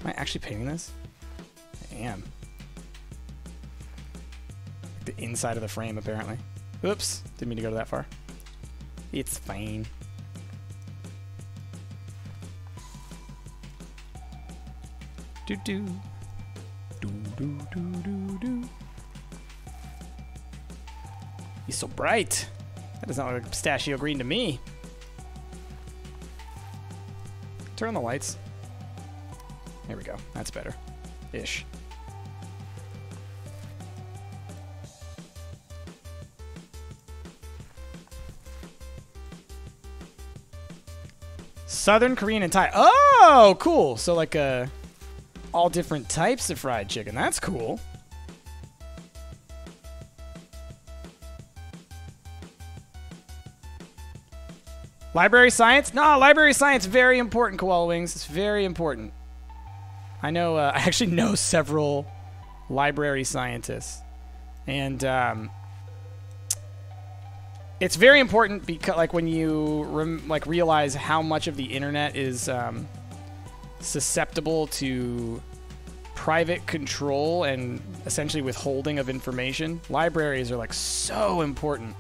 Am I actually painting this? I am. Like the inside of the frame, apparently. Oops, didn't mean to go that far. It's fine. Do do do do do do do. He's so bright. That does not look like pistachio green to me. Turn on the lights. There we go. That's better. Ish. Southern Korean and Thai. Oh, cool. So like all different types of fried chicken. That's cool. Library science? No, library science, very important, Koala Wings. It's very important. I know, I actually know several library scientists. And it's very important because, like, when you realize how much of the internet is susceptible to private control and essentially withholding of information, libraries are like so important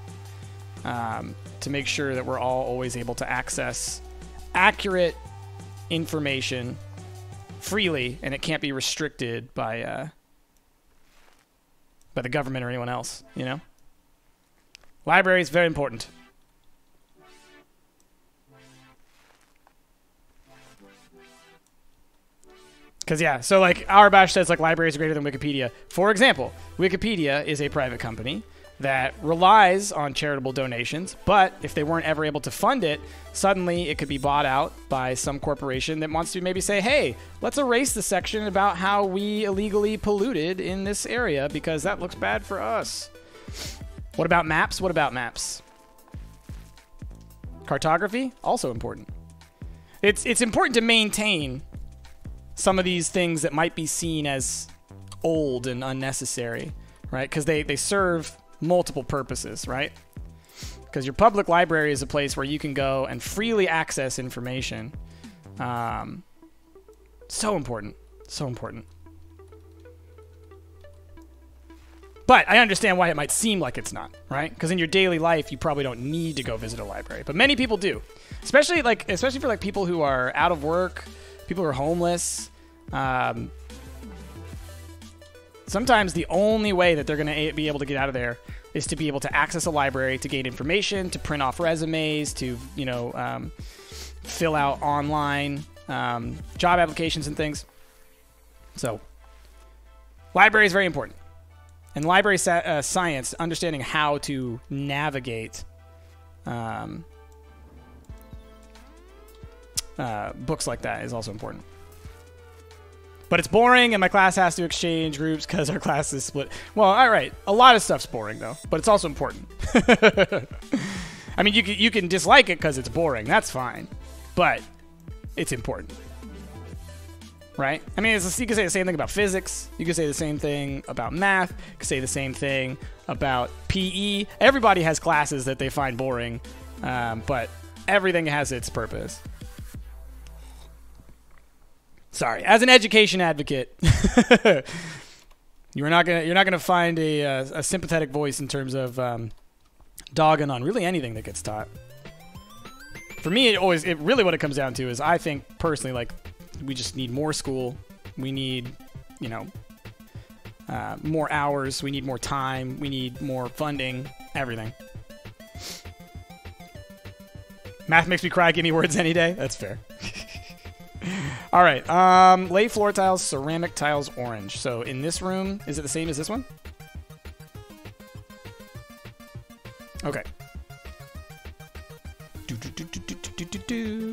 to make sure that we're all always able to access accurate information freely, and it can't be restricted by the government or anyone else, you know? Library is very important. Because, yeah, so, like, Auerbash says, like, libraries are greater than Wikipedia. For example, Wikipedia is a private company that relies on charitable donations, but if they weren't ever able to fund it, suddenly it could be bought out by some corporation that wants to maybe say, hey, let's erase the section about how we illegally polluted in this area because that looks bad for us. What about maps? What about maps? Cartography, also important. It's important to maintain some of these things that might be seen as old and unnecessary, right? Because they serve multiple purposes, right? Because your public library is a place where you can go and freely access information. So important. So important. But I understand why it might seem like it's not, right? Because in your daily life, you probably don't need to go visit a library. But many people do. Especially for like people who are out of work, people who are homeless. Sometimes the only way that they're going to be able to get out of there is to be able to access a library, to gain information, to print off resumes, to, you know, fill out online job applications and things. So, library is very important. And library science, understanding how to navigate books like that is also important. But it's boring, and my class has to exchange groups because our class is split. Well, all right. A lot of stuff's boring, though, but it's also important. I mean, you can dislike it because it's boring. That's fine. But it's important. Right? I mean, you can say the same thing about physics. You can say the same thing about math. You can say the same thing about PE. Everybody has classes that they find boring, but everything has its purpose. Sorry, as an education advocate, you're not gonna find a sympathetic voice in terms of dogging on really anything that gets taught. For me, it really what it comes down to is I think personally, like, we just need more school. We need, you know, more hours. We need more time. We need more funding. Everything. Math makes me cry. Give me words any day. That's fair. All right. Lay floor tiles, ceramic tiles, orange. So in this room, is it the same as this one? Okay.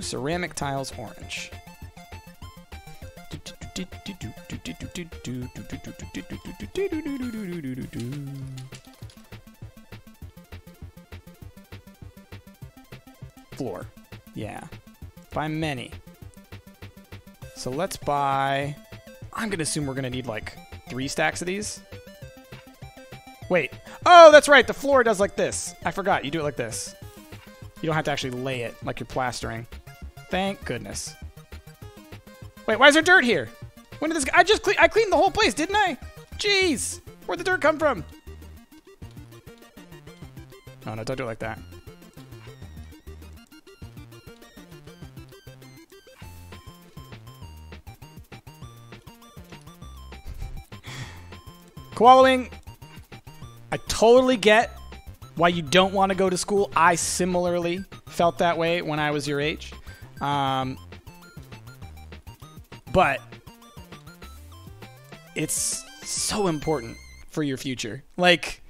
Ceramic tiles, orange. Floor. Yeah. By many. So let's buy... I'm going to assume we're going to need like 3 stacks of these. Wait. Oh, that's right. The floor does like this. I forgot. You do it like this. You don't have to actually lay it like you're plastering. Thank goodness. Wait, why is there dirt here? When did this... I cleaned the whole place, didn't I? Jeez. Where'd the dirt come from? Oh, no, don't do it like that. Koalaing, I totally get why you don't want to go to school. I similarly felt that way when I was your age. But it's so important for your future. Like,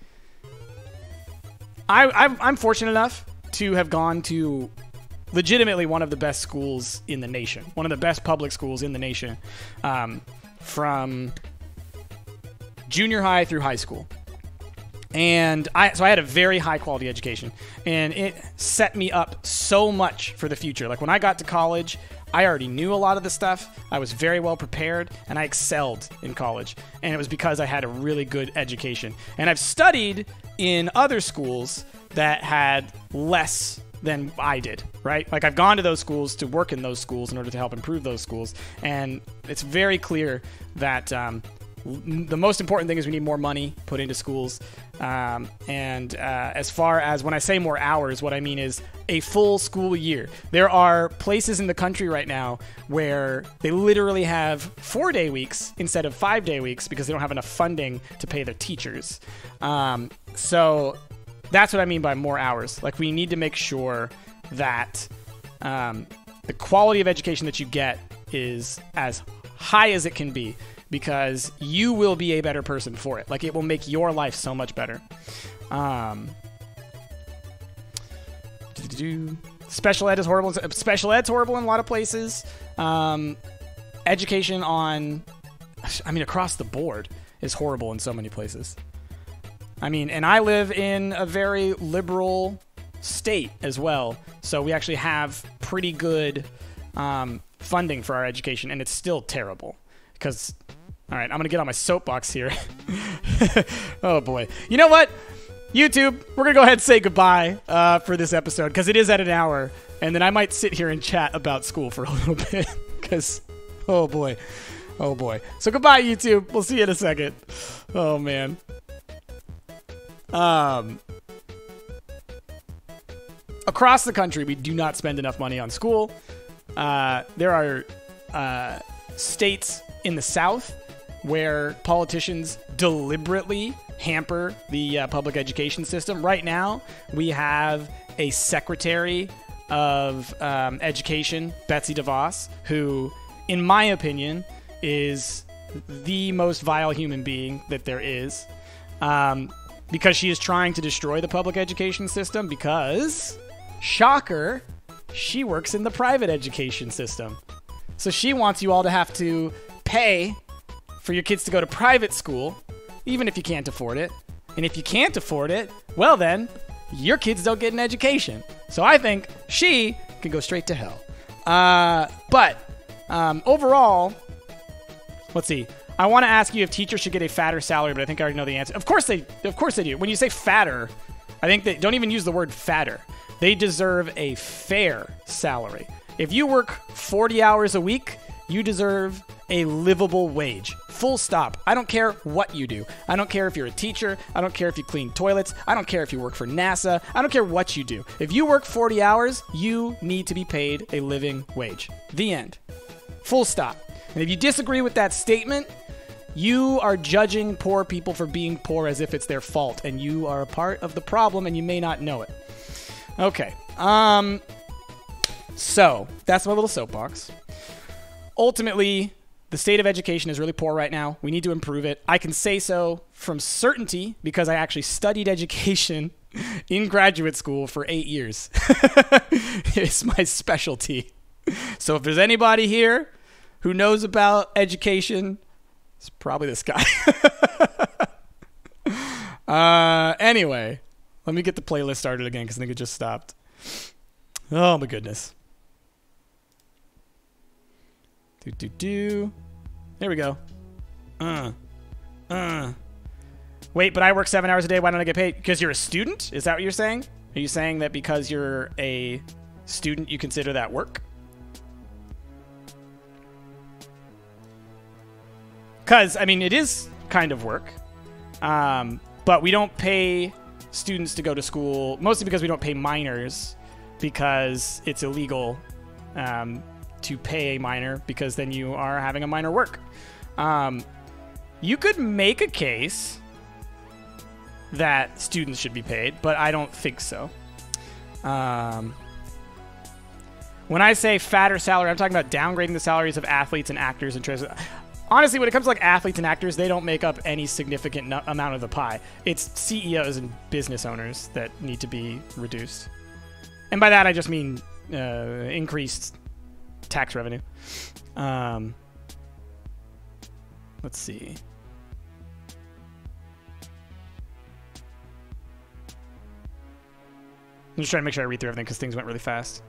I'm fortunate enough to have gone to legitimately one of the best schools in the nation. One of the best public schools in the nation. From junior high through high school. And so I had a very high quality education, and it set me up so much for the future. Like when I got to college, I already knew a lot of the stuff. I was very well prepared, and I excelled in college. And it was because I had a really good education. And I've studied in other schools that had less than I did, right? Like, I've gone to those schools to work in those schools in order to help improve those schools, and it's very clear that the most important thing is we need more money put into schools. As far as when I say more hours, what I mean is a full school year. There are places in the country right now where they literally have 4-day weeks instead of 5-day weeks because they don't have enough funding to pay their teachers. So that's what I mean by more hours. Like, we need to make sure that the quality of education that you get is as high as it can be, because you will be a better person for it. Like, it will make your life so much better. Special ed is horrible. Special ed's horrible in a lot of places. Education across the board is horrible in so many places. And I live in a very liberal state as well, so we actually have pretty good funding for our education, and it's still terrible. Because, all right, I'm going to get on my soapbox here. Oh, boy. You know what? YouTube, we're going to go ahead and say goodbye for this episode, because it is at an hour, and then I might sit here and chat about school for a little bit, because, oh, boy. Oh, boy. So goodbye, YouTube. We'll see you in a second. Oh, man. Across the country, we do not spend enough money on school. There are states in the South where politicians deliberately hamper the public education system. Right now, we have a Secretary of Education, Betsy DeVos, who, in my opinion, is the most vile human being that there is, because she is trying to destroy the public education system because, shocker, she works in the private education system. So she wants you all to have to pay for your kids to go to private school, even if you can't afford it. And if you can't afford it, well then, your kids don't get an education. So I think she can go straight to hell. But overall, let's see. I want to ask you if teachers should get a fatter salary, but I think I already know the answer. Of course they do. When you say fatter, I think they don't even use the word fatter. They deserve a fair salary. If you work 40 hours a week, you deserve a livable wage. Full stop. I don't care what you do. I don't care if you're a teacher. I don't care if you clean toilets. I don't care if you work for NASA. I don't care what you do. If you work 40 hours, you need to be paid a living wage. The end. Full stop. And if you disagree with that statement, you are judging poor people for being poor as if it's their fault, and you are a part of the problem, and you may not know it. Okay. So that's my little soapbox. Ultimately, the state of education is really poor right now. We need to improve it. I can say so from certainty because I actually studied education in graduate school for 8 years. It's my specialty. So if there's anybody here who knows about education, it's probably this guy. Anyway, let me get the playlist started again because I think it just stopped. Oh, my goodness. There we go. Wait, but I work 7 hours a day. Why don't I get paid? Because you're a student? Is that what you're saying? Are you saying that because you're a student, you consider that work? Because, I mean, it is kind of work. But we don't pay students to go to school, mostly because we don't pay minors, because it's illegal to pay a minor, because then you are having a minor work. You could make a case that students should be paid, but I don't think so. When I say fatter salary, I'm talking about downgrading the salaries of athletes and actors and honestly, when it comes to like athletes and actors, they don't make up any significant amount of the pie. It's CEOs and business owners that need to be reduced. And by that, I just mean increased tax revenue. Let's see. I'm just trying to make sure I read through everything because things went really fast.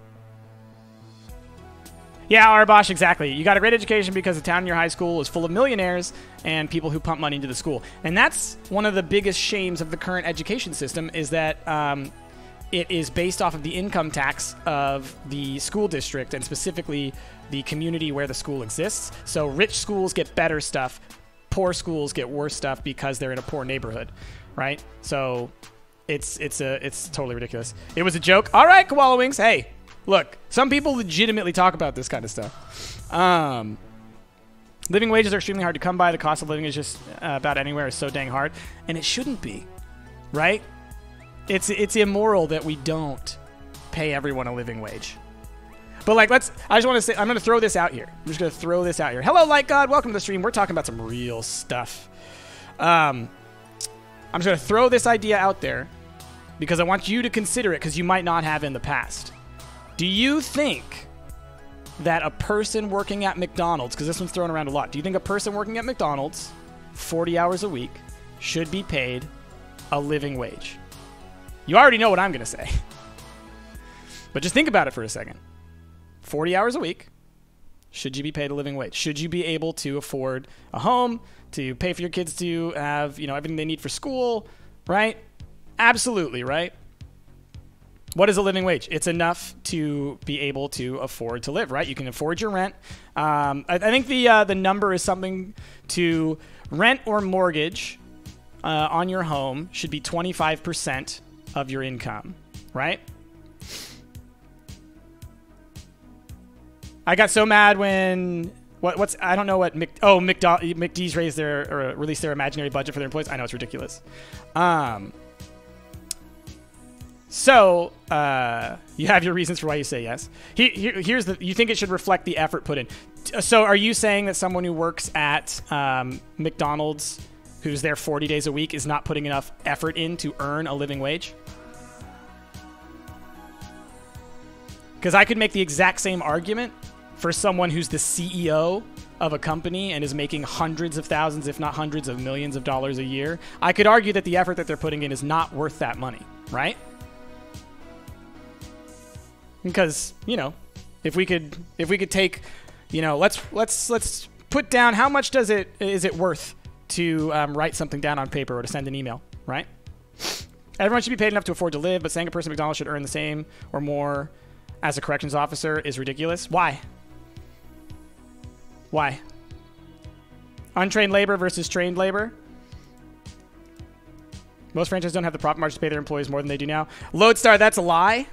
Yeah, Arbosh, exactly. You got a great education because the town in your high school is full of millionaires and people who pump money into the school. And that's one of the biggest shames of the current education system, is that it is based off of the income tax of the school district and specifically the community where the school exists. So rich schools get better stuff, poor schools get worse stuff because they're in a poor neighborhood, right? So it's totally ridiculous. It was a joke. All right, Koala Wings. Hey, look, some people legitimately talk about this kind of stuff. Living wages are extremely hard to come by. The cost of living is just about anywhere is so dang hard, and it shouldn't be, right? It's immoral that we don't pay everyone a living wage. But like, I just want to say, I'm going to throw this out here. I'm just going to throw this out here. Hello, Light God. Welcome to the stream. We're talking about some real stuff. I'm just going to throw this idea out there because I want you to consider it because you might not have in the past. Do you think that a person working at McDonald's, because this one's thrown around a lot, do you think a person working at McDonald's 40 hours a week should be paid a living wage? You already know what I'm going to say. But just think about it for a second. 40 hours a week, should you be paid a living wage? Should you be able to afford a home, to pay for your kids to have, everything they need for school, right? Absolutely, right? What is a living wage? It's enough to be able to afford to live, right? You can afford your rent. I think the number is something to rent or mortgage on your home should be 25% of your income, right? I got so mad when I don't know what McD's released their imaginary budget for their employees. I know it's ridiculous. So you have your reasons for why you say yes. Here's you think it should reflect the effort put in. So are you saying that someone who works at McDonald's who's there 40 days a week is not putting enough effort in to earn a living wage? Because I could make the exact same argument for someone who's the CEO of a company and is making hundreds of thousands, if not hundreds of millions of dollars a year. I could argue that the effort that they're putting in is not worth that money, right? Because, if we could take, let's put down how much is it worth to write something down on paper or to send an email, right? Everyone should be paid enough to afford to live, but saying a person at McDonald's should earn the same or more as a corrections officer is ridiculous. Why? Why? Untrained labor versus trained labor. Most franchises don't have the profit margin to pay their employees more than they do now. Lodestar, that's a lie.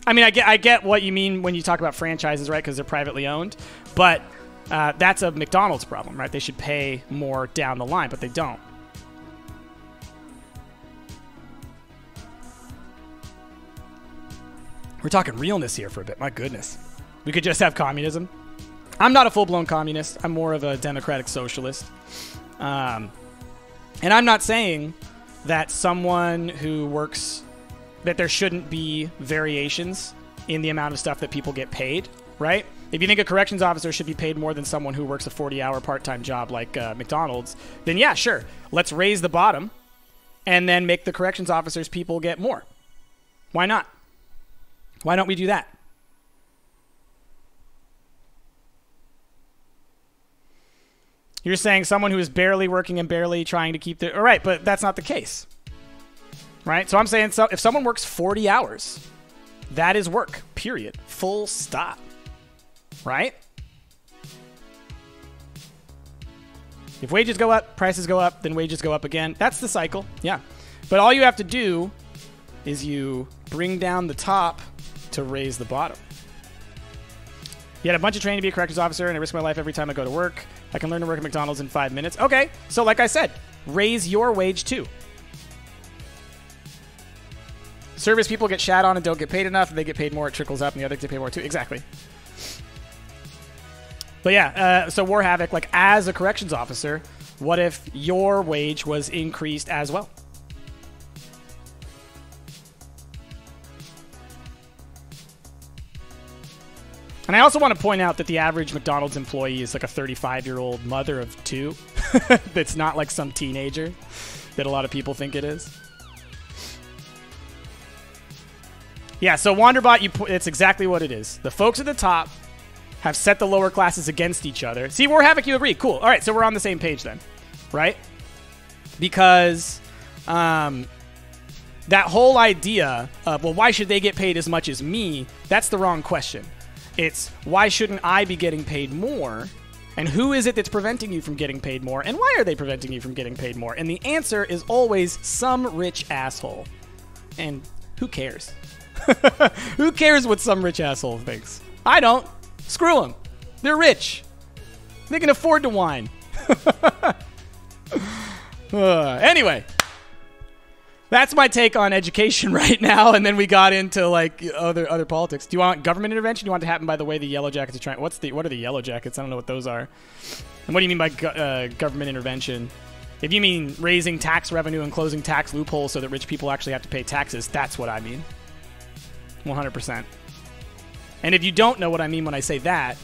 I mean, I get what you mean when you talk about franchises, right? Because they're privately owned. But that's a McDonald's problem, right? They should pay more down the line, but they don't. We're talking realness here for a bit. My goodness. We could just have communism. I'm not a full-blown communist. I'm more of a democratic socialist. And I'm not saying that someone who works, that there shouldn't be variations in the amount of stuff that people get paid, right? If you think a corrections officer should be paid more than someone who works a 40-hour part-time job like McDonald's, then yeah, sure. Let's raise the bottom and then make the corrections officers people get more. Why not? Why don't we do that? You're saying someone who is barely working and barely trying to keep their... All right, but that's not the case. Right? So I'm saying if someone works 40 hours, that is work, period. Full stop. Right? If wages go up, prices go up, then wages go up again. That's the cycle. Yeah. But all you have to do is you bring down the top to raise the bottom. You had a bunch of training to be a corrections officer, and I risk my life every time I go to work. I can learn to work at McDonald's in 5 minutes. Okay, so like I said, raise your wage too. Service people get shat on and don't get paid enough. They get paid more, it trickles up, and the others get paid more too. Exactly. But yeah, so War Havoc, like as a corrections officer, what if your wage was increased as well? And I also want to point out that the average McDonald's employee is like a 35-year-old mother of two. That's not like some teenager that a lot of people think it is. Yeah, so Wanderbot, it's exactly what it is. The folks at the top have set the lower classes against each other. See, War Havoc, you agree. Cool. All right, so we're on the same page then, right? Because that whole idea of, well, why should they get paid as much as me? That's the wrong question. It's, why shouldn't I be getting paid more? And who is it that's preventing you from getting paid more? And why are they preventing you from getting paid more? And the answer is always some rich asshole. And who cares? Who cares what some rich asshole thinks? I don't. Screw them. They're rich. They can afford to whine. Anyway, that's my take on education right now. And then we got into like other politics. Do you want government intervention? Do you want it to happen by the way the Yellow Jackets are trying? What are the Yellow Jackets? I don't know what those are. And what do you mean by government intervention? If you mean raising tax revenue and closing tax loopholes so that rich people actually have to pay taxes, that's what I mean. 100%. And if you don't know what I mean when I say that,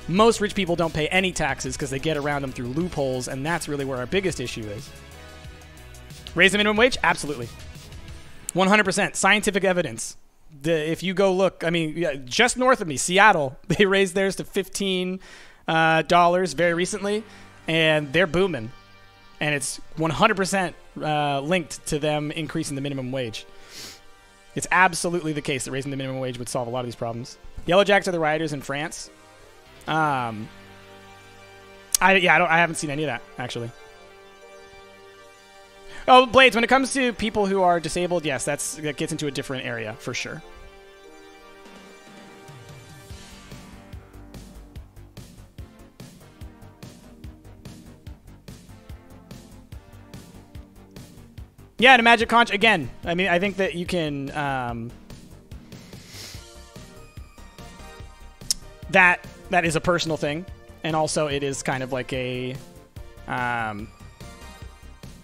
most rich people don't pay any taxes because they get around them through loopholes, and that's really where our biggest issue is. Raise the minimum wage? Absolutely. 100%. Scientific evidence. If you go look, I mean, just north of me, Seattle, they raised theirs to $15 very recently, and they're booming. And it's 100% linked to them increasing the minimum wage. It's absolutely the case that raising the minimum wage would solve a lot of these problems. Yellow Jackets are the rioters in France. I haven't seen any of that, actually. Oh, Blades, when it comes to people who are disabled, yes, that gets into a different area, for sure. Yeah, to Magic Conch, again, I mean, I think that you can, that is a personal thing, and also it is kind of like a,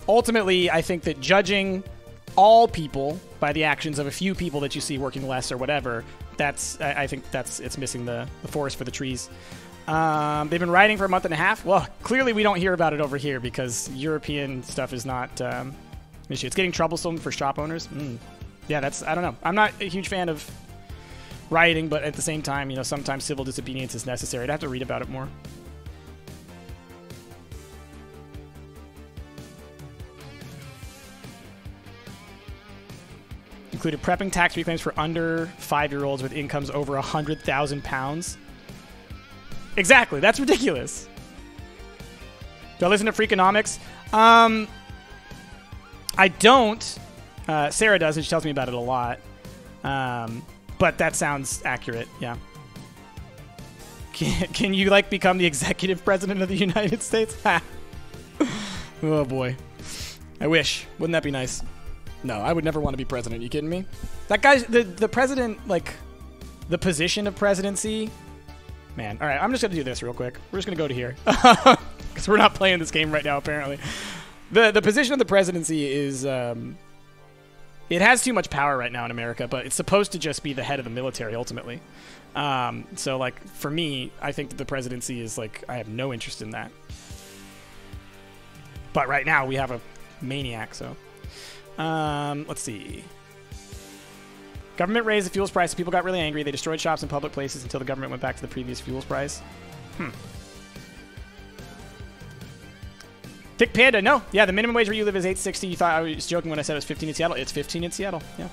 ultimately, I think that judging all people by the actions of a few people that you see working less or whatever, I think it's missing the forest for the trees. They've been rioting for a month and a half. Well, clearly we don't hear about it over here because European stuff is not an issue. It's getting troublesome for shop owners. Yeah, I don't know. I'm not a huge fan of rioting, but at the same time, you know, sometimes civil disobedience is necessary. I'd have to read about it more. Included prepping tax reclaims for under 5-year-olds with incomes over £100,000. Exactly. That's ridiculous. Do I listen to Freakonomics? I don't. Sarah does, and she tells me about it a lot. But that sounds accurate, yeah. Can you, like, become the executive president of the United States? Oh, boy. I wish. Wouldn't that be nice? No, I would never want to be president. You kidding me? That guy's... The president, like, the position of presidency... Man, all right, I'm just going to do this real quick. We're just going to go to here. Because we're not playing this game right now, apparently. The position of the presidency is... it has too much power right now in America, but it's supposed to just be the head of the military, ultimately. So, like, for me, I think that the presidency is, like, I have no interest in that. But right now, we have a maniac, so... let's see. Government raised the fuels price, so people got really angry. They destroyed shops and public places until the government went back to the previous fuels price. Thick Panda, no. Yeah, the minimum wage where you live is $8.60. You thought I was joking when I said it was 15 in Seattle. It's 15 in Seattle, yeah.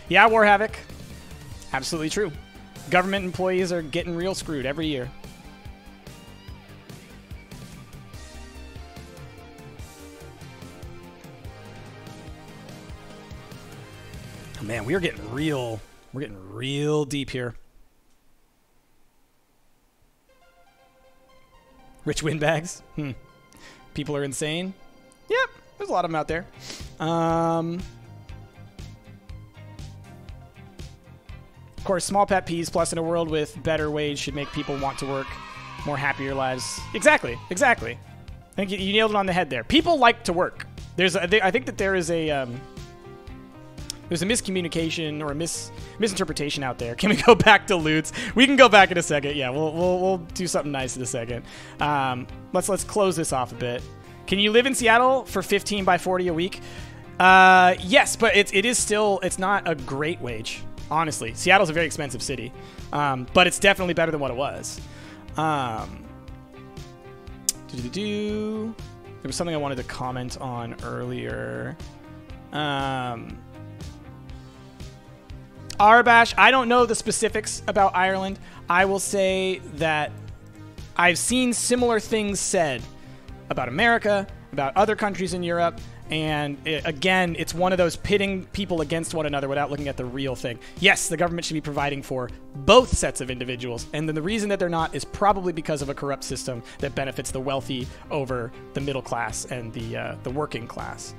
Yeah, War Havoc. Absolutely true. Government employees are getting real screwed every year. Man, we're getting real deep here. Rich windbags. People are insane. Yep, there's a lot of them out there. Of course, small pet peeves plus in a world with better wage should make people want to work more happier lives. Exactly. I think you nailed it on the head there. People like to work. I think that there is a miscommunication or a misinterpretation out there. Can we go back to loots? We can go back in a second. Yeah, we'll do something nice in a second. Let's close this off a bit. Can you live in Seattle for 15 by 40 a week? Yes, but it is still, it's not a great wage, honestly. Seattle's a very expensive city, but it's definitely better than what it was. There was something I wanted to comment on earlier. Arabash, I don't know the specifics about Ireland. I will say that I've seen similar things said about America, about other countries in Europe, and again, it's one of those pitting people against one another without looking at the real thing. Yes, the government should be providing for both sets of individuals, and then the reason that they're not is probably because of a corrupt system that benefits the wealthy over the middle class and the working class.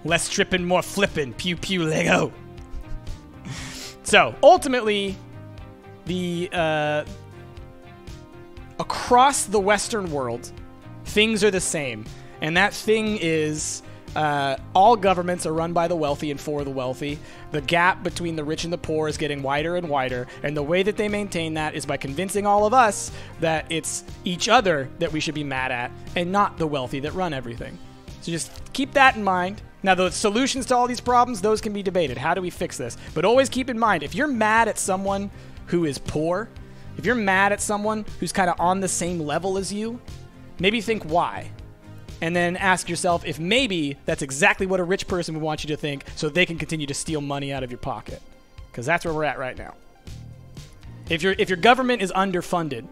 Less tripping, more flipping. Pew pew Lego. So ultimately, across the Western world, things are the same. And that thing is all governments are run by the wealthy and for the wealthy. The gap between the rich and the poor is getting wider and wider. And the way that they maintain that is by convincing all of us that it's each other that we should be mad at and not the wealthy that run everything. So just keep that in mind. Now, the solutions to all these problems, those can be debated. How do we fix this? But always keep in mind, if you're mad at someone who is poor, if you're mad at someone who's kind of on the same level as you, maybe think why. And then ask yourself if maybe that's exactly what a rich person would want you to think so they can continue to steal money out of your pocket. Because that's where we're at right now. If your government is underfunded,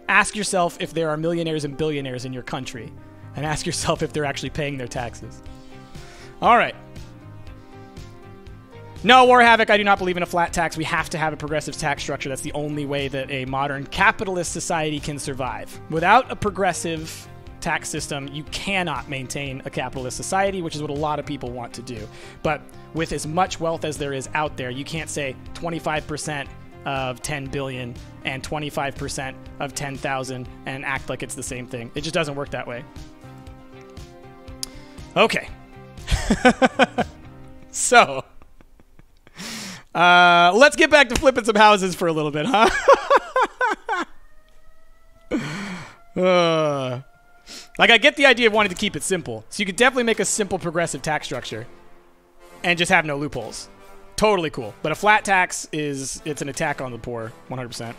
ask yourself if there are millionaires and billionaires in your country. And ask yourself if they're actually paying their taxes. All right. No, War Havoc, I do not believe in a flat tax. We have to have a progressive tax structure. That's the only way that a modern capitalist society can survive. Without a progressive tax system, you cannot maintain a capitalist society, which is what a lot of people want to do. But with as much wealth as there is out there, you can't say 25% of 10 billion and 25% of 10,000 and act like it's the same thing. It just doesn't work that way. Okay. So, let's get back to flipping some houses for a little bit, huh? Like, I get the idea of wanting to keep it simple. So you could definitely make a simple progressive tax structure and just have no loopholes. Totally cool. But a flat tax it's an attack on the poor, 100%.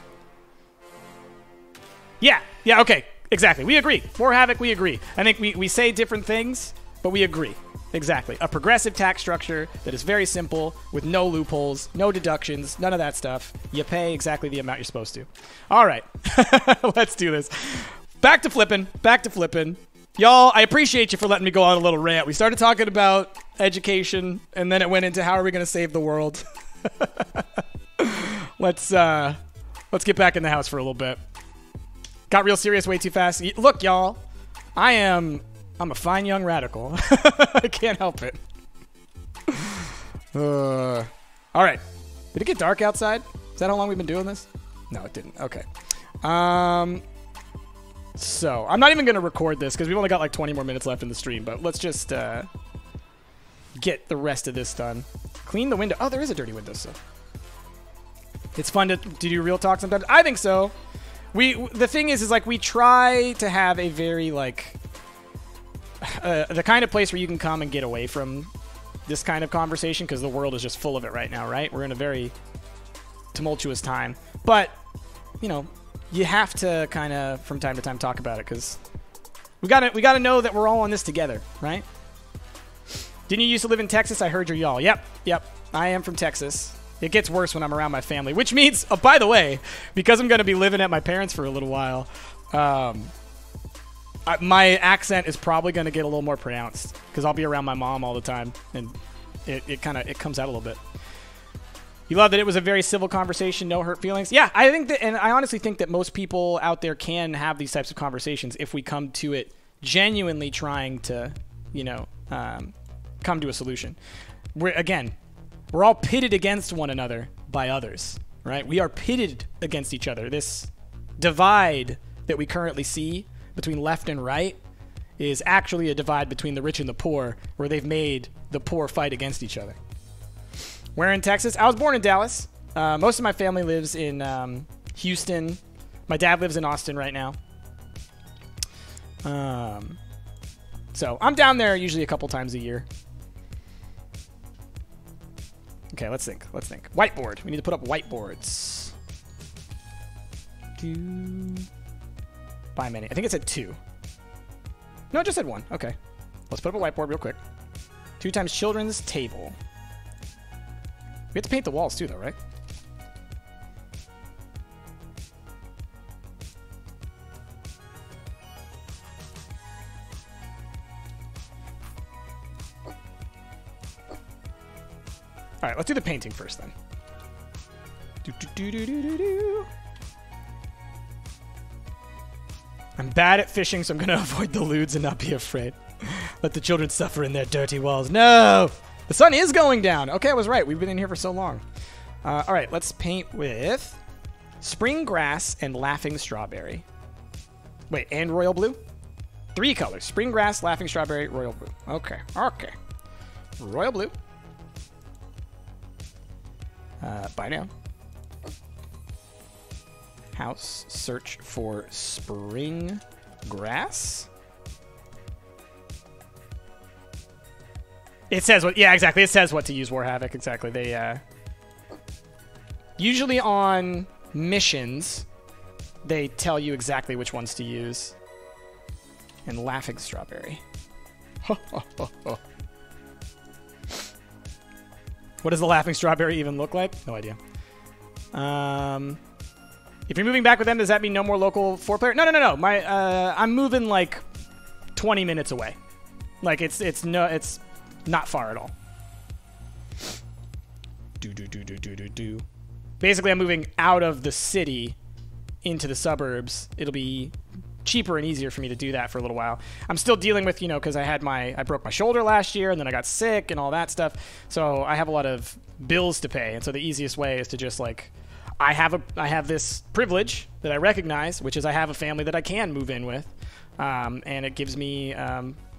Yeah, okay, exactly. We agree. War Havoc, we agree. I think we say different things, but we agree. Exactly. A progressive tax structure that is very simple, with no loopholes, no deductions, none of that stuff. You pay exactly the amount you're supposed to. All right. Let's do this. Back to flipping. Y'all, I appreciate you for letting me go on a little rant. We started talking about education, and then it went into how are we going to save the world. Let's get back in the house for a little bit. Got real serious way too fast. Look, y'all, I'm a fine young radical. I can't help it. All right. Did it get dark outside? Is that how long we've been doing this? No, it didn't. Okay. So, I'm not even going to record this because we've only got like 20 more minutes left in the stream, but let's just get the rest of this done. Clean the window. Oh, there is a dirty window, so. It's fun to do real talk sometimes. I think so. The thing is like we try to have a very like the kind of place where you can come and get away from this kind of conversation because the world is just full of it right now, right? We're in a very tumultuous time. But, you know, you have to kind of from time to time talk about it because we gotta know that we're all in this together, right? Didn't you used to live in Texas? I heard you're y'all. Yep. I am from Texas. It gets worse when I'm around my family, which means, oh, by the way, because I'm going to be living at my parents for a little while, my accent is probably going to get a little more pronounced because I'll be around my mom all the time, and it comes out a little bit. You love that it was a very civil conversation, no hurt feelings. Yeah, I think that, and I honestly think that most people out there can have these types of conversations if we come to it genuinely trying to, you know, come to a solution. We're all pitted against one another by others, right? We are pitted against each other. This divide that we currently see between left and right is actually a divide between the rich and the poor, where they've made the poor fight against each other. Where in Texas? I was born in Dallas. Most of my family lives in Houston. My dad lives in Austin right now. So I'm down there usually a couple times a year. Okay, let's think. Whiteboard. We need to put up whiteboards. By many. I think it's at 2. No, I just said 1. Okay. Let's put up a whiteboard real quick. 2 times children's table. We have to paint the walls too, though, right? All right, let's do the painting first, then. I'm bad at fishing, so I'm going to avoid the lewds and not be afraid. Let the children suffer in their dirty walls. No! The sun is going down. Okay, I was right. We've been in here for so long. All right, let's paint with spring grass and laughing strawberry. Wait, and royal blue? 3 colors. Spring grass, laughing strawberry, royal blue. Okay, okay. Royal blue. Bye now. House, search for spring grass. It says what, yeah, exactly. It says what to use War Havoc, exactly. They, usually on missions, they tell you exactly which ones to use. And laughing strawberry. What does the laughing strawberry even look like? No idea. If you're moving back with them, does that mean no more local 4-player? No, no, no, no. My, I'm moving like 20 minutes away. Like it's not far at all. Basically, I'm moving out of the city into the suburbs. It'll be cheaper and easier for me to do that for a little while. I'm still dealing with, you know, because I broke my shoulder last year and then I got sick and all that stuff. So I have a lot of bills to pay. And so the easiest way is to just like, I have this privilege that I recognize, which is I have a family that I can move in with. And it gives me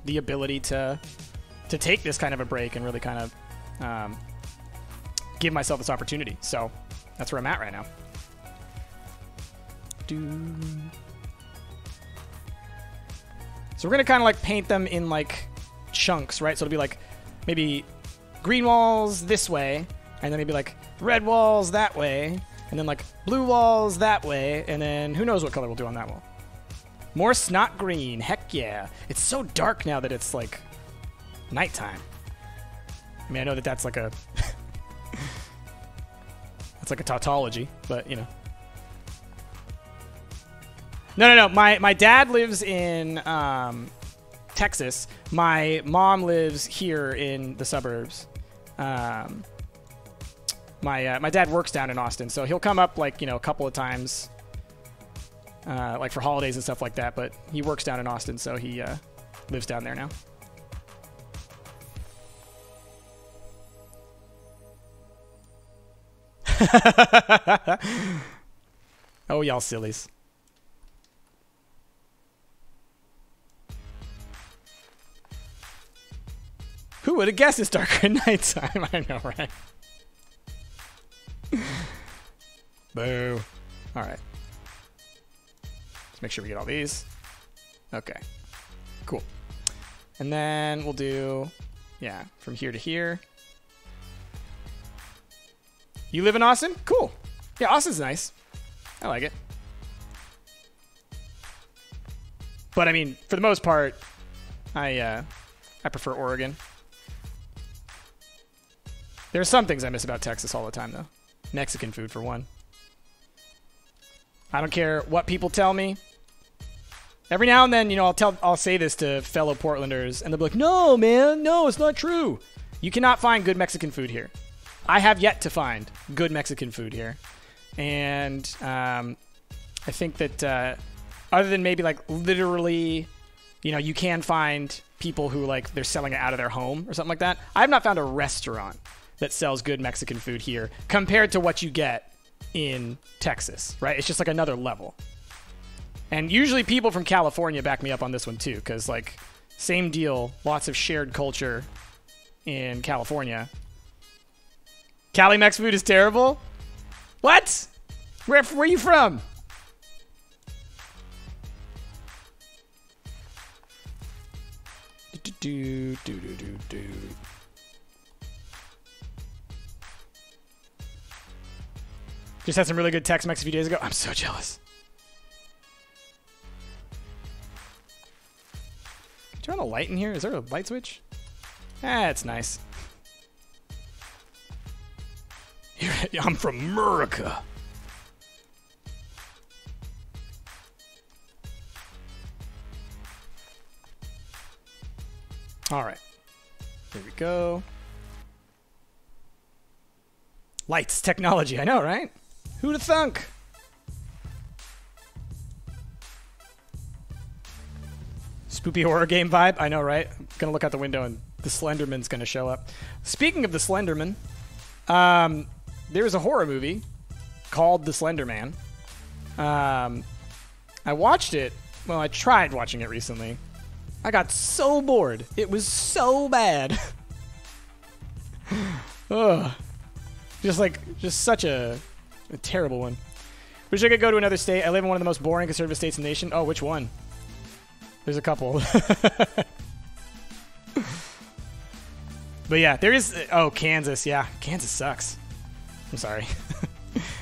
the ability to take this kind of a break and really kind of give myself this opportunity. So that's where I'm at right now. So we're going to kind of like paint them in like chunks, right? So it'll be like maybe green walls this way, and then maybe like red walls that way, and then like blue walls that way, and then who knows what color we'll do on that wall. More snot green. Heck yeah. It's so dark now that it's like nighttime. I mean, I know that that's like a that's like a tautology, but you know. No. My dad lives in Texas. My mom lives here in the suburbs. My dad works down in Austin, so he'll come up like, you know, a couple of times, like for holidays and stuff like that. But he works down in Austin, so he lives down there now. Oh, y'all sillies. Who would have guessed it's darker at nighttime? I know, right? Boo. All right. Let's make sure we get all these. Okay. Cool. And then we'll do, yeah, from here to here. You live in Austin? Cool. Yeah, Austin's nice. I like it. But I mean, for the most part, I prefer Oregon. There are some things I miss about Texas all the time, though. Mexican food, for one. I don't care what people tell me. Every now and then, you know, I'll say this to fellow Portlanders, and they'll be like, "No, man, no, it's not true. You cannot find good Mexican food here." I have yet to find good Mexican food here, and I think that other than maybe like literally, you know, you can find people who like they're selling it out of their home or something like that. I have not found a restaurant that sells good Mexican food here compared to what you get in Texas, right? It's just like another level. And usually people from California back me up on this one too, because like same deal, lots of shared culture in California. Cali Mex food is terrible? What? Where are you from? Just had some really good Tex-Mex a few days ago. I'm so jealous. light in here? Is there a light switch? Ah, it's nice. I'm from America. All right. Here we go. Lights, technology. I know, right? Who'da thunk? Spoopy horror game vibe. I know, right? I'm gonna look out the window and the Slenderman's gonna show up. Speaking of the Slenderman, there's a horror movie called The Slender Man. I watched it. Well, I tried watching it recently. I got so bored. It was so bad. Ugh. Just such a terrible one. Wish I could go to another state. I live in one of the most boring conservative states in the nation. Oh, which one? There's a couple. But yeah, there is... Oh, Kansas. Yeah, Kansas sucks. I'm sorry.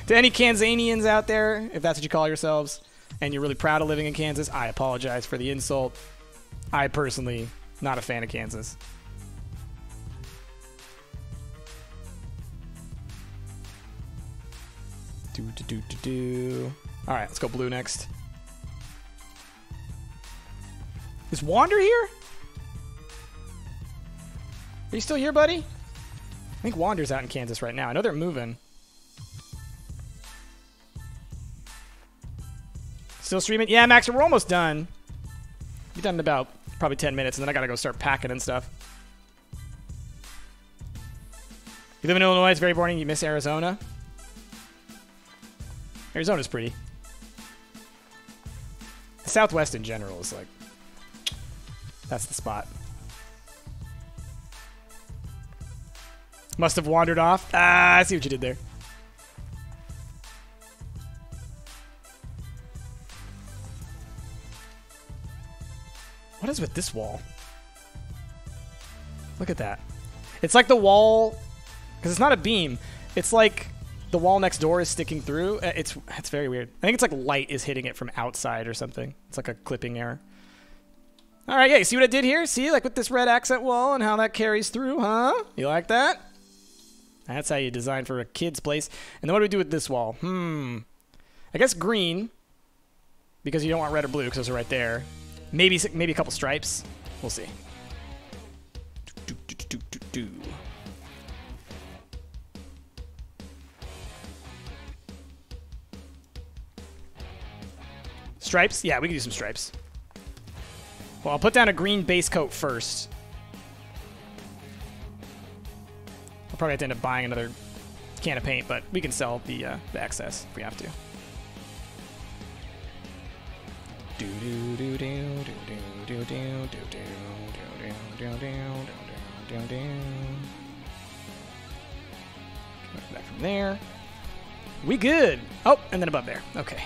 To any Kansanians out there, if that's what you call yourselves, and you're really proud of living in Kansas, I apologize for the insult. I personally, not a fan of Kansas. All right, let's go blue next. Is Wander here? Are you still here, buddy? I think Wander's out in Kansas right now. I know they're moving. Still streaming? Yeah, Max, we're almost done. Be done in about probably 10 minutes, and then I gotta go start packing and stuff. You live in Illinois, it's very boring. You miss Arizona? Arizona's pretty. The Southwest in general is like... That's the spot. Must have wandered off. Ah, I see what you did there. What is with this wall? Look at that. It's like the wall... Because it's not a beam. It's like the wall next door is sticking through. It's very weird. I think it's like light is hitting it from outside or something. It's like a clipping error. All right, yeah, you see what I did here? See, like with this red accent wall and how that carries through, huh? You like that? That's how you design for a kid's place. And then what do we do with this wall? I guess green, because you don't want red or blue, because those are right there. Maybe a couple stripes. We'll see. Stripes? Yeah, we can do some stripes. Well, I'll put down a green base coat first. I'll probably have to end up buying another can of paint, but we can sell the excess if we have to. Back from there. We good. Oh, and then above there. Okay.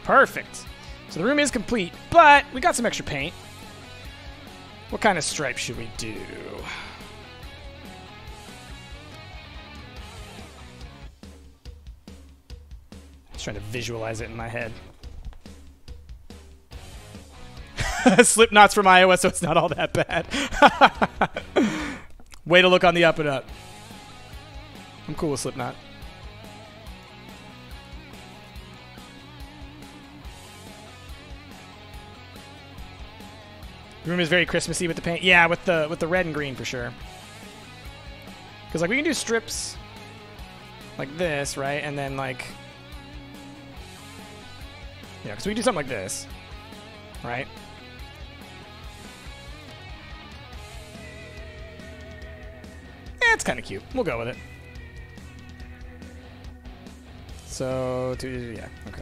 Perfect. So the room is complete, but we got some extra paint. What kind of stripe should we do? Just trying to visualize it in my head. Slipknot's from Iowa, so it's not all that bad. Way to look on the up and up. I'm cool with Slipknot. The room is very Christmassy with the paint. Yeah, with the red and green for sure. Because like we can do strips like this, right? And then like, yeah, because we can do something like this, right? Eh, it's kind of cute. We'll go with it. So, yeah, okay.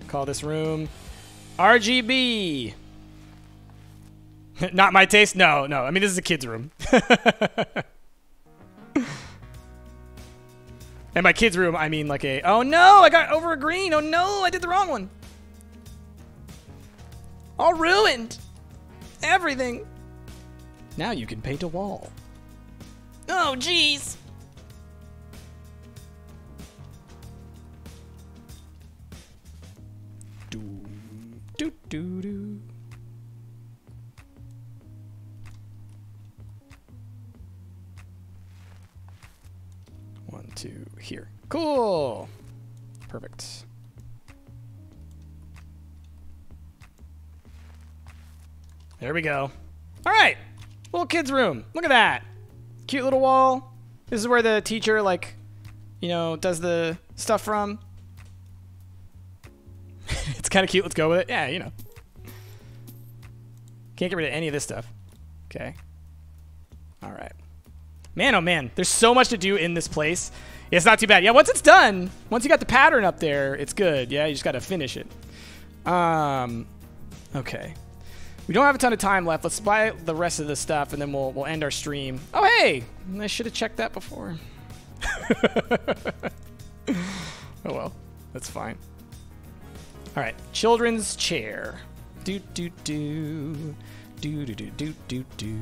Call this room RGB. Not my taste? No. I mean, this is a kid's room. And by kid's room, I mean like a... Oh, no! I got over a green! Oh, no! I did the wrong one! All ruined! Everything! Now you can paint a wall. Oh, jeez! do do do. One, two, here. Cool. Perfect. There we go. All right. Little kid's room. Look at that. Cute little wall. This is where the teacher, like, you know, does the stuff from. It's kind of cute. Let's go with it. Yeah, you know. Can't get rid of any of this stuff. Okay. All right. Man, oh man. There's so much to do in this place. Yeah, it's not too bad. Yeah, once it's done, once you got the pattern up there, it's good. Yeah, you just got to finish it. Okay. We don't have a ton of time left. Let's buy the rest of this stuff, and then we'll end our stream. Oh, hey! I should have checked that before. Oh, well. That's fine. All right. Children's chair. Do, do, do. Do, do, do, do, do, do.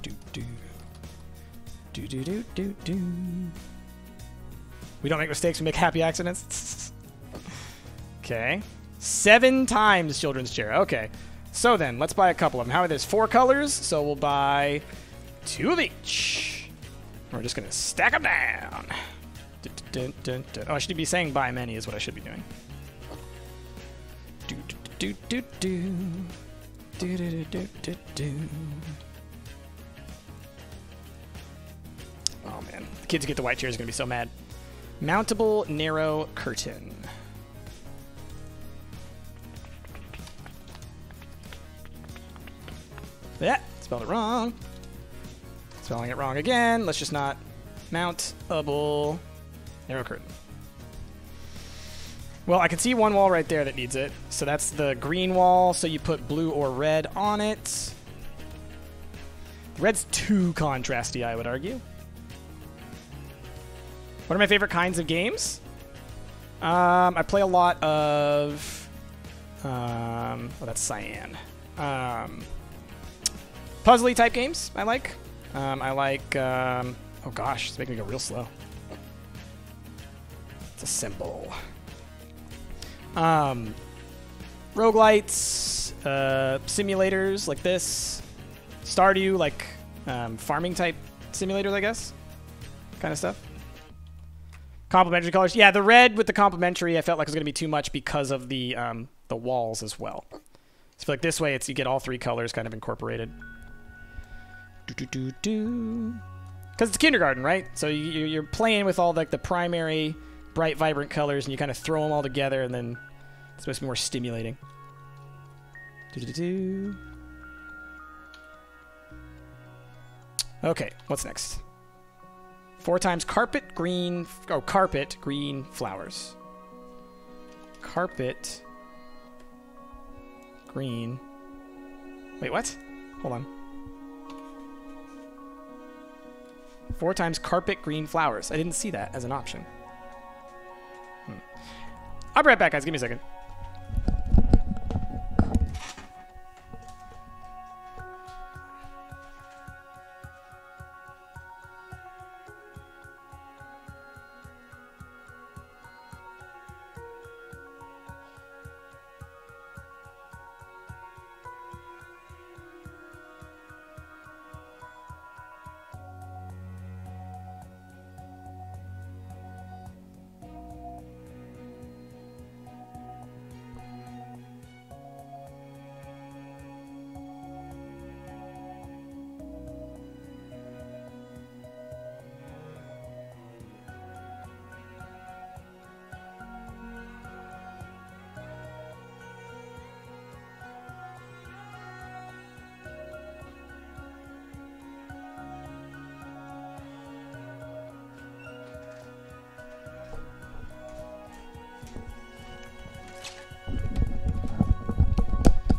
Do, do. Do, do, do, do, do. We don't make mistakes. We make happy accidents. Okay. 7 times children's chair. Okay. So then, let's buy a couple of them. How are there's 4 colors, so we'll buy 2 of each. We're just going to stack them down. Dun, dun, dun, dun. Oh, I should be saying buy many is what I should be doing. Do, do, do, do, do. Do, do, do, do, do. Oh, man. The kids who get the white chairs are going to be so mad. Mountable narrow curtain. Yeah, spelled it wrong. Spelling it wrong again. Let's just not mountable narrow curtain. Well, I can see one wall right there that needs it. So that's the green wall. So you put blue or red on it. Red's too contrasty, I would argue. What are my favorite kinds of games? I play a lot of... well, that's cyan. Puzzly type games, I like. Oh gosh, it's making me go real slow. It's a symbol. Roguelites, simulators like this. Stardew, like farming type simulators, I guess. Kind of stuff. Complementary colors. Yeah, the red with the complementary, I felt like it was going to be too much because of the walls as well. So I feel like this way, you get all 3 colors kind of incorporated. Because it's kindergarten, right? So you're playing with all like the primary bright, vibrant colors, and you kind of throw them all together, and then it's supposed to be more stimulating. Okay, what's next? 4 times carpet, green... Oh, carpet, green, flowers. Carpet, green... Wait, what? Hold on. 4 times carpet, green, flowers. I didn't see that as an option. I'll be right back, guys. Give me a second.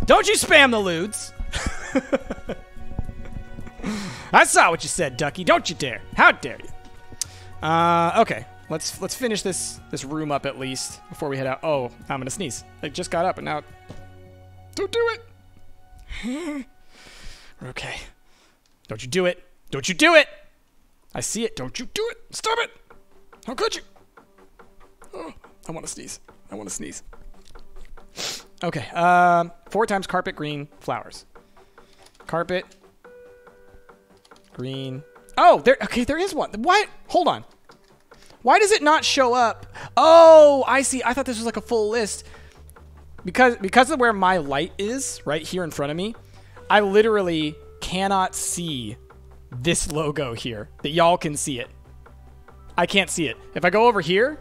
Don't you spam the lewds. I saw what you said, Ducky. Don't you dare. How dare you? Okay. Let's finish this room up at least before we head out. Oh, I'm gonna sneeze. I just got up and now... Don't do it. Okay. Don't you do it. Don't you do it. I see it. Don't you do it. Stop it. How could you? Oh, I want to sneeze. I want to sneeze. Okay. 4 times carpet, green, flowers. Carpet, green. Oh, there. Okay, there is one. What? Hold on. Why does it not show up? Oh, I see. I thought this was like a full list. Because of where my light is, right here in front of me, I literally cannot see this logo here. That y'all can see it. I can't see it. If I go over here,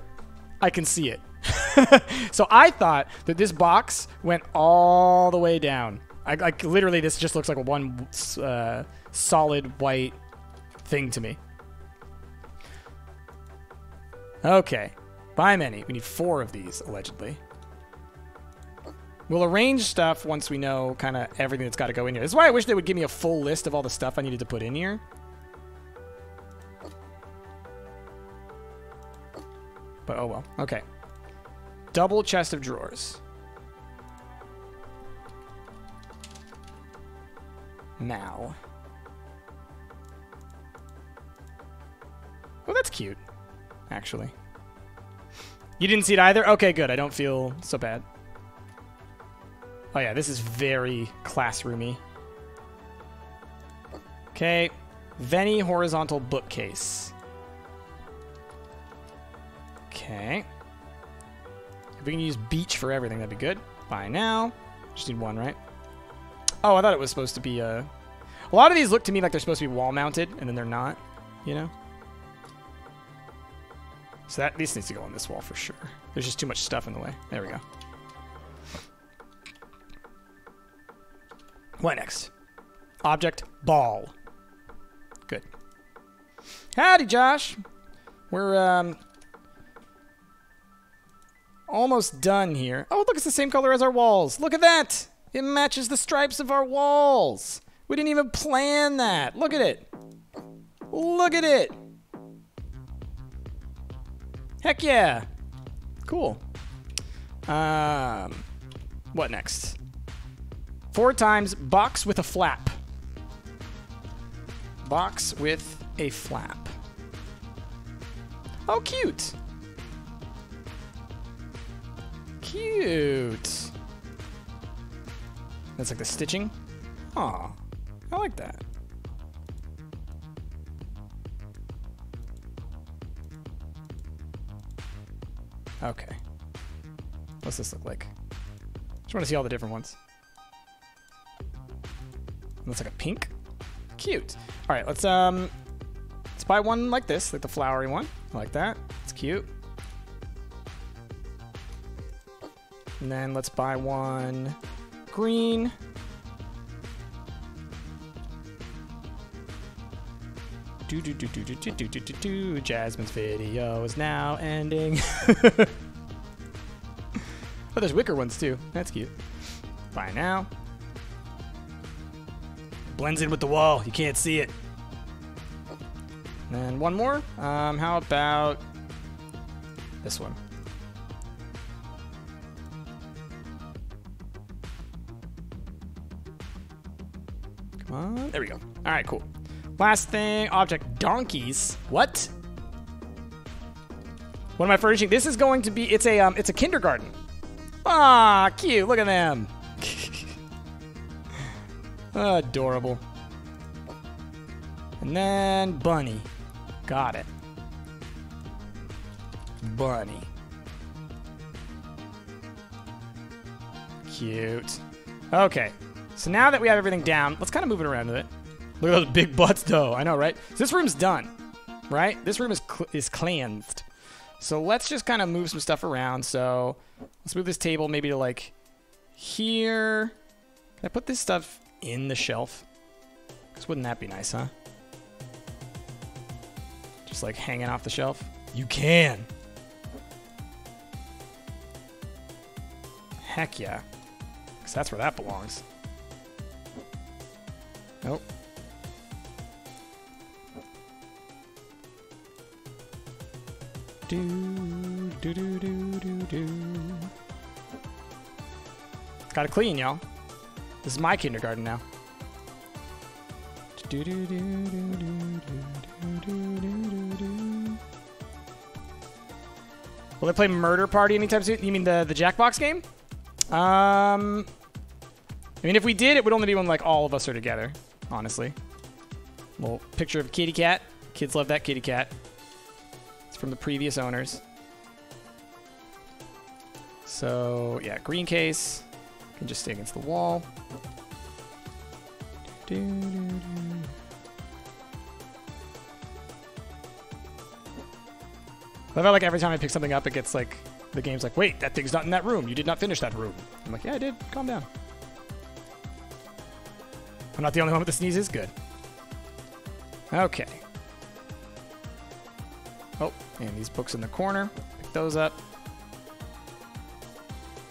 I can see it. So I thought that this box went all the way down. Like literally, this just looks like a one solid white thing to me. Okay. Buy many. We need 4 of these, allegedly. We'll arrange stuff once we know kind of everything that's got to go in here. This is why I wish they would give me a full list of all the stuff I needed to put in here. But oh well. Okay. Double chest of drawers. Now. Oh, that's cute, actually. You didn't see it either? Okay, good. I don't feel so bad. Oh yeah, this is very classroomy. Okay. Venny horizontal bookcase. Okay. If we can use beach for everything, that'd be good. Buy now. Just need 1, right? Oh, I thought it was supposed to be a lot of these look to me like they're supposed to be wall mounted, and then they're not, you know? So this needs to go on this wall for sure. There's just too much stuff in the way. There we go. What next? Object, ball. Good. Howdy, Josh. We're, almost done here. Oh, look, it's the same color as our walls. Look at that. It matches the stripes of our walls. We didn't even plan that. Look at it. Look at it. Heck yeah. Cool. What next? 4 times box with a flap. Box with a flap. Oh, cute. Cute. That's like the stitching. Aw, I like that. Okay. What's this look like? Just want to see all the different ones. Looks like a pink. Cute. All right, let's buy one like this, like the flowery one. I like that. It's cute. And then let's buy one green. Jasmine's video is now ending. Oh, there's wicker ones too. That's cute. Buy now. Blends in with the wall. You can't see it. And then one more. How about this one? Come on. There we go. All right, cool. Last thing, object donkeys. What? What am I furnishing? This is going to be, it's a kindergarten. Ah, cute. Look at them. Adorable. And then bunny. Got it. Bunny. Cute. Okay. So now that we have everything down, let's kind of move it around a bit. Look at those big butts, though. I know, right? So this room's done, right? This room is cleansed. So let's just kind of move some stuff around. So let's move this table maybe to like here. Can I put this stuff in the shelf? Because wouldn't that be nice, huh? Just like hanging off the shelf. You can. Heck yeah. Because that's where that belongs. Nope. Gotta clean, y'all. This is my kindergarten now. Will they play Murder Party anytime soon? You mean the Jackbox game? I mean, if we did, it would only be when like all of us are together, honestly. Little picture of a kitty cat. Kids love that kitty cat. It's from the previous owners. So, yeah, green case. Can just stay against the wall. I feel like every time I pick something up, it gets like, the game's like, wait, that thing's not in that room. You did not finish that room. I'm like, yeah, I did. Calm down. I'm not the only one with the sneezes? Good. Okay. Oh, and these books in the corner. Pick those up.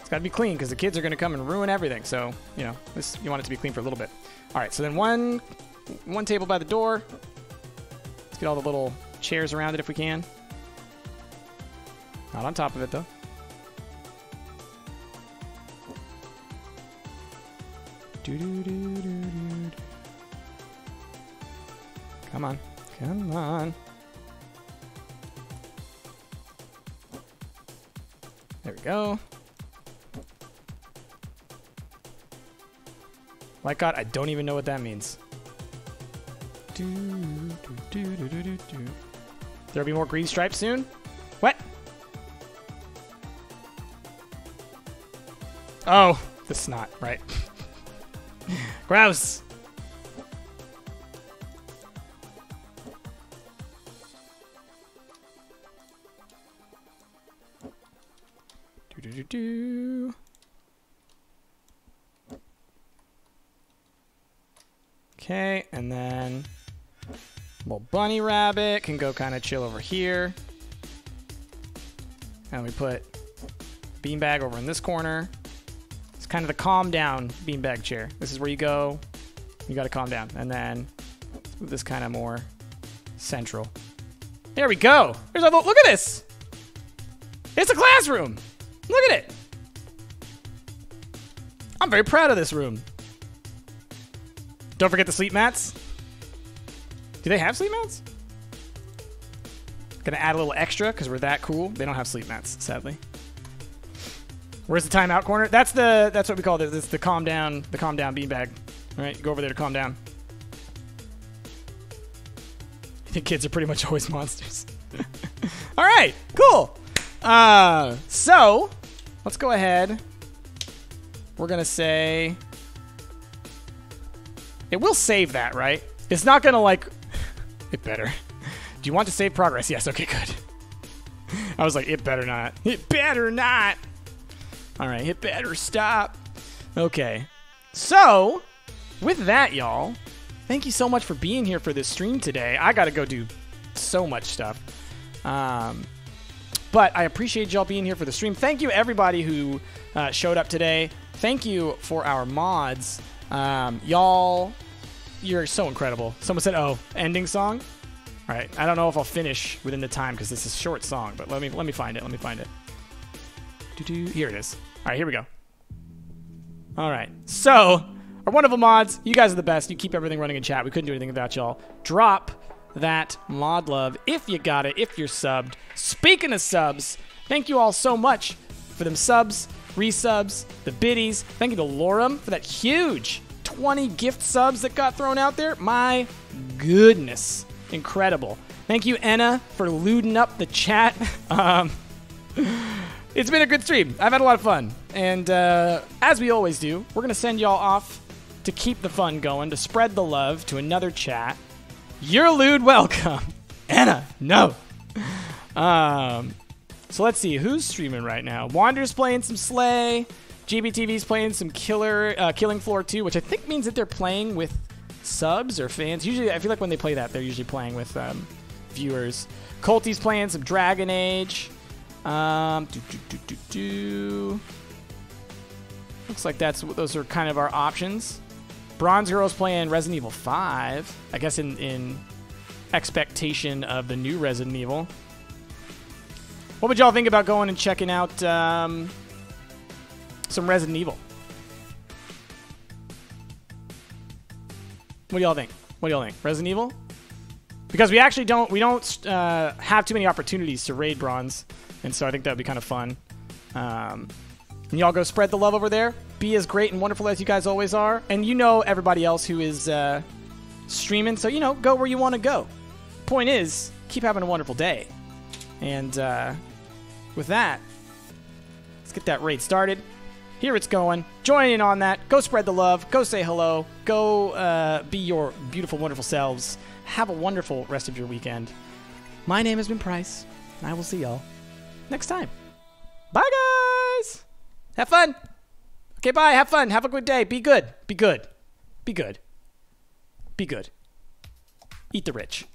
It's got to be clean because the kids are going to come and ruin everything. So, you know, this you want it to be clean for a little bit. All right, so then one table by the door. Let's get all the little chairs around it if we can. Not on top of it, though. Come on. Come on. There we go. My God, I don't even know what that means. There'll be more green stripes soon? What? Oh, the snot, right. Gross. Okay, and then little bunny rabbit can go kind of chill over here. And we put beanbag over in this corner. It's kind of the calm down beanbag chair. This is where you go. You got to calm down. And then let's move this kind of more central. There we go. There's a look at this. It's a classroom. Look at it. I'm very proud of this room. Don't forget the sleep mats. Do they have sleep mats? Gonna add a little extra because we're that cool. They don't have sleep mats, sadly. Where's the timeout corner? That's what we call it. It's the calm down beanbag. All right, go over there to calm down. I think kids are pretty much always monsters. All right, cool. So let's go ahead. We're gonna say it will save that, right? It's not gonna like. It better. Do you want to save progress? Yes. Okay, good. I was like, it better not. It better not. All right, it better stop. Okay. So, with that, y'all, thank you so much for being here for this stream today. I got to go do so much stuff. But I appreciate y'all being here for the stream. Thank you, everybody who showed up today. Thank you for our mods. Y'all, you're so incredible. Someone said, oh, ending song? All right, I don't know if I'll finish within the time because this is a short song, but let me find it. Let me find it. Here it is. All right, here we go. All right, so our wonderful mods, you guys are the best. You keep everything running in chat. We couldn't do anything without y'all. Drop that mod love if you got it, if you're subbed. Speaking of subs, thank you all so much for them subs, resubs, the biddies. Thank you to Lorem for that huge 20 gift subs that got thrown out there. My goodness. Incredible. Thank you, Enna, for looting up the chat. It's been a good stream. I've had a lot of fun. And as we always do, we're going to send y'all off to keep the fun going, to spread the love to another chat. You're lewd welcome. Enna, no. So let's see. Who's streaming right now? Wander's playing some Slay. GBTV's playing some Killing Floor 2, which I think means that they're playing with subs or fans. Usually, I feel like when they play that, they're usually playing with viewers. Colty's playing some Dragon Age. Looks like those are kind of our options. Bronze Girl's playing Resident Evil 5. I guess in expectation of the new Resident Evil. What would y'all think about going and checking out some Resident Evil? What do y'all think? What do y'all think? Resident Evil? Because we actually don't have too many opportunities to raid bronze, and so I think that would be kind of fun. And y'all go spread the love over there. Be as great and wonderful as you guys always are. And you know everybody else who is streaming, so, you know, go where you want to go. Point is, keep having a wonderful day. And with that, let's get that raid started. Here it's going. Join in on that. Go spread the love. Go say hello. Go be your beautiful, wonderful selves. Have a wonderful rest of your weekend. My name has been Price, and I will see y'all next time. Bye, guys. Have fun. Okay, bye. Have fun. Have a good day. Be good. Be good. Be good. Be good. Eat the rich.